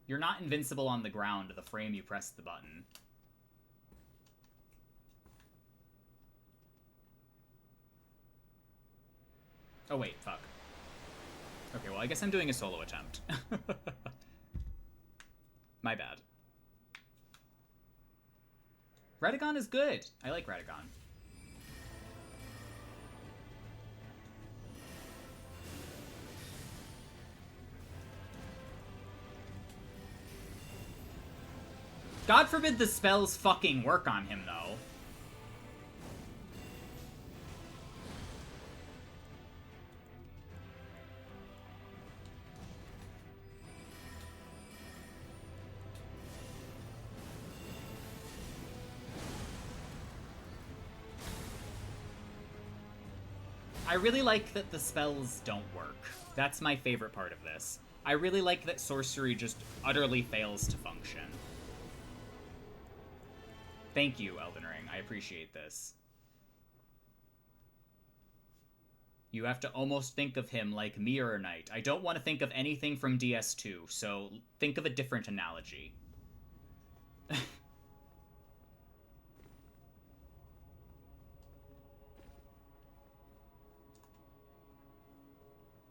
you're not invincible on the ground the frame you press the button. Oh wait, fuck. Okay, well I guess I'm doing a solo attempt. My bad. Radagon is good. I like Radagon. God forbid the spells fucking work on him, though. I really like that the spells don't work. That's my favorite part of this. I really like that sorcery just utterly fails to function. Thank you, Elden Ring. I appreciate this. You have to almost think of him like Mirror Knight. I don't want to think of anything from DS2, so think of a different analogy.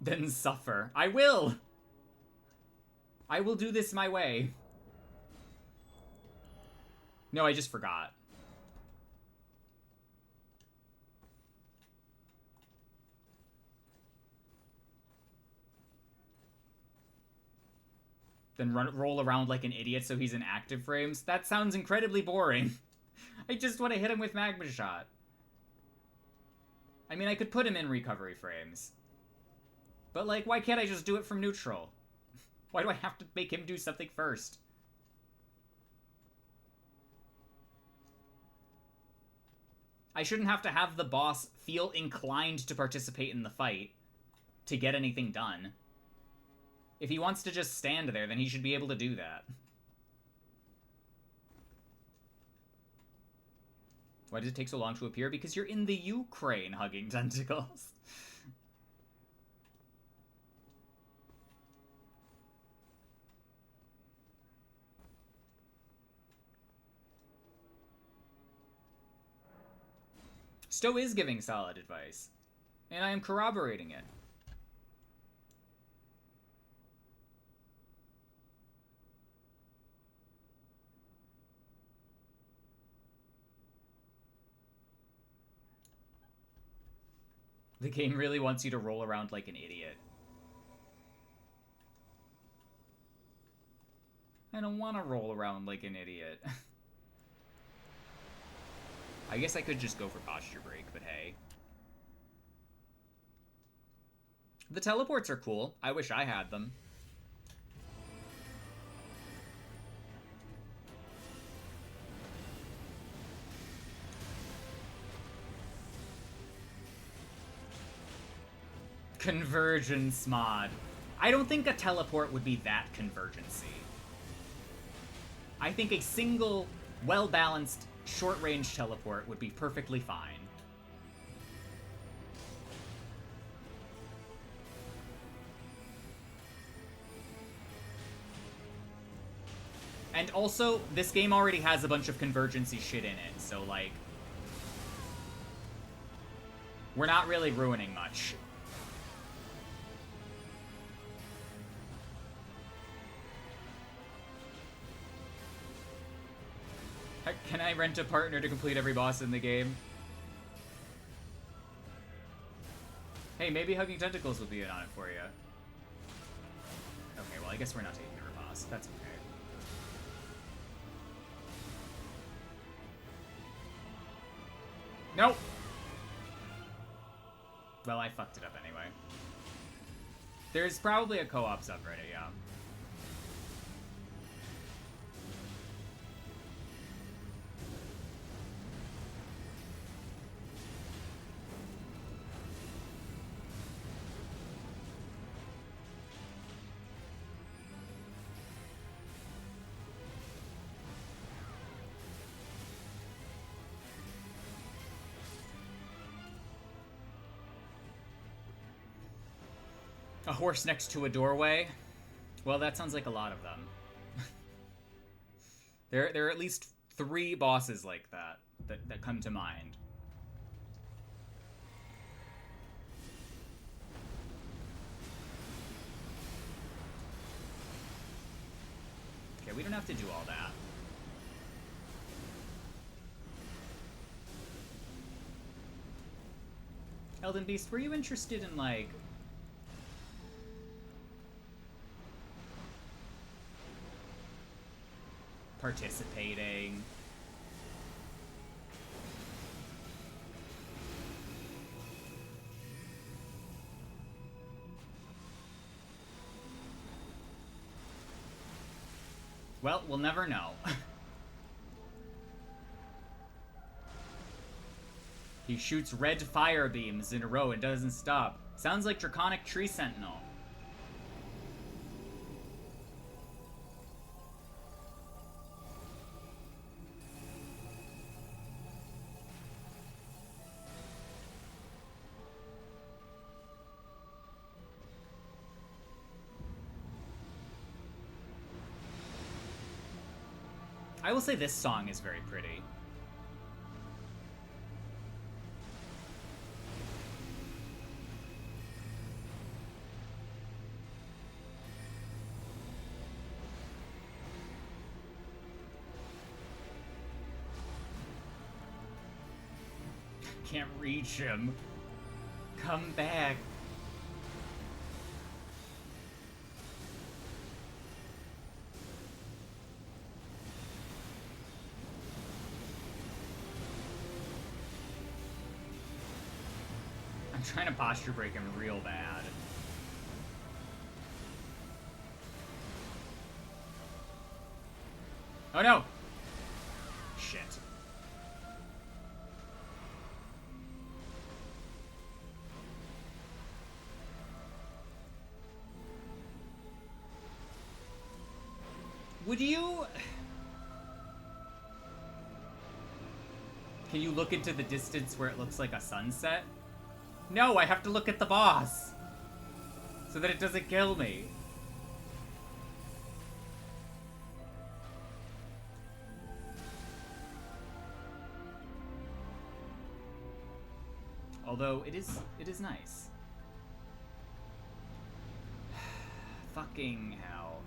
Then suffer. I will! I will do this my way. No, I just forgot. Then roll around like an idiot so he's in active frames? That sounds incredibly boring. I just want to hit him with Magma Shot. I mean, I could put him in recovery frames. But, like, why can't I just do it from neutral? Why do I have to make him do something first? I shouldn't have to have the boss feel inclined to participate in the fight to get anything done. If he wants to just stand there, then he should be able to do that. Why does it take so long to appear? Because you're in the Ukraine hugging tentacles. Stowe is giving solid advice, and I am corroborating it. The game really wants you to roll around like an idiot. I don't want to roll around like an idiot. I guess I could just go for posture break, but hey. The teleports are cool. I wish I had them. Convergence mod. I don't think a teleport would be that convergency. I think a single, well-balanced, short-range teleport would be perfectly fine. And also, this game already has a bunch of convergency shit in it, so, like, we're not really ruining much. Can I rent a partner to complete every boss in the game? Hey, maybe Hugging Tentacles will be in on it for you. Okay, well, I guess we're not taking a boss. That's okay. Nope! Well, I fucked it up anyway. There's probably a co-op subreddit, yeah. A horse next to a doorway? Well, that sounds like a lot of them. There are at least 3 bosses like that come to mind. Okay, we don't have to do all that. Elden Beast, were you interested in, like... participating? Well, we'll never know. He shoots red fire beams in a row and doesn't stop. Sounds like Draconic Tree Sentinel. I will say this song is very pretty. Can't reach him. Come back. I'm trying to posture break him real bad. Oh no! Shit. Would you... Can you look into the distance where it looks like a sunset? No, I have to look at the boss! So that it doesn't kill me. Although, it is nice. Fucking hell.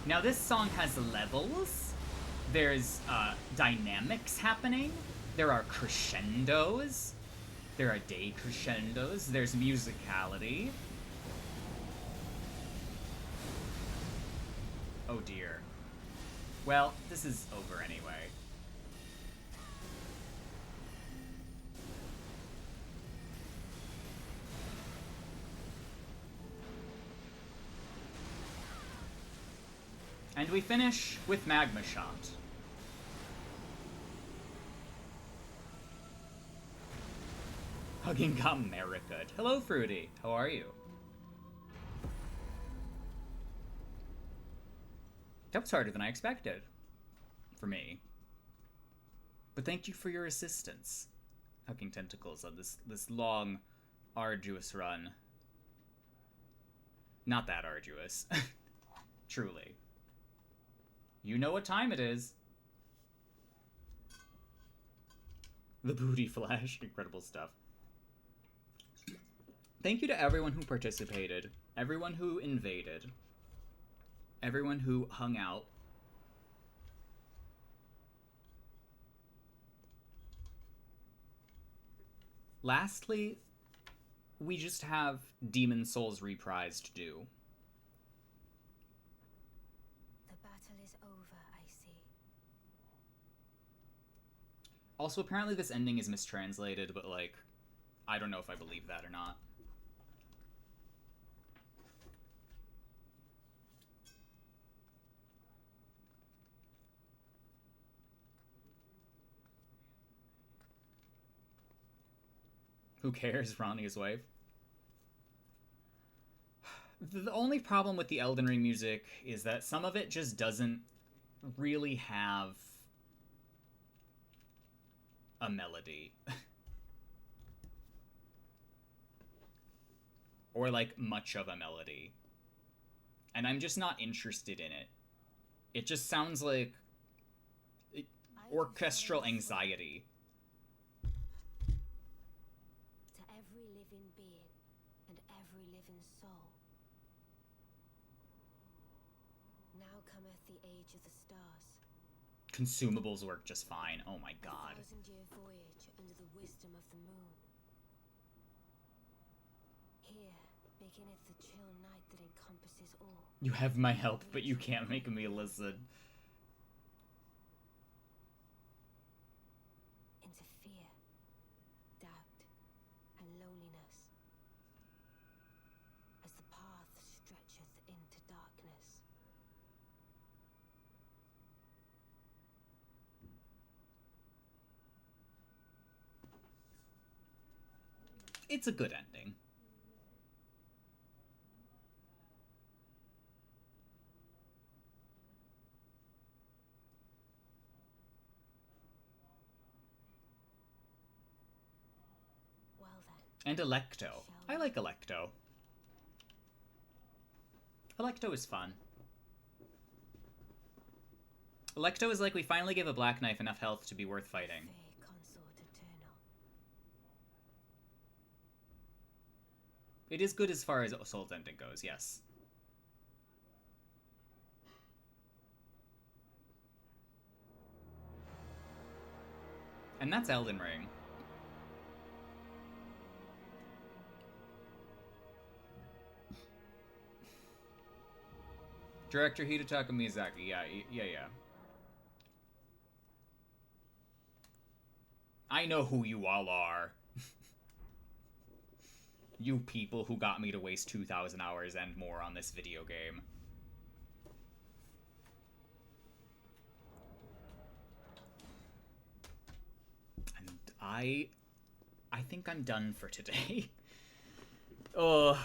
Now this song has levels, there's dynamics happening, there are crescendos, there are decrescendos, there's musicality. Oh dear. Well, this is over anyway. And we finish with Magma Shot. Hugging America. Hello, Fruity. How are you? That was harder than I expected. For me. But thank you for your assistance. Hugging Tentacles on this long, arduous run. Not that arduous. Truly. You know what time it is. The booty flash. Incredible stuff. Thank you to everyone who participated. Everyone who invaded. Everyone who hung out. Lastly, we just have Demon Souls Reprise to do. Also, apparently this ending is mistranslated, but, like, I don't know if I believe that or not. Who cares? Ronnie's wife. The only problem with the Elden Ring music is that some of it just doesn't really have a melody. Or, like, much of a melody. And I'm just not interested in it. It just sounds like orchestral anxiety. To every living being and every living soul. Now cometh the age of the stars. Consumables work just fine. Oh my god. A 1,000-year voyage under the wisdom of the moon. Here beginneth the chill night that encompasses all. You have my help, but you can't make me listen. Into fear, doubt, and loneliness. As the path stretcheth into darkness. It's a good ending. Well then. And Electo. I like Electo. Electo is fun. Electo is like we finally give a Black Knife enough health to be worth fighting. Fair consort eternal. It is good as far as Soul's Ending goes, yes. And that's Elden Ring. Director Hidetaka Miyazaki, yeah. I know who you all are. You people who got me to waste 2,000 hours and more on this video game. And I think I'm done for today. Oh.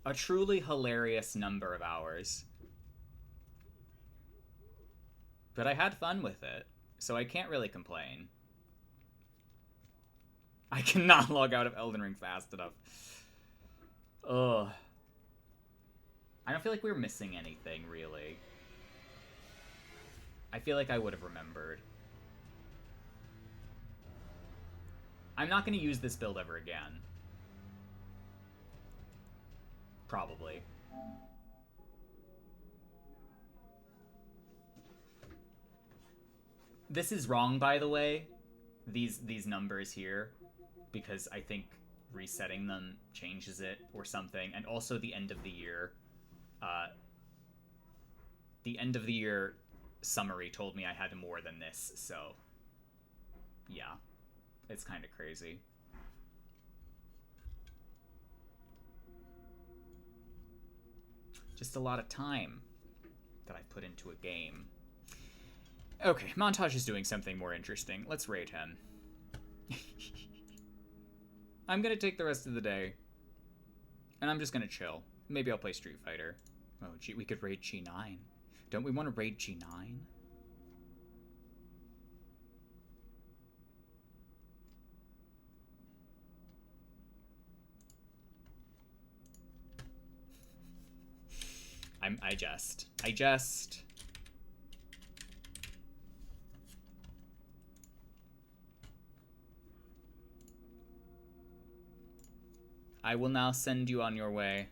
A truly hilarious number of hours. But I had fun with it, so I can't really complain. I cannot log out of Elden Ring fast enough. Ugh. I don't feel like we were missing anything, really. I feel like I would have remembered. I'm not going to use this build ever again. Probably. This is wrong, by the way. These numbers here, because I think resetting them changes it or something, and also the end of the year. The end of the year summary told me I had more than this, so yeah, it's kind of crazy. Just a lot of time that I put into a game. Okay, Montage is doing something more interesting. Let's raid him. I'm gonna take the rest of the day, and I'm just gonna chill. Maybe I'll play Street Fighter. Oh, gee, we could raid G9. Don't we want to raid G9? I jest. I will now send you on your way.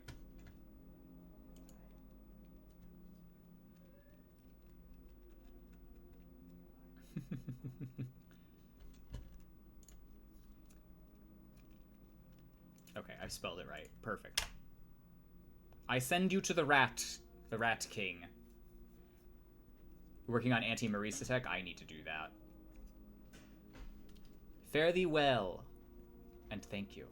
Okay, I've spelled it right. Perfect. I send you to the Rat King. Working on anti-Marisa tech? I need to do that. Fare thee well, and thank you.